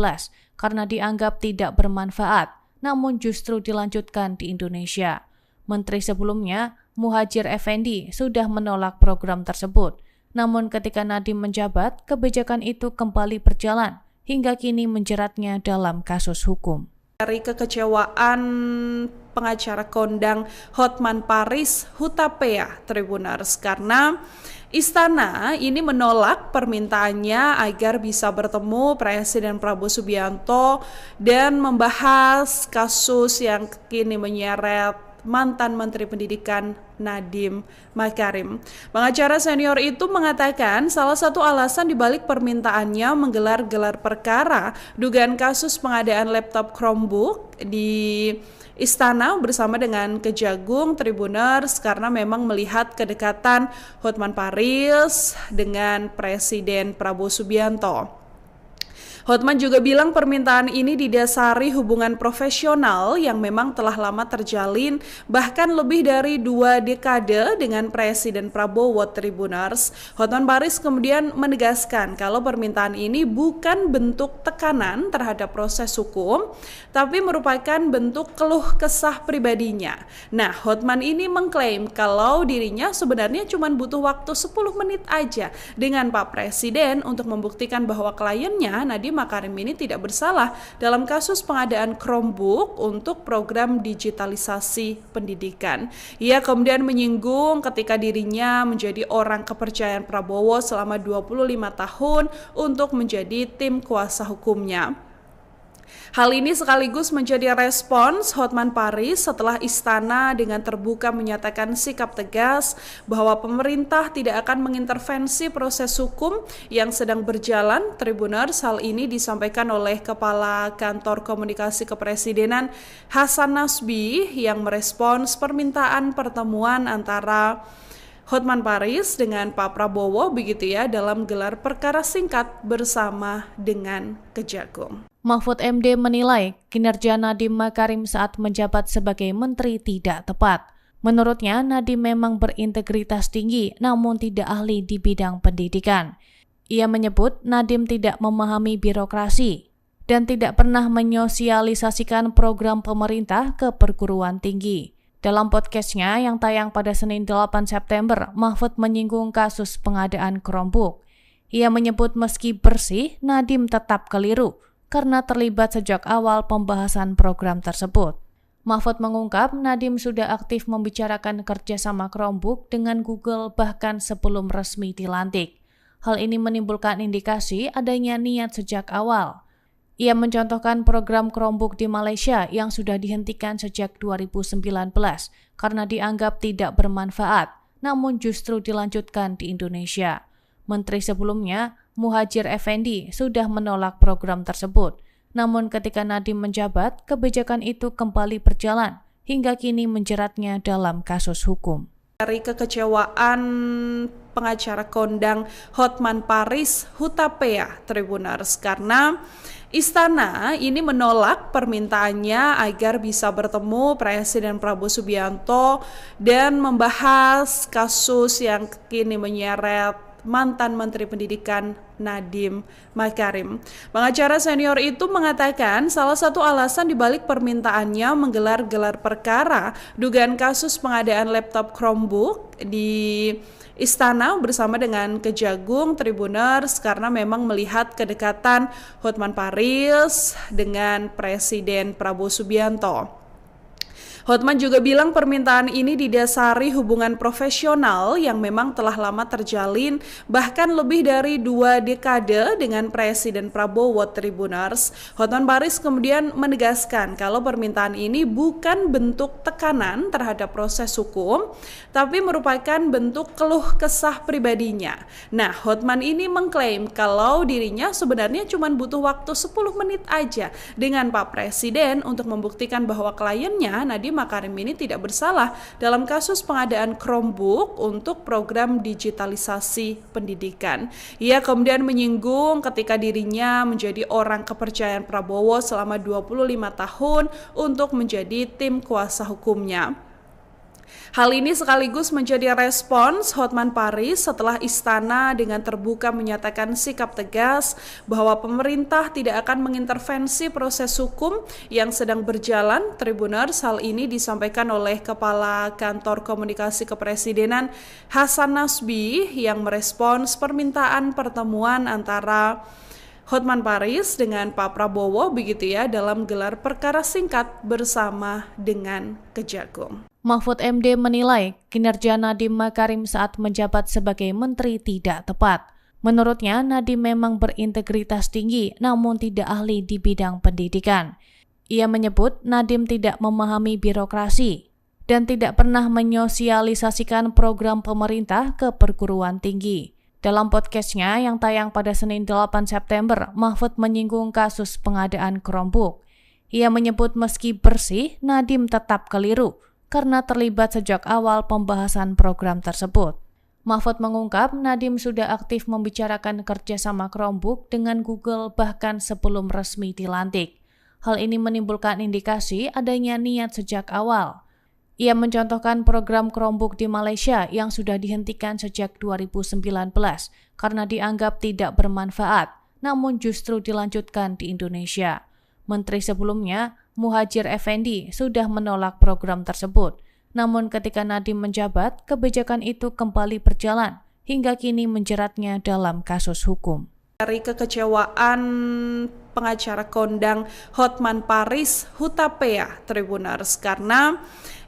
karena dianggap tidak bermanfaat, namun justru dilanjutkan di Indonesia. Menteri sebelumnya, Muhadjir Effendi, sudah menolak program tersebut. Namun ketika Nadiem menjabat, kebijakan itu kembali berjalan hingga kini menjeratnya dalam kasus hukum. Dari kekecewaan pengacara kondang Hotman Paris Hutapea Tribuners karena istana ini menolak permintaannya agar bisa bertemu Presiden Prabowo Subianto dan membahas kasus yang kini menyeret mantan Menteri Pendidikan Nadiem Makarim. Pengacara senior itu mengatakan salah satu alasan dibalik permintaannya menggelar gelar perkara dugaan kasus pengadaan laptop Chromebook di Istana bersama dengan Kejagung Tribuners karena memang melihat kedekatan Hotman Paris dengan Presiden Prabowo Subianto. Hotman juga bilang permintaan ini didasari hubungan profesional yang memang telah lama terjalin bahkan lebih dari 2 dekade dengan Presiden Prabowo. Tribuners. Hotman Paris kemudian menegaskan kalau permintaan ini bukan bentuk tekanan terhadap proses hukum, tapi merupakan bentuk keluh kesah pribadinya. Nah, Hotman ini mengklaim kalau dirinya sebenarnya cuma butuh waktu 10 menit aja dengan Pak Presiden untuk membuktikan bahwa kliennya Nadiem Makarim ini tidak bersalah dalam kasus pengadaan Chromebook untuk program digitalisasi pendidikan. Ia kemudian menyinggung ketika dirinya menjadi orang kepercayaan Prabowo selama 25 tahun untuk menjadi tim kuasa hukumnya. Hal ini sekaligus menjadi respons Hotman Paris setelah istana dengan terbuka menyatakan sikap tegas bahwa pemerintah tidak akan mengintervensi proses hukum yang sedang berjalan. Tribuners, hal ini disampaikan oleh Kepala Kantor Komunikasi Kepresidenan Hasan Nasbi yang merespons permintaan pertemuan antara Hotman Paris dengan Pak Prabowo begitu ya dalam gelar perkara singkat bersama dengan Kejagung. Mahfud MD menilai kinerja Nadiem Makarim saat menjabat sebagai menteri tidak tepat. Menurutnya, Nadiem memang berintegritas tinggi namun tidak ahli di bidang pendidikan. Ia menyebut Nadiem tidak memahami birokrasi dan tidak pernah menyosialisasikan program pemerintah ke perguruan tinggi. Dalam podcastnya yang tayang pada Senin 8 September, Mahfud menyinggung kasus pengadaan Chromebook. Ia menyebut meski bersih, Nadiem tetap keliru karena terlibat sejak awal pembahasan program tersebut. Mahfud mengungkap Nadiem sudah aktif membicarakan kerjasama Chromebook dengan Google bahkan sebelum resmi dilantik. Hal ini menimbulkan indikasi adanya niat sejak awal. Ia mencontohkan program Chromebook di Malaysia yang sudah dihentikan sejak 2019 karena dianggap tidak bermanfaat, namun justru dilanjutkan di Indonesia. Menteri sebelumnya, Muhadjir Effendi, sudah menolak program tersebut. Namun ketika Nadiem menjabat, kebijakan itu kembali berjalan hingga kini menjeratnya dalam kasus hukum. Dari kekecewaan pengacara kondang Hotman Paris Hutapea Tribuners karena Istana ini menolak permintaannya agar bisa bertemu Presiden Prabowo Subianto dan membahas kasus yang kini menyeret mantan Menteri Pendidikan Nadiem Makarim. Pengacara senior itu mengatakan salah satu alasan dibalik permintaannya menggelar gelar perkara dugaan kasus pengadaan laptop Chromebook di Istana bersama dengan Kejagung Tribuners karena memang melihat kedekatan Hotman Paris dengan Presiden Prabowo Subianto. Hotman juga bilang permintaan ini didasari hubungan profesional yang memang telah lama terjalin bahkan lebih dari 2 dekade dengan Presiden Prabowo Tribuners. Hotman Paris kemudian menegaskan kalau permintaan ini bukan bentuk tekanan terhadap proses hukum, tapi merupakan bentuk keluh kesah pribadinya. Nah, Hotman ini mengklaim kalau dirinya sebenarnya cuma butuh waktu 10 menit aja dengan Pak Presiden untuk membuktikan bahwa kliennya Nadiem Makarim ini tidak bersalah dalam kasus pengadaan Chromebook untuk program digitalisasi pendidikan. Ia kemudian menyinggung ketika dirinya menjadi orang kepercayaan Prabowo selama 25 tahun untuk menjadi tim kuasa hukumnya. Hal ini sekaligus menjadi respons Hotman Paris setelah Istana dengan terbuka menyatakan sikap tegas bahwa pemerintah tidak akan mengintervensi proses hukum yang sedang berjalan. Tribuners, hal ini disampaikan oleh Kepala Kantor Komunikasi Kepresidenan Hasan Nasbi yang merespons permintaan pertemuan antara Hotman Paris dengan Pak Prabowo begitu ya dalam gelar perkara singkat bersama dengan Kejagung. Mahfud MD menilai kinerja Nadiem Makarim saat menjabat sebagai menteri tidak tepat. Menurutnya, Nadiem memang berintegritas tinggi namun tidak ahli di bidang pendidikan. Ia menyebut Nadiem tidak memahami birokrasi dan tidak pernah menyosialisasikan program pemerintah ke perguruan tinggi. Dalam podcastnya yang tayang pada Senin 8 September, Mahfud menyinggung kasus pengadaan Chromebook. Ia menyebut meski bersih, Nadiem tetap keliru karena terlibat sejak awal pembahasan program tersebut. Mahfud mengungkap Nadiem sudah aktif membicarakan kerjasama Chromebook dengan Google bahkan sebelum resmi dilantik. Hal ini menimbulkan indikasi adanya niat sejak awal. Ia mencontohkan program Chromebook di Malaysia yang sudah dihentikan sejak 2019 karena dianggap tidak bermanfaat, namun justru dilanjutkan di Indonesia. Menteri sebelumnya, Muhadjir Effendi, sudah menolak program tersebut. Namun ketika Nadiem menjabat, kebijakan itu kembali berjalan hingga kini menjeratnya dalam kasus hukum. Dari kekecewaan pengacara kondang Hotman Paris Hutapea Tribuners karena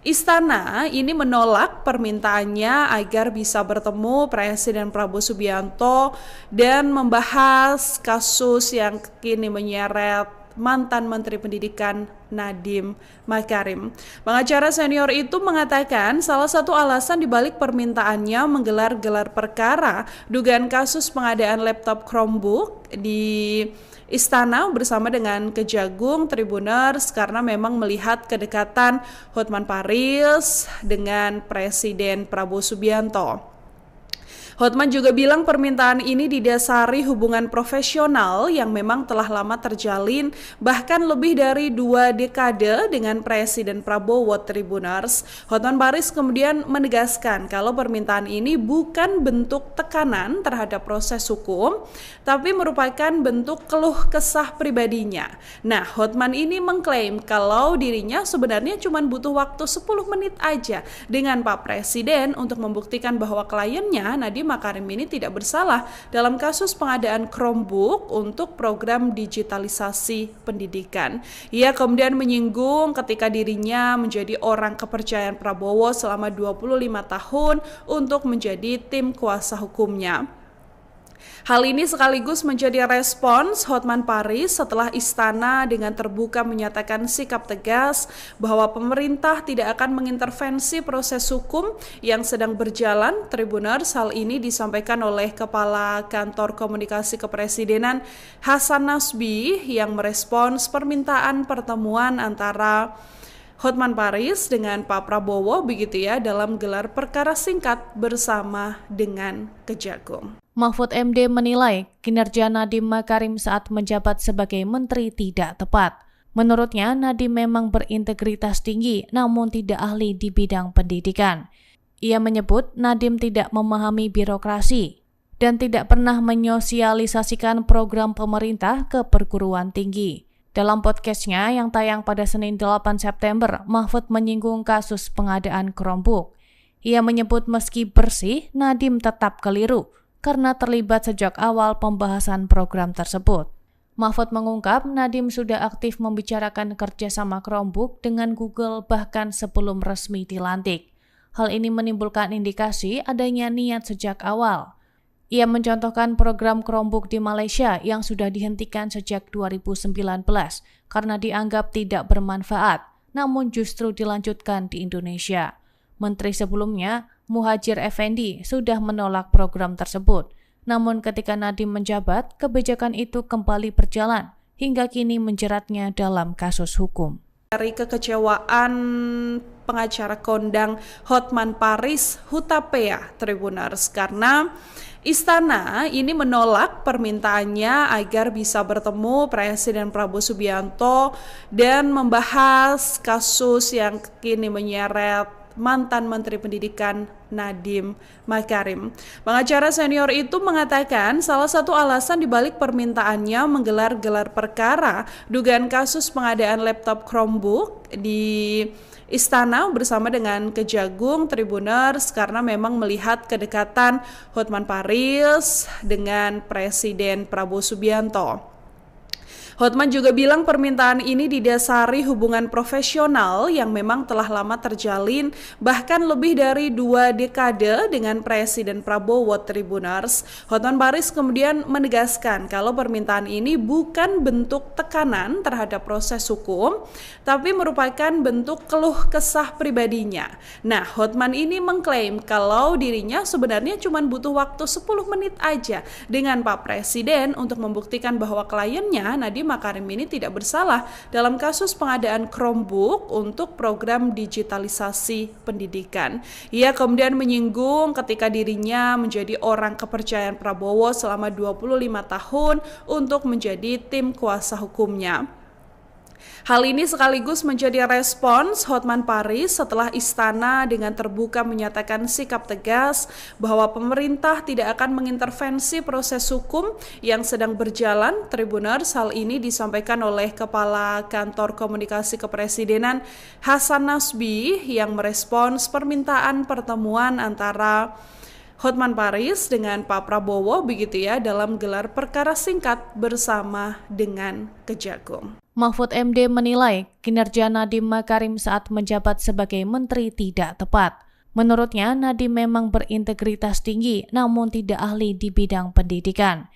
Istana ini menolak permintaannya agar bisa bertemu Presiden Prabowo Subianto dan membahas kasus yang kini menyeret mantan Menteri Pendidikan Nadiem Makarim. Pengacara senior itu mengatakan salah satu alasan dibalik permintaannya menggelar gelar perkara dugaan kasus pengadaan laptop Chromebook di Istana bersama dengan Kejagung Tribuners karena memang melihat kedekatan Hotman Paris dengan Presiden Prabowo Subianto. Hotman juga bilang permintaan ini didasari hubungan profesional yang memang telah lama terjalin bahkan lebih dari 2 dekade dengan Presiden Prabowo Tribuners. Hotman Paris kemudian menegaskan kalau permintaan ini bukan bentuk tekanan terhadap proses hukum, tapi merupakan bentuk keluh kesah pribadinya. Nah, Hotman ini mengklaim kalau dirinya sebenarnya cuma butuh waktu 10 menit aja dengan Pak Presiden untuk membuktikan bahwa kliennya Nadiem Makarim ini tidak bersalah dalam kasus pengadaan Chromebook untuk program digitalisasi pendidikan. Ia kemudian menyinggung ketika dirinya menjadi orang kepercayaan Prabowo selama 25 tahun untuk menjadi tim kuasa hukumnya. Hal ini sekaligus menjadi respons Hotman Paris setelah Istana dengan terbuka menyatakan sikap tegas bahwa pemerintah tidak akan mengintervensi proses hukum yang sedang berjalan. Tribuners, hal ini disampaikan oleh Kepala Kantor Komunikasi Kepresidenan Hasan Nasbi yang merespons permintaan pertemuan antara Hotman Paris dengan Pak Prabowo begitu ya dalam gelar perkara singkat bersama dengan Kejagung. Mahfud MD menilai kinerja Nadiem Makarim saat menjabat sebagai menteri tidak tepat. Menurutnya, Nadiem memang berintegritas tinggi namun tidak ahli di bidang pendidikan. Ia menyebut Nadiem tidak memahami birokrasi dan tidak pernah menyosialisasikan program pemerintah ke perguruan tinggi. Dalam podcastnya yang tayang pada Senin 8 September, Mahfud menyinggung kasus pengadaan Chromebook. Ia menyebut meski bersih, Nadiem tetap keliru karena terlibat sejak awal pembahasan program tersebut. Mahfud mengungkap Nadiem sudah aktif membicarakan kerjasama Chromebook dengan Google bahkan sebelum resmi dilantik. Hal ini menimbulkan indikasi adanya niat sejak awal. Ia mencontohkan program Chromebook di Malaysia yang sudah dihentikan sejak 2019 karena dianggap tidak bermanfaat, namun justru dilanjutkan di Indonesia. Menteri sebelumnya, Muhadjir Effendi, sudah menolak program tersebut. Namun ketika Nadiem menjabat, kebijakan itu kembali berjalan hingga kini menjeratnya dalam kasus hukum. Dari kekecewaan pengacara kondang Hotman Paris Hutapea Tribuners karena Istana ini menolak permintaannya agar bisa bertemu Presiden Prabowo Subianto dan membahas kasus yang kini menyeret mantan Menteri Pendidikan Nadiem Makarim. Pengacara senior itu mengatakan salah satu alasan dibalik permintaannya menggelar gelar perkara dugaan kasus pengadaan laptop Chromebook di Istana bersama dengan Kejagung Tribuners karena memang melihat kedekatan Hotman Paris dengan Presiden Prabowo Subianto. Hotman juga bilang permintaan ini didasari hubungan profesional yang memang telah lama terjalin bahkan lebih dari 2 dekade dengan Presiden Prabowo Tribuners. Hotman Paris kemudian menegaskan kalau permintaan ini bukan bentuk tekanan terhadap proses hukum, tapi merupakan bentuk keluh kesah pribadinya. Nah, Hotman ini mengklaim kalau dirinya sebenarnya cuma butuh waktu 10 menit aja dengan Pak Presiden untuk membuktikan bahwa kliennya Nadiem Makarim ini tidak bersalah dalam kasus pengadaan Chromebook untuk program digitalisasi pendidikan. Ia kemudian menyinggung ketika dirinya menjadi orang kepercayaan Prabowo selama 25 tahun untuk menjadi tim kuasa hukumnya. Hal ini sekaligus menjadi respons Hotman Paris setelah Istana dengan terbuka menyatakan sikap tegas bahwa pemerintah tidak akan mengintervensi proses hukum yang sedang berjalan. Tribuners, hal ini disampaikan oleh Kepala Kantor Komunikasi Kepresidenan Hasan Nasbi yang merespons permintaan pertemuan antara Hotman Paris dengan Pak Prabowo begitu ya dalam gelar perkara singkat bersama dengan Kejagung. Mahfud MD menilai kinerja Nadiem Makarim saat menjabat sebagai menteri tidak tepat. Menurutnya, Nadiem memang berintegritas tinggi namun tidak ahli di bidang pendidikan.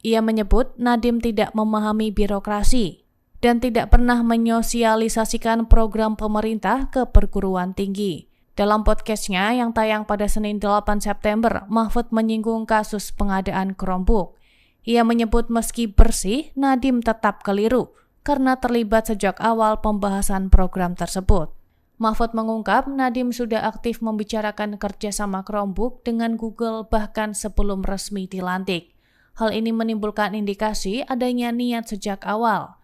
Ia menyebut Nadiem tidak memahami birokrasi dan tidak pernah menyosialisasikan program pemerintah ke perguruan tinggi. Dalam podcastnya yang tayang pada Senin 8 September, Mahfud menyinggung kasus pengadaan Chromebook. Ia menyebut meski bersih, Nadiem tetap keliru karena terlibat sejak awal pembahasan program tersebut. Mahfud mengungkap Nadiem sudah aktif membicarakan kerjasama Chromebook dengan Google bahkan sebelum resmi dilantik. Hal ini menimbulkan indikasi adanya niat sejak awal.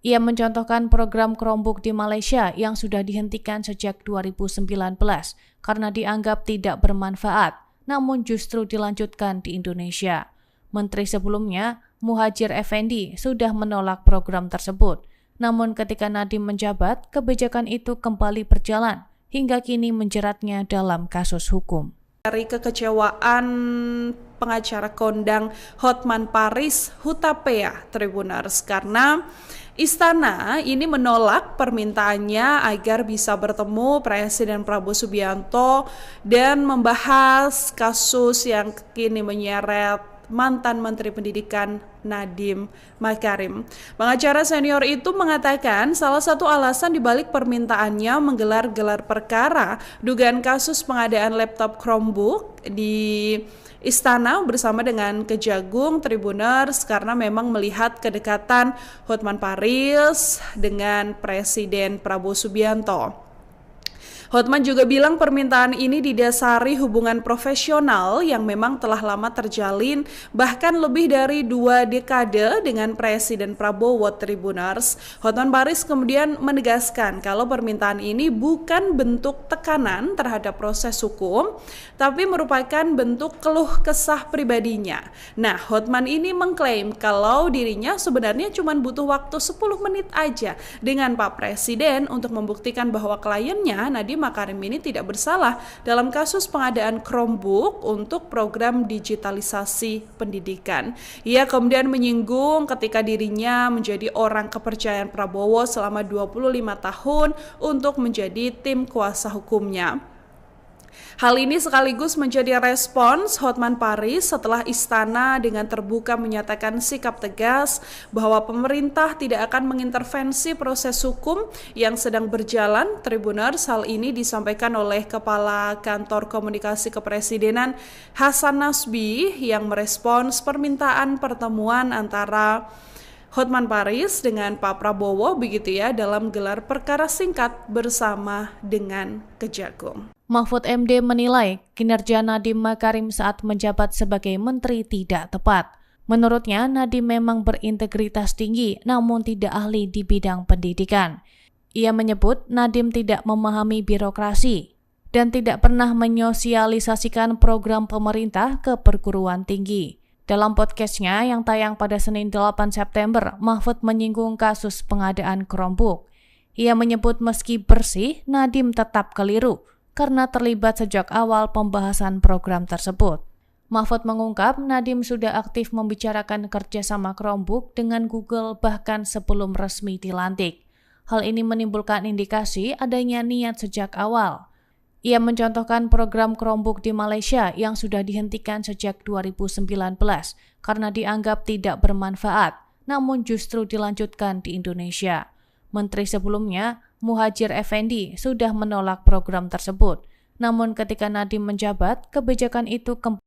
Ia mencontohkan program Chromebook di Malaysia yang sudah dihentikan sejak 2019 karena dianggap tidak bermanfaat, namun justru dilanjutkan di Indonesia. Menteri sebelumnya, Muhadjir Effendi, sudah menolak program tersebut. Namun ketika Nadiem menjabat, kebijakan itu kembali berjalan hingga kini menjeratnya dalam kasus hukum. Dari kekecewaan pengacara kondang Hotman Paris Hutapea Tribuners karena Istana ini menolak permintaannya agar bisa bertemu Presiden Prabowo Subianto dan membahas kasus yang kini menyeret mantan Menteri Pendidikan Nadiem Makarim. Pengacara senior itu mengatakan salah satu alasan dibalik permintaannya menggelar gelar perkara dugaan kasus pengadaan laptop Chromebook di Istana bersama dengan Kejagung Tribuners karena memang melihat kedekatan Hotman Paris dengan Presiden Prabowo Subianto. Hotman juga bilang permintaan ini didasari hubungan profesional yang memang telah lama terjalin bahkan lebih dari 2 dekade dengan Presiden Prabowo Tribuners. Hotman Paris kemudian menegaskan kalau permintaan ini bukan bentuk tekanan terhadap proses hukum, tapi merupakan bentuk keluh kesah pribadinya. Nah, Hotman ini mengklaim kalau dirinya sebenarnya cuma butuh waktu 10 menit aja dengan Pak Presiden untuk membuktikan bahwa kliennya Nadiem Makarim ini tidak bersalah dalam kasus pengadaan Chromebook untuk program digitalisasi pendidikan. Ia kemudian menyinggung ketika dirinya menjadi orang kepercayaan Prabowo selama 25 tahun untuk menjadi tim kuasa hukumnya. Hal ini sekaligus menjadi respons Hotman Paris setelah istana dengan terbuka menyatakan sikap tegas bahwa pemerintah tidak akan mengintervensi proses hukum yang sedang berjalan. Tribuners, hal ini disampaikan oleh Kepala Kantor Komunikasi Kepresidenan Hasan Nasbi yang merespons permintaan pertemuan antara Hotman Paris dengan Pak Prabowo begitu ya dalam gelar perkara singkat bersama dengan Kejagung. Mahfud MD menilai kinerja Nadiem Makarim saat menjabat sebagai menteri tidak tepat. Menurutnya, Nadiem memang berintegritas tinggi namun tidak ahli di bidang pendidikan. Ia menyebut Nadiem tidak memahami birokrasi dan tidak pernah menyosialisasikan program pemerintah ke perguruan tinggi. Dalam podcastnya yang tayang pada Senin 8 September, Mahfud menyinggung kasus pengadaan Chromebook. Ia menyebut meski bersih, Nadiem tetap keliru karena terlibat sejak awal pembahasan program tersebut. Mahfud mengungkap Nadiem sudah aktif membicarakan kerjasama Chromebook dengan Google bahkan sebelum resmi dilantik. Hal ini menimbulkan indikasi adanya niat sejak awal. Ia mencontohkan program Chromebook di Malaysia yang sudah dihentikan sejak 2019 karena dianggap tidak bermanfaat, namun justru dilanjutkan di Indonesia. Menteri sebelumnya, Muhadjir Effendi, sudah menolak program tersebut. Namun ketika Nadiem menjabat, kebijakan itu kembali